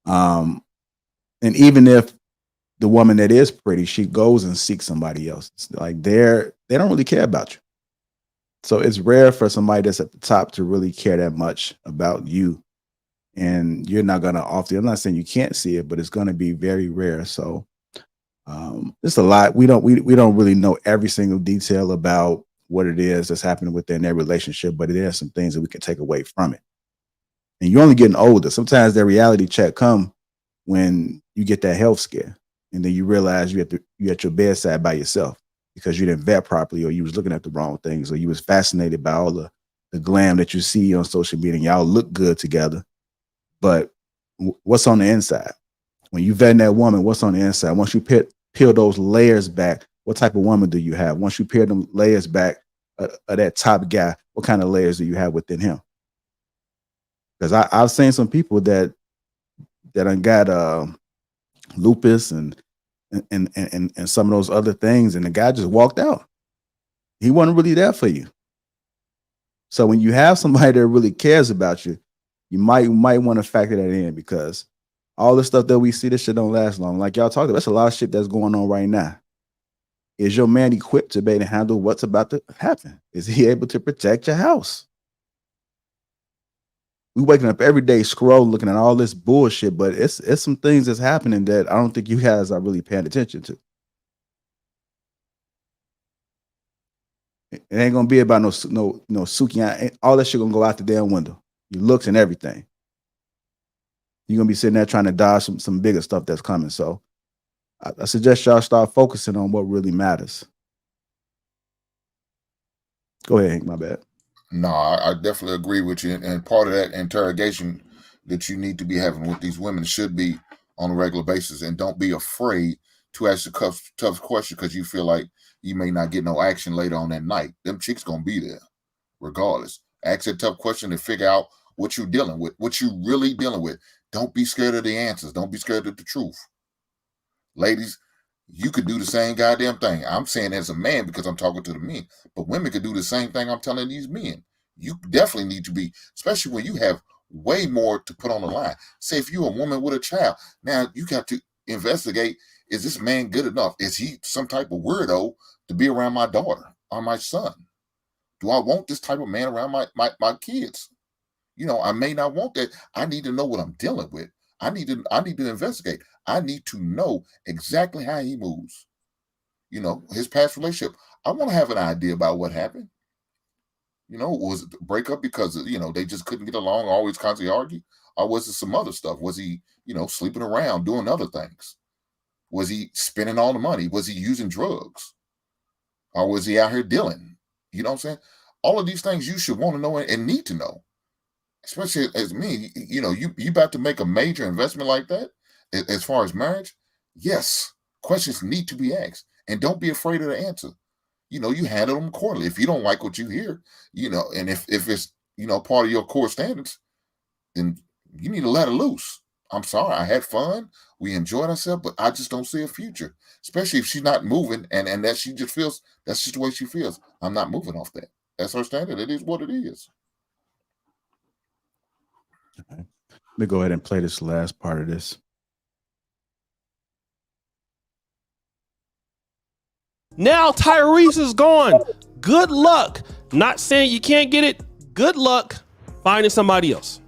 Speaker 1: and even if the woman that is pretty, she goes and seeks somebody else, it's like they don't really care about you. So it's rare for somebody that's at the top to really care that much about you. And you're not going to often, I'm not saying you can't see it, but it's going to be very rare. So it's a lot. We don't really know every single detail about what it is that's happening within their relationship, but there are some things that we can take away from it. And you're only getting older. Sometimes that reality check come when you get that health scare, and then you realize you're at your bedside by yourself because you didn't vet properly, or you was looking at the wrong things, or you was fascinated by all the glam that you see on social media. And y'all look good together, but what's on the inside? When you vet that woman, what's on the inside? Once you peel those layers back, what type of woman do you have? Once you peel them layers back of that top guy, what kind of layers do you have within him? Because I've seen some people that done got lupus and some of those other things, and the guy just walked out. He wasn't really there for you. So when you have somebody that really cares about you, you might want to factor that in, because all the stuff that we see, this shit don't last long. Like y'all talked about, that's a lot of shit that's going on right now. Is your man equipped to be able to handle what's about to happen? Is he able to protect your house? We waking up every day, scrolling, looking at all this bullshit, but it's some things that's happening that I don't think you guys are really paying attention to. It ain't gonna be about no Suki. All that shit gonna go out the damn window. Your looks and everything. You're gonna be sitting there trying to dodge some bigger stuff that's coming. So I suggest y'all start focusing on what really matters. Go ahead, Hank, my bad.
Speaker 8: No, I definitely agree with you. And part of that interrogation that you need to be having with these women should be on a regular basis. And don't be afraid to ask a tough question because you feel like you may not get no action later on that night. Them chicks going to be there regardless. Ask a tough question to figure out what you're dealing with, what you really dealing with. Don't be scared of the answers. Don't be scared of the truth. Ladies, you could do the same goddamn thing. I'm saying as a man because I'm talking to the men, but women could do the same thing I'm telling these men. You definitely need to be, especially when you have way more to put on the line. Say if you're a woman with a child, now you got to investigate, is this man good enough? Is he some type of weirdo to be around my daughter or my son? Do I want this type of man around my kids? You know, I may not want that. I need to know what I'm dealing with. I need to investigate. I need to know exactly how he moves. You know, his past relationship. I want to have an idea about what happened. You know, was it a breakup because, you know, they just couldn't get along, always constantly argue? Or was it some other stuff? Was he, you know, sleeping around, doing other things? Was he spending all the money? Was he using drugs? Or was he out here dealing? You know what I'm saying? All of these things you should want to know and need to know. Especially as me, you know, you about to make a major investment like that, as far as marriage, yes, questions need to be asked. And don't be afraid of the answer. You know, you handle them accordingly. If you don't like what you hear, you know, and if it's, you know, part of your core standards, then you need to let it loose. I'm sorry, I had fun. We enjoyed ourselves, but I just don't see a future. Especially if she's not moving and that she just feels, that's just the way she feels. I'm not moving off that. That's her standard. It is what it is.
Speaker 1: Okay. Let me go ahead and play this last part of this.
Speaker 9: Now Tyrese is gone. Good luck. Not saying you can't get it. Good luck finding somebody else.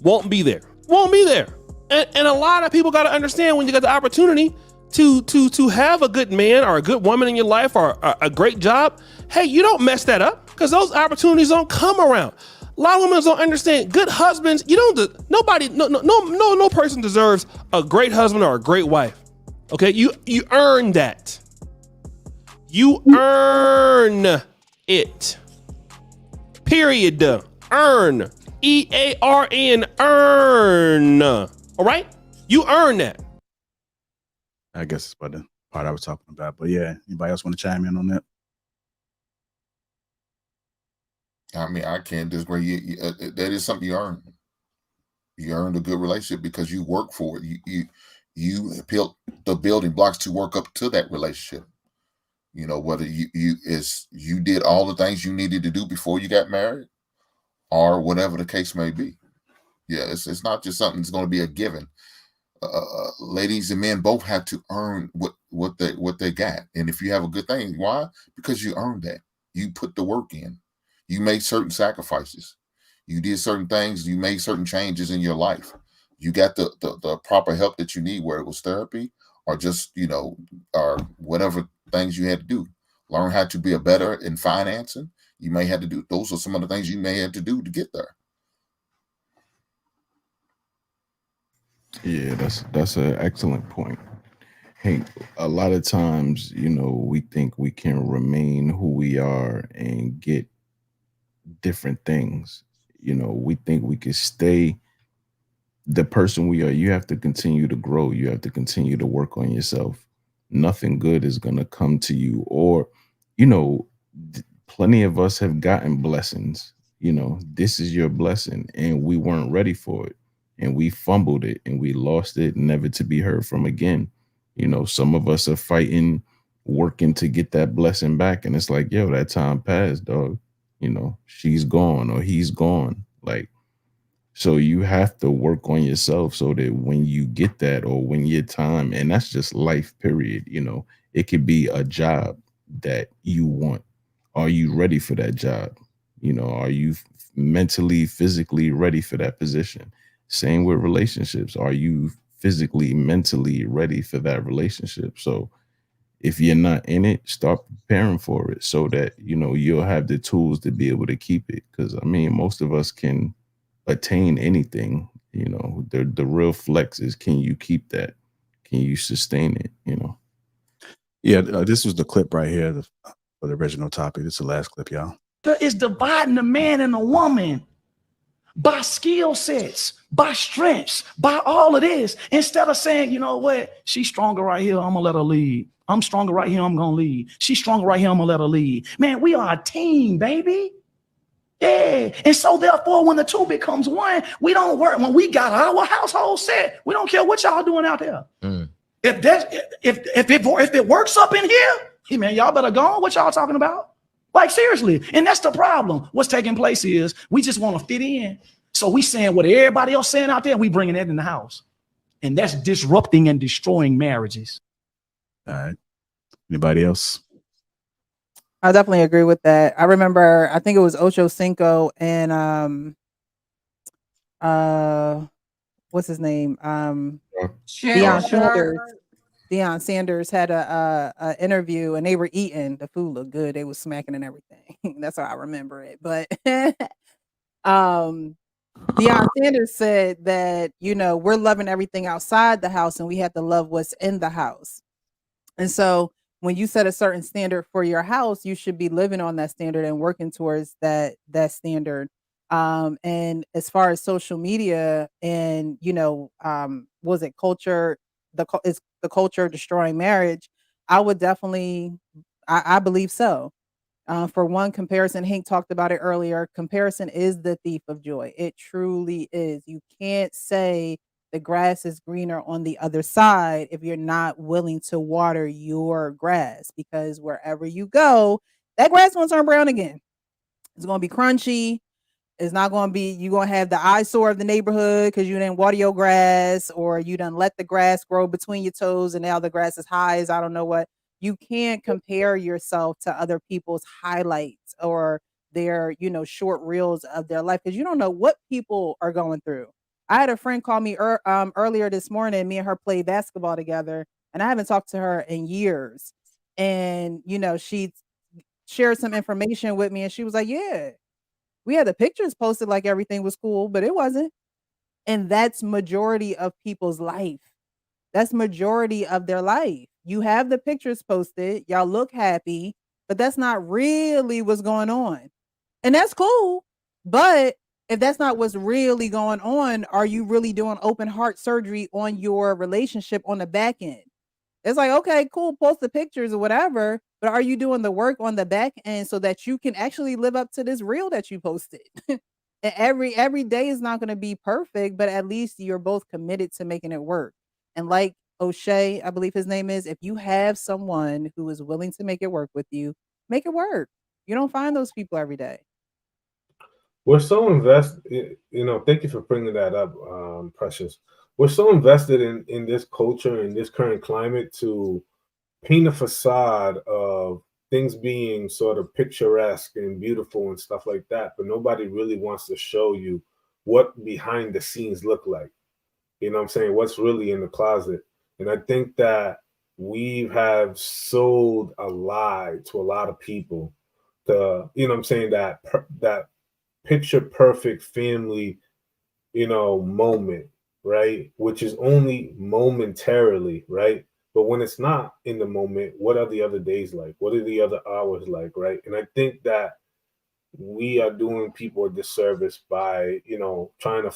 Speaker 9: Won't be there. Won't be there. And a lot of people got to understand when you got the opportunity to have a good man or a good woman in your life or a great job. Hey, you don't mess that up because those opportunities don't come around. A lot of women don't understand. Good husbands, you don't. Nobody, no person deserves a great husband or a great wife. Okay, you earn that. You earn it. Period. Earn. EARN. Earn. All right? You earn that.
Speaker 1: I guess it's about the part I was talking about. But yeah, anybody else want to chime in on that?
Speaker 8: I mean, I can't disagree. That is something you earn. You earned a good relationship because you work for it. You built the building blocks to work up to that relationship. You know, whether you did all the things you needed to do before you got married, or whatever the case may be. Yeah, it's not just something that's going to be a given. Ladies and men both have to earn what they got. And if you have a good thing, why? Because you earned that. You put the work in. You made certain sacrifices. You did certain things. You made certain changes in your life. You got the proper help that you need, whether it was therapy or just, or whatever things you had to do. Learn how to be a better in financing. You may have to do. Those are some of the things you may have to do to get there.
Speaker 3: Yeah, that's an excellent point. Hey, a lot of times, we think we can remain who we are and get different things. We think we can stay the person we are. You have to continue to grow. You have to continue to work on yourself. Nothing good is going to come to you. Or, plenty of us have gotten blessings. This is your blessing, and we weren't ready for it. And we fumbled it and we lost it, never to be heard from again. Some of us are fighting, working to get that blessing back. And it's like, yo, that time passed, dog. She's gone or he's gone. Like, so you have to work on yourself so that when you get that, or when your time, and that's just life, period. It could be a job that you want. Are you ready for that job? Are you mentally, physically ready for that position? Same with relationships. Are you physically, mentally ready for that relationship? So if you're not in it, start preparing for it so that, you'll have the tools to be able to keep it. Because, most of us can attain anything. The real flex is, can you keep that? Can you sustain it?
Speaker 1: Yeah, this was the clip right here for the original topic. This is the last clip, y'all.
Speaker 10: It's dividing the man and the woman by skill sets, by strengths, by all of this. Instead of saying, you know what, she's stronger right here, I'm gonna let her lead. I'm stronger right here, I'm gonna lead. She's stronger right here, I'm gonna let her lead. Man, we are a team, baby. Yeah. And so therefore, when the two becomes one, we don't work. When we got our household set, we don't care what y'all doing out there. If it works up in here, hey man, y'all better go on. What y'all talking about? Like, seriously. And that's the problem. What's taking place is we just want to fit in. So we saying what everybody else saying out there, and we bringing it in the house. And that's disrupting and destroying marriages.
Speaker 1: All right. Anybody else?
Speaker 2: I definitely agree with that. I remember, I think it was Ocho Cinco and what's his name? Deion Sanders had a interview, and they were eating. The food looked good. They was smacking and everything. That's how I remember it. But Deion Sanders said that, we're loving everything outside the house and we have to love what's in the house. And so when you set a certain standard for your house, you should be living on that standard and working towards that standard. And as far as social media and, was it culture, is the culture destroying marriage? I would definitely, I believe so. For one, comparison, Hank talked about it earlier. Comparison is the thief of joy. It truly is. You can't say the grass is greener on the other side if you're not willing to water your grass, because wherever you go, that grass going to turn brown again. It's going to be crunchy. It's not going to be, you're going to have the eyesore of the neighborhood because you didn't water your grass, or you done let the grass grow between your toes and now the grass is high as I don't know what. You can't compare yourself to other people's highlights or their, short reels of their life, because you don't know what people are going through. I had a friend call me earlier this morning. Me and her played basketball together, and I haven't talked to her in years. And, she shared some information with me, and she was like, yeah, we had the pictures posted like everything was cool, but it wasn't. And that's majority of people's life. That's majority of their life. You have the pictures posted, y'all look happy, but that's not really what's going on. And that's cool. But if that's not what's really going on, are you really doing open heart surgery on your relationship on the back end? It's like, okay, cool, post the pictures or whatever, but are you doing the work on the back end so that you can actually live up to this reel that you posted? Every day is not going to be perfect, but at least you're both committed to making it work. And like O'Shea, I believe his name is, if you have someone who is willing to make it work with you, make it work. You don't find those people every day.
Speaker 6: We're so invested, thank you for bringing that up, Precious. We're so invested in this culture and this current climate to paint a facade of things being sort of picturesque and beautiful and stuff like that, but nobody really wants to show you what behind the scenes look like. You know what I'm saying? What's really in the closet. And I think that we have sold a lie to a lot of people, that picture perfect family, moment, right? Which is only momentarily, right? But when it's not in the moment, what are the other days like? What are the other hours like, right? And I think that we are doing people a disservice by, trying to,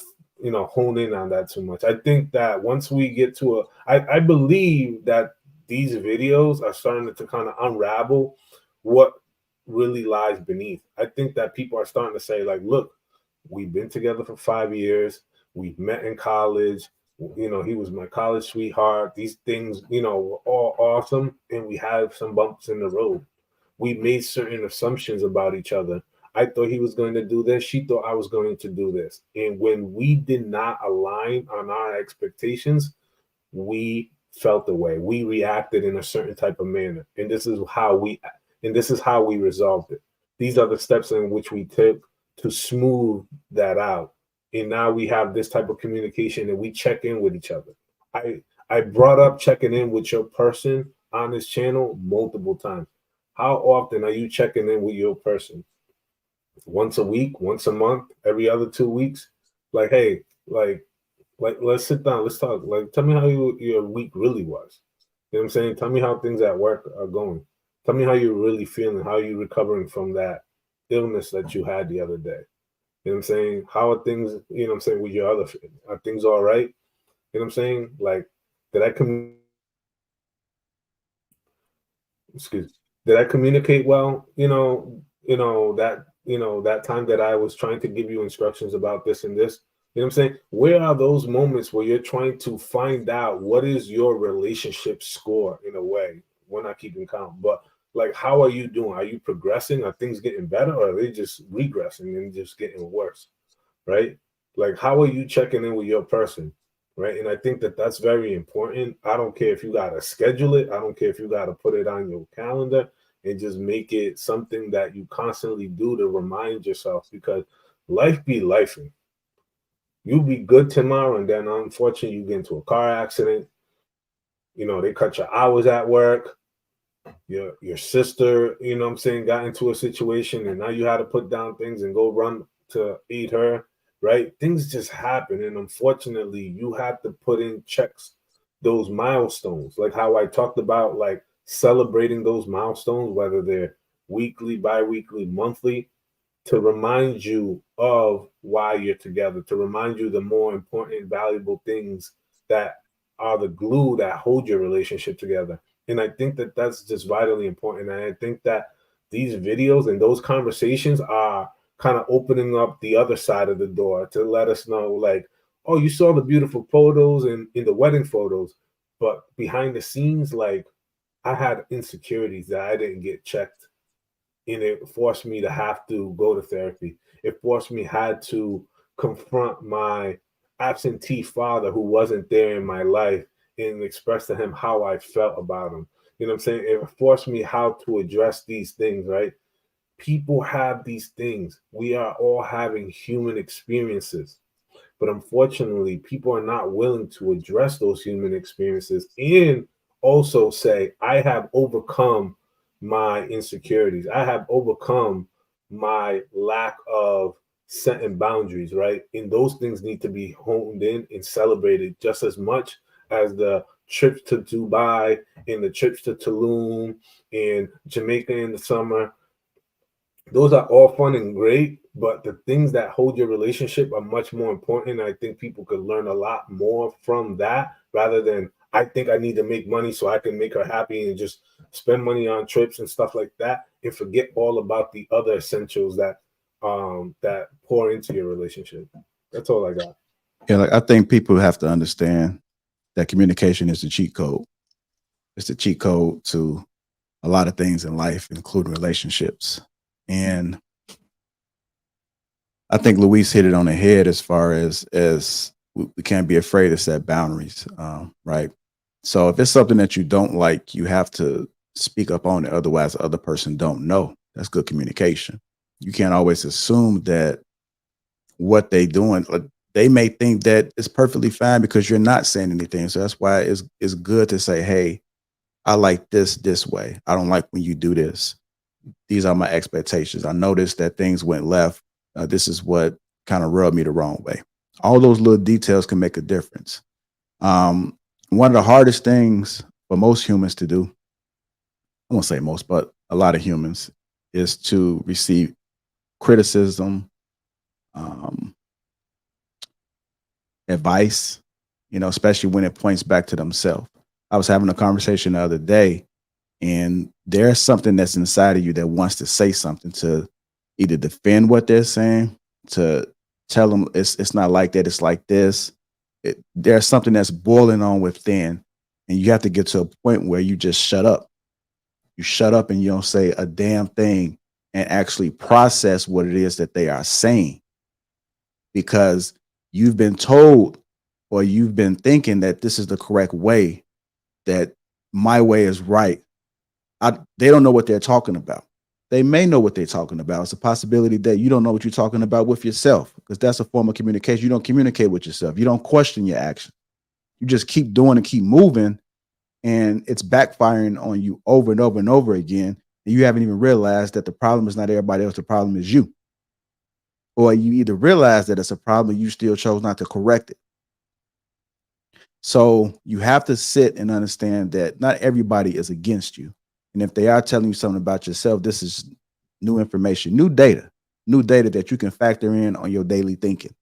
Speaker 6: hone in on that too much. I think that once we get to I believe that these videos are starting to kind of unravel what really lies beneath. I think that people are starting to say, like, look, we've been together for 5 years. We've met in college. He was my college sweetheart. These things, were all awesome. And we have some bumps in the road. We made certain assumptions about each other. I thought he was going to do this. She thought I was going to do this. And when we did not align on our expectations, we felt the way. We reacted in a certain type of manner. And this is how we resolved it. These are the steps in which we took to smooth that out. And now we have this type of communication and we check in with each other. I brought up checking in with your person on this channel multiple times. How often are you checking in with your person? Once a week, once a month, every other 2 weeks? Like, hey, like let's sit down, let's talk. Like, tell me how your week really was. You know what I'm saying? Tell me how things at work are going. Tell me how you're really feeling, how you're recovering from that illness that you had the other day. You know what I'm saying? How are things, with your other, are things all right? You know what I'm saying? Like, did I communicate well? That time that I was trying to give you instructions about this and this. You know what I'm saying? Where are those moments where you're trying to find out what is your relationship score in a way? We're not keeping count, but like, how are you doing? Are you progressing? Are things getting better, or are they just regressing and just getting worse? Right? Like, how are you checking in with your person? Right? And I think that that's very important. I don't care if you got to schedule it. I don't care if you got to put it on your calendar and just make it something that you constantly do to remind yourself, because life be lifing. You'll be good tomorrow, and then unfortunately you get into a car accident. They cut your hours at work. Your sister, got into a situation, and now you had to put down things and go run to aid her, right? Things just happen, and unfortunately you have to put in checks, those milestones, like how I talked about, like celebrating those milestones, whether they're weekly, bi-weekly, monthly, to remind you of why you're together, to remind you the more important, valuable things that are the glue that hold your relationship together. And I think that that's just vitally important. And I think that these videos and those conversations are kind of opening up the other side of the door to let us know, like, oh, you saw the beautiful photos and in the wedding photos, but behind the scenes, like, I had insecurities that I didn't get checked. And it forced me to have to go to therapy. It forced me had to confront my absentee father who wasn't there in my life and express to him how I felt about him. You know what I'm saying? It forced me how to address these things, right? People have these things. We are all having human experiences. But unfortunately, people are not willing to address those human experiences and also say, I have overcome my insecurities. I have overcome my lack of setting boundaries, right? And those things need to be honed in and celebrated just as much as the trips to Dubai and the trips to Tulum and Jamaica in the summer. Those are all fun and great, but the things that hold your relationship are much more important. I think people could learn a lot more from that rather than, I think I need to make money so I can make her happy and just spend money on trips and stuff like that and forget all about the other essentials that that pour into your relationship. That's all I got.
Speaker 1: Yeah, like I think people have to understand that communication is the cheat code. It's the cheat code to a lot of things in life, including relationships. And I think Luis hit it on the head as far as we can't be afraid to set boundaries, right? So if it's something that you don't like, you have to speak up on it. Otherwise, the other person don't know. That's good communication. You can't always assume that what they doing, they may think that it's perfectly fine because you're not saying anything. So that's why it's good to say, hey, I like this way. I don't like when you do this. These are my expectations. I noticed that things went left. This is what kind of rubbed me the wrong way. All those little details can make a difference. One of the hardest things for most humans to do, I won't say most, but a lot of humans, is to receive criticism, advice, especially when it points back to themselves. I was having a conversation the other day, and there's something that's inside of you that wants to say something, to either defend what they're saying, to tell them it's not like that, it's like this. There's something that's boiling on within, and you have to get to a point where you just shut up. You shut up and you don't say a damn thing and actually process what it is that they are saying, because you've been told or you've been thinking that this is the correct way, that my way is right. They don't know what they're talking about. They may know what they're talking about. It's a possibility that you don't know what you're talking about with yourself, because that's a form of communication. You don't communicate with yourself. You don't question your action. You just keep doing and keep moving, and it's backfiring on you over and over and over again. And you haven't even realized that the problem is not everybody else. The problem is you. Or you either realize that it's a problem, you still chose not to correct it. So you have to sit and understand that not everybody is against you. And if they are telling you something about yourself, this is new information, new data that you can factor in on your daily thinking.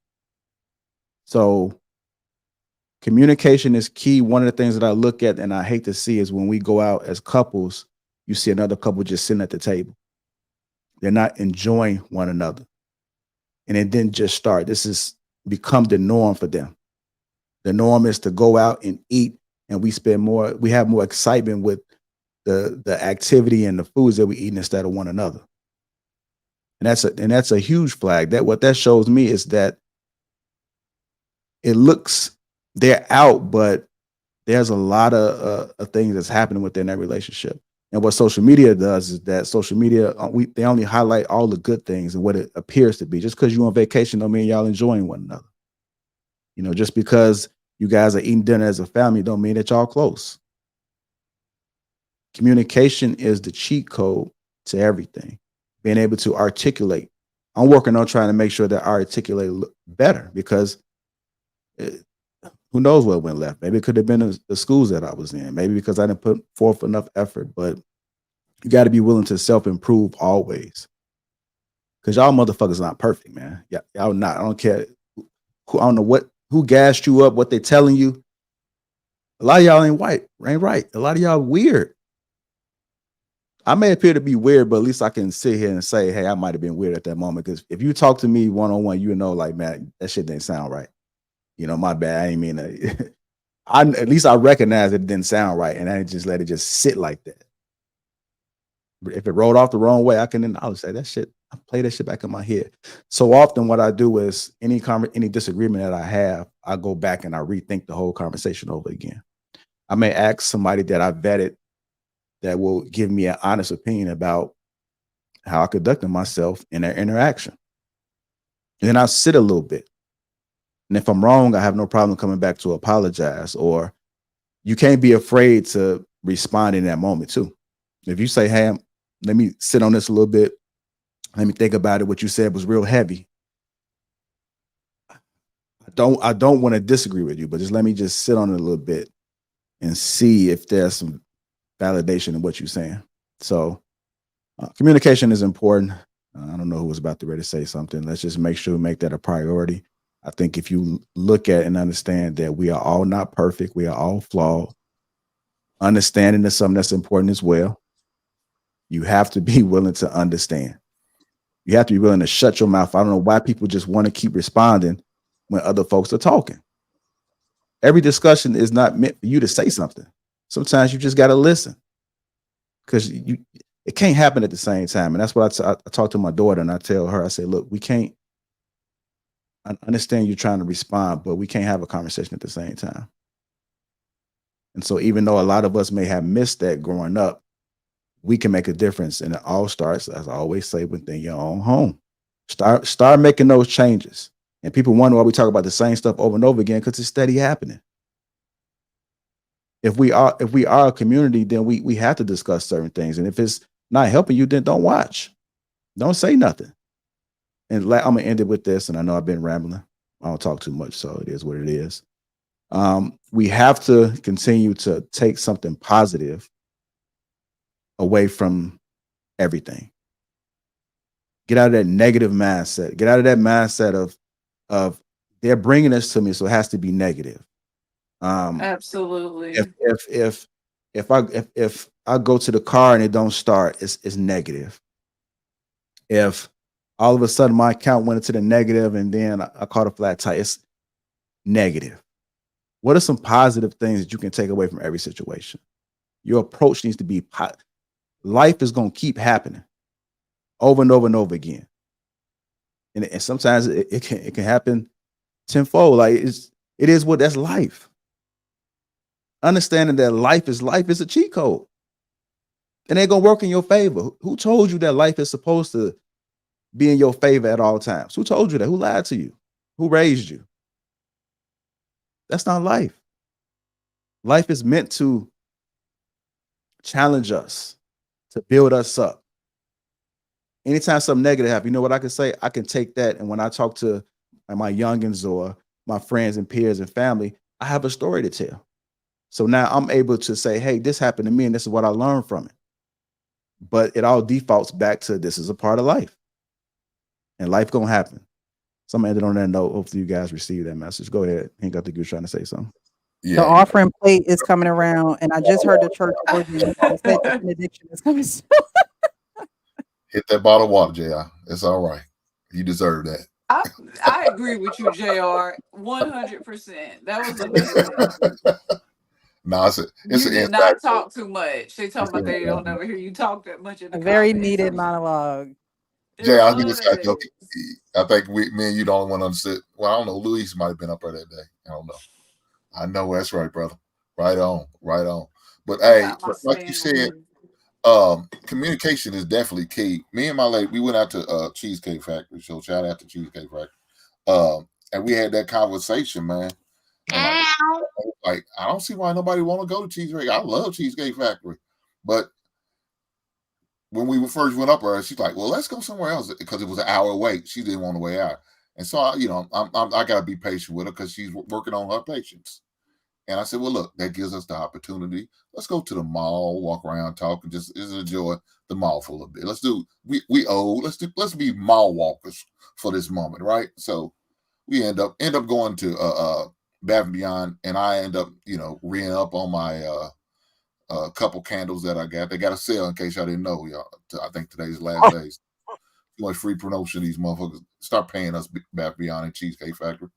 Speaker 1: So communication is key. One of the things that I look at and I hate to see is when we go out as couples, you see another couple just sitting at the table. They're not enjoying one another. And it didn't just start. This has become the norm for them. The norm is to go out and eat, and we have more excitement with the activity and the foods that we eat instead of one another. And that's a huge flag. What that shows me is that it looks they're out, but there's a lot of things that's happening within that relationship. And what social media does is that social media, they only highlight all the good things and what it appears to be. Just because you're on vacation don't mean y'all enjoying one another. Just because you guys are eating dinner as a family don't mean that y'all close. Communication is the cheat code to everything. Being able to articulate. I'm working on trying to make sure that I articulate better, because who knows what went left? Maybe it could have been the schools that I was in. Maybe because I didn't put forth enough effort. But you got to be willing to self-improve always. Because y'all motherfuckers not perfect, man. Y'all not. I don't care. I don't know who gassed you up, what they telling you. A lot of y'all ain't right. A lot of y'all weird. I may appear to be weird, but at least I can sit here and say, hey, I might have been weird at that moment. Because if you talk to me one-on-one, like, man, that shit didn't sound right. My bad. I ain't mean to. At least I recognize it didn't sound right, and I didn't just let it just sit like that. But if it rolled off the wrong way, I'll say that shit. I play that shit back in my head. So often, what I do is any disagreement that I have, I go back and I rethink the whole conversation over again. I may ask somebody that I vetted that will give me an honest opinion about how I conducted myself in their interaction. And then I'll sit a little bit. And if I'm wrong, I have no problem coming back to apologize. Or you can't be afraid to respond in that moment too. If you say, hey, let me sit on this a little bit. Let me think about it. What you said was real heavy. I don't want to disagree with you, but just let me just sit on it a little bit and see if there's some validation in what you're saying. So communication is important. I don't know who was about to ready to say something. Let's just make that a priority. I think if you look at and understand that we are all not perfect, we are all flawed, understanding is something that's important as well. You have to be willing to understand. You have to be willing to shut your mouth. I don't know why people just want to keep responding when other folks are talking. Every discussion is not meant for you to say something. Sometimes you just got to listen, because it can't happen at the same time. And that's what I talk to my daughter, and I tell her, I say, look, we can't. I understand you're trying to respond, but we can't have a conversation at the same time. And so even though a lot of us may have missed that growing up, we can make a difference. And it all starts, as I always say, within your own home. Start making those changes. And people wonder why we talk about the same stuff over and over again, because it's steady happening. If we are a community, then we have to discuss certain things. And if it's not helping you, then don't watch. Don't say nothing. And I'm gonna end it with this. And I know I've been rambling. I don't talk too much, so it is what it is. We have to continue to take something positive away from everything. Get out of that negative mindset. Get out of that mindset of they're bringing this to me, so it has to be negative.
Speaker 7: Absolutely.
Speaker 1: If I go to the car and it don't start, it's negative. If all of a sudden my account went into the negative and then I caught a flat tire, it's negative. What are some positive things that you can take away from every situation? Your approach needs to be life is going to keep happening over and over and over again. And sometimes it can happen tenfold. Like it is what that's life. Understanding that life is a cheat code. And they're going to work in your favor. Who told you that life is supposed to be in your favor at all times? Who told you that? Who lied to you? Who raised you? That's not life. Life is meant to challenge us, to build us up. Anytime something negative happens, you know what I can say? I can take that, and when I talk to my youngins or my friends and peers and family, I have a story to tell. So now I'm able to say, hey, this happened to me, and this is what I learned from it. But it all defaults back to this is a part of life. And life gonna happen. So I'm gonna end it on that note. Hopefully you guys receive that message. Go ahead. Hank, I think you were trying to say something.
Speaker 2: The offering plate is coming around, and I just heard the church organ. They said the benediction is coming soon.
Speaker 8: Hit that bottle of water, JR. It's all right. You deserve that.
Speaker 7: I agree with you, JR. 100%. That was amazing.
Speaker 8: No,
Speaker 7: You did not talk too much. They talk about they don't ever hear you talk that much in the
Speaker 2: A very
Speaker 7: comments.
Speaker 2: needed monologue.
Speaker 8: Jay, I think I think me and you don't want to sit. Well, I don't know. Luis might have been up there that day. I don't know. I know that's right, brother. Right on, right on. But hey, like you said, communication is definitely key. Me and my lady, we went out to Cheesecake Factory. So shout out to Cheesecake Factory. And we had that conversation, man. And like I don't see why nobody want to go to Cheesecake. I love Cheesecake Factory, but when we first went up there, she's like, "Well, let's go somewhere else," because it was an hour wait. She didn't want to wait out, and so I gotta be patient with her because she's working on her patience. And I said, "Well, look, that gives us the opportunity. Let's go to the mall, walk around, talk, and just enjoy the mall for a little bit. Let's do we old. Let's be mall walkers for this moment, right?" So we end up going to Bath and Beyond, and I end up reing up on my couple candles that I got. They got a sale in case y'all didn't know, y'all. I think today's the last days. You want free promotion, these motherfuckers start paying us Bath Beyond and Cheesecake Factory.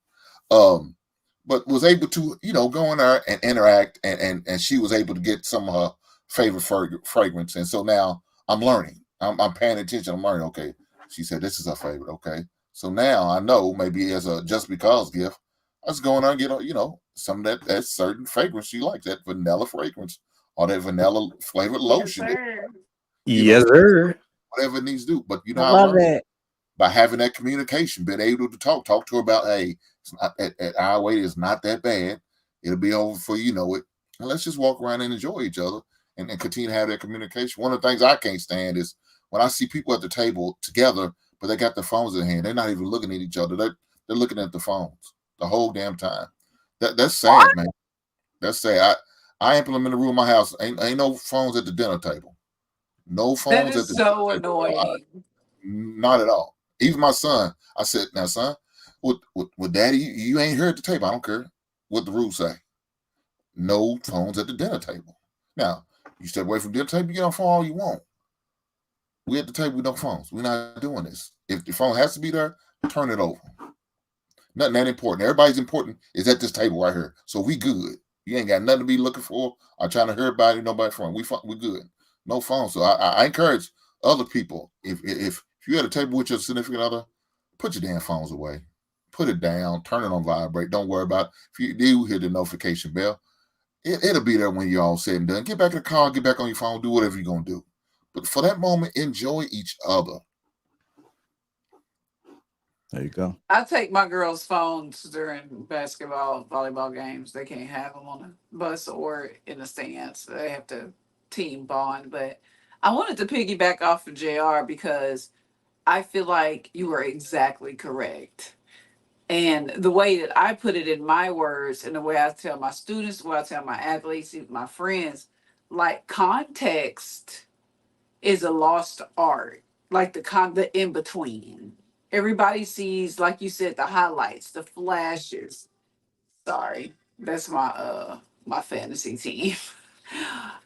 Speaker 8: But was able to go in there and interact, and she was able to get some of her favorite fragrance. And so now I'm learning. I'm paying attention. I'm learning. Okay, she said this is her favorite. Okay, so now I know maybe as a just because gift, I was going on and get some of that certain fragrance she likes, that vanilla fragrance or that vanilla flavored lotion.
Speaker 9: Yes, sir.
Speaker 8: Whatever it needs to do. But
Speaker 2: I love it.
Speaker 8: By having that communication, being able to talk to her about, hey, it's not, at our weight is not that bad. It'll be over for it. And let's just walk around and enjoy each other and continue to have that communication. One of the things I can't stand is when I see people at the table together, but they got their phones in hand. They're not even looking at each other. They're looking at the phones the whole damn time. That's sad, man. That's sad. I implement a rule in my house. Ain't no phones at the dinner table. No phones
Speaker 7: that is
Speaker 8: at the
Speaker 7: so
Speaker 8: dinner table.
Speaker 7: annoying.
Speaker 8: Not at all. Even my son, I said, now, son, with daddy, you ain't here at the table. I don't care what the rules say. No phones at the dinner table. Now, you step away from the dinner table, you get on phone all you want. We at the table with no phones. We're not doing this. If the phone has to be there, turn it over. Nothing that important. Everybody's important is at this table right here. So we good. You ain't got nothing to be looking for or trying to hear about it. Nobody phone. We good. No phone. So I encourage other people. If you at a table with your significant other, put your damn phones away. Put it down. Turn it on vibrate. Don't worry about it. If you do hit the notification bell, it'll be there when you're all said and done. Get back in the car. Get back on your phone. Do whatever you're gonna do. But for that moment, enjoy each other.
Speaker 1: There you go.
Speaker 7: I take my girls' phones during basketball, volleyball games. They can't have them on a bus or in the stands. They have to team bond. But I wanted to piggyback off of JR because I feel like you are exactly correct. And the way that I put it in my words and the way I tell my students, the way I tell my athletes, my friends, like context is a lost art, like the in between. Everybody sees, like you said, the highlights, the flashes. Sorry, that's my fantasy team.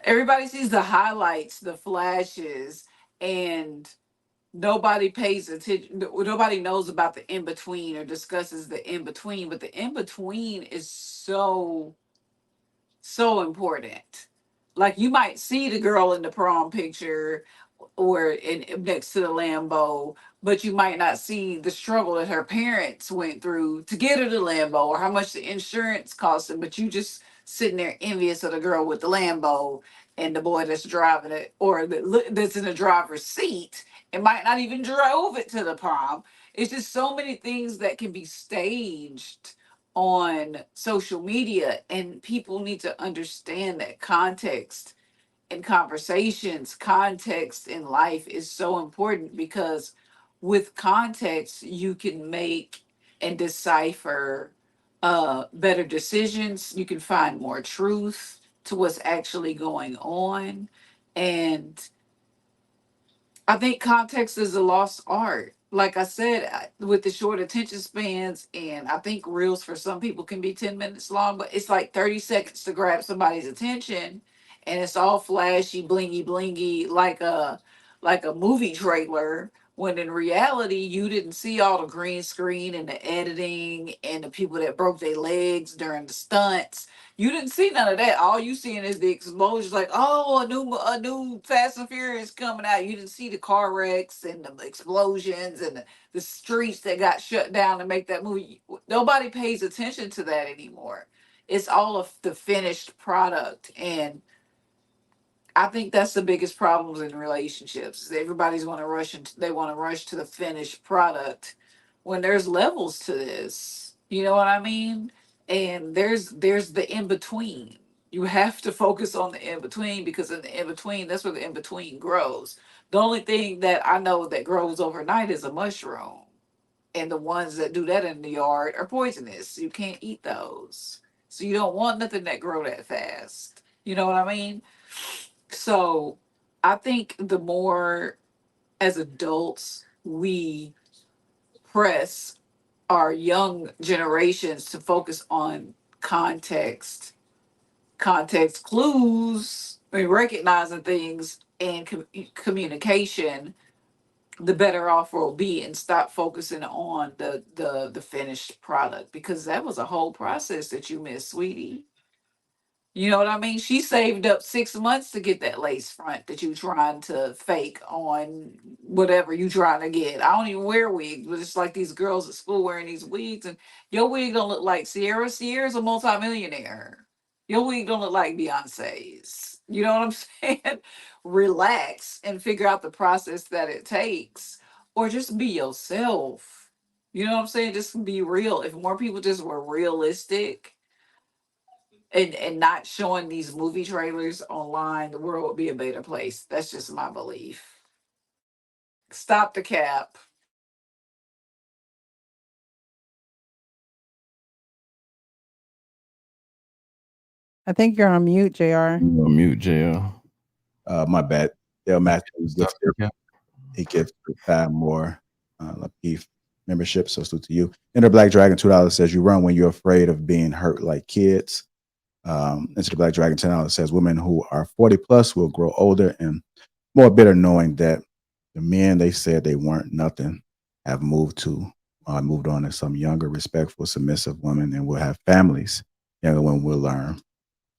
Speaker 7: Everybody sees the highlights, the flashes, and nobody pays attention. Nobody knows about the in between or discusses the in between. But the in between is so important. Like you might see the girl in the prom picture or next to the Lambo, but you might not see the struggle that her parents went through to get her the Lambo or how much the insurance cost them. But you just sitting there envious of the girl with the Lambo and the boy that's driving it or that's in the driver's seat and might not even drove it to the prom. It's just so many things that can be staged on social media, and people need to understand that context in conversations, context in life is so important because with context, you can make and decipher better decisions. You can find more truth to what's actually going on. And I think context is a lost art. Like I said, with the short attention spans, and I think reels for some people can be 10 minutes long, but it's like 30 seconds to grab somebody's attention. And it's all flashy, blingy, blingy, like a movie trailer. When in reality, you didn't see all the green screen and the editing and the people that broke their legs during the stunts. You didn't see none of that. All you seeing is the explosions. Like, oh, a new Fast and Furious coming out. You didn't see the car wrecks and the explosions and the streets that got shut down to make that movie. Nobody pays attention to that anymore. It's all of the finished product, and I think that's the biggest problems in relationships. Everybody's want to rush into, they want to rush to the finished product when there's levels to this. You know what I mean? And there's the in between. You have to focus on the in between because in the in between, that's where the in between grows. The only thing that I know that grows overnight is a mushroom. And the ones that do that in the yard are poisonous. You can't eat those. So you don't want nothing that grow that fast. You know what I mean? So I think the more as adults we press our young generations to focus on context clues, I mean, recognizing things and communication, the better off we'll be, and stop focusing on the finished product because that was a whole process that you missed, sweetie. You know what I mean? She saved up 6 months to get that lace front that you trying to fake on whatever you trying to get. I don't even wear wigs, but it's like these girls at school wearing these wigs, and your wig don't look like Sierra. Sierra's a multimillionaire. Your wig don't look like Beyonce's. You know what I'm saying? Relax and figure out the process that it takes, or just be yourself. You know what I'm saying? Just be real. If more people just were realistic and not showing these movie trailers online, the world would be a better place. That's just my belief. Stop the cap.
Speaker 2: I think you're on mute, JR.
Speaker 3: You on mute, JR.
Speaker 1: My bad. Dale Matthews
Speaker 3: Stop the cap.
Speaker 1: he gives 5 more Lapeef membership. So salute to you. Enter Black Dragon $2 says you run when you're afraid of being hurt like kids. Into the Black Dragon $10 says women who are 40 plus will grow older and more bitter, knowing that the men they said they weren't nothing have moved on to some younger, respectful, submissive women, and we'll have families. Younger women will learn.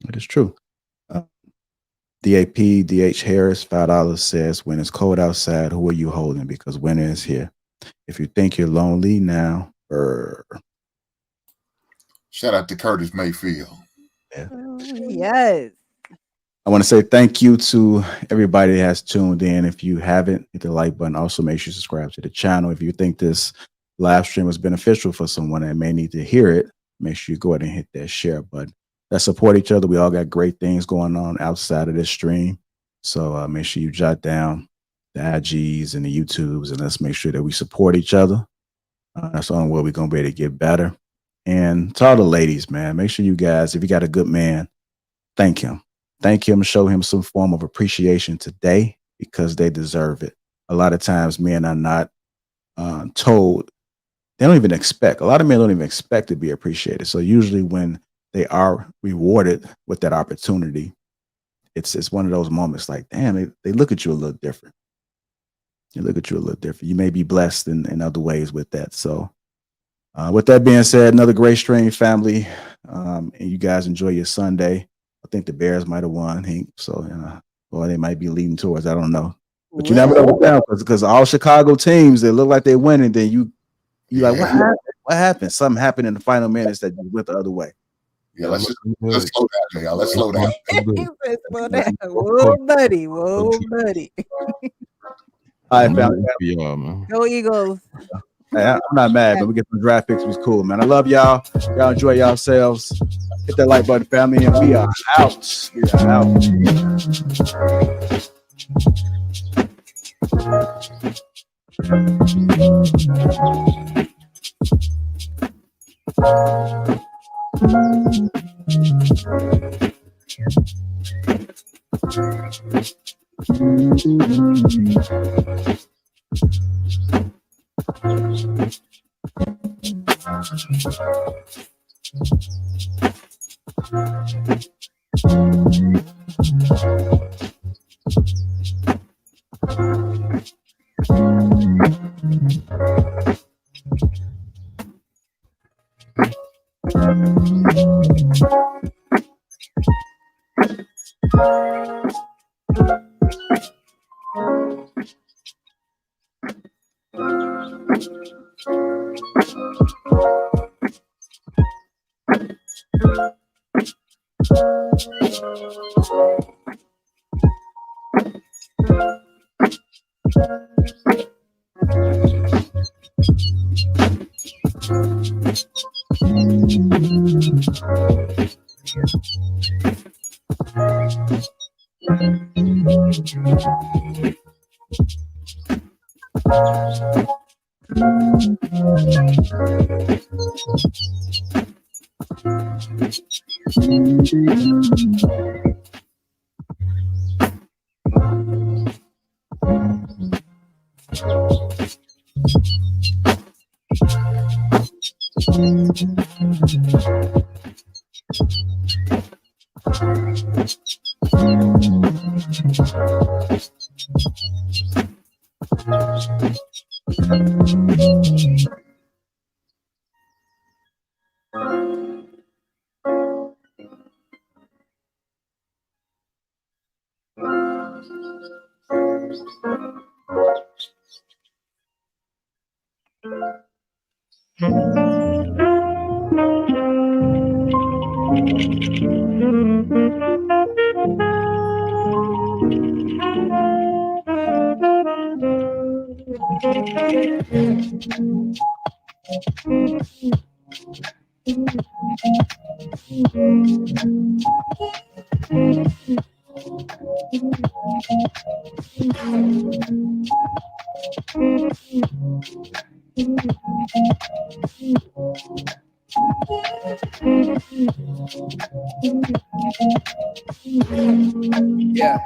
Speaker 1: It is true. DAP DH Harris, $5 says, when it's cold outside, who are you holding? Because winter is here. If you think you're lonely now,
Speaker 8: Shout out to Curtis Mayfield.
Speaker 1: Yeah.
Speaker 2: Yes.
Speaker 1: I want to say thank you to everybody that has tuned in. If you haven't, hit the like button. Also, make sure you subscribe to the channel. If you think this live stream was beneficial for someone that may need to hear it, make sure you go ahead and hit that share button. Let's support each other. We all got great things going on outside of this stream. So make sure you jot down the IGs and the YouTubes, and let's make sure that we support each other. That's the only way we're going to be able to get better. And to all the ladies, man, make sure you guys, if you got a good man, thank him. Thank him, show him some form of appreciation today because they deserve it. A lot of times men are not told, they don't even expect. A lot of men don't even expect to be appreciated. So usually when they are rewarded with that opportunity, it's one of those moments like, damn, they look at you a little different. They look at you a little different. You may be blessed in other ways with that. So with that being said, another great stream, family. And you guys enjoy your Sunday. I think the Bears might have won, Hank. So, or they might be leading towards, I don't know. But you never know with them because all Chicago teams, they look like they're winning. Then you like, what happened? What happened? Something happened in the final minutes that you went the other way.
Speaker 8: Yeah, let's slow down, y'all. Let's slow down.
Speaker 2: Whoa, buddy. Whoa, buddy.
Speaker 1: All right, family.
Speaker 2: Go Eagles.
Speaker 1: Hey, I'm not mad, but we get some draft picks. It was cool, man. I love y'all. Y'all enjoy yourselves. Hit that like button, family, and we are out. We are out.
Speaker 11: Yeah.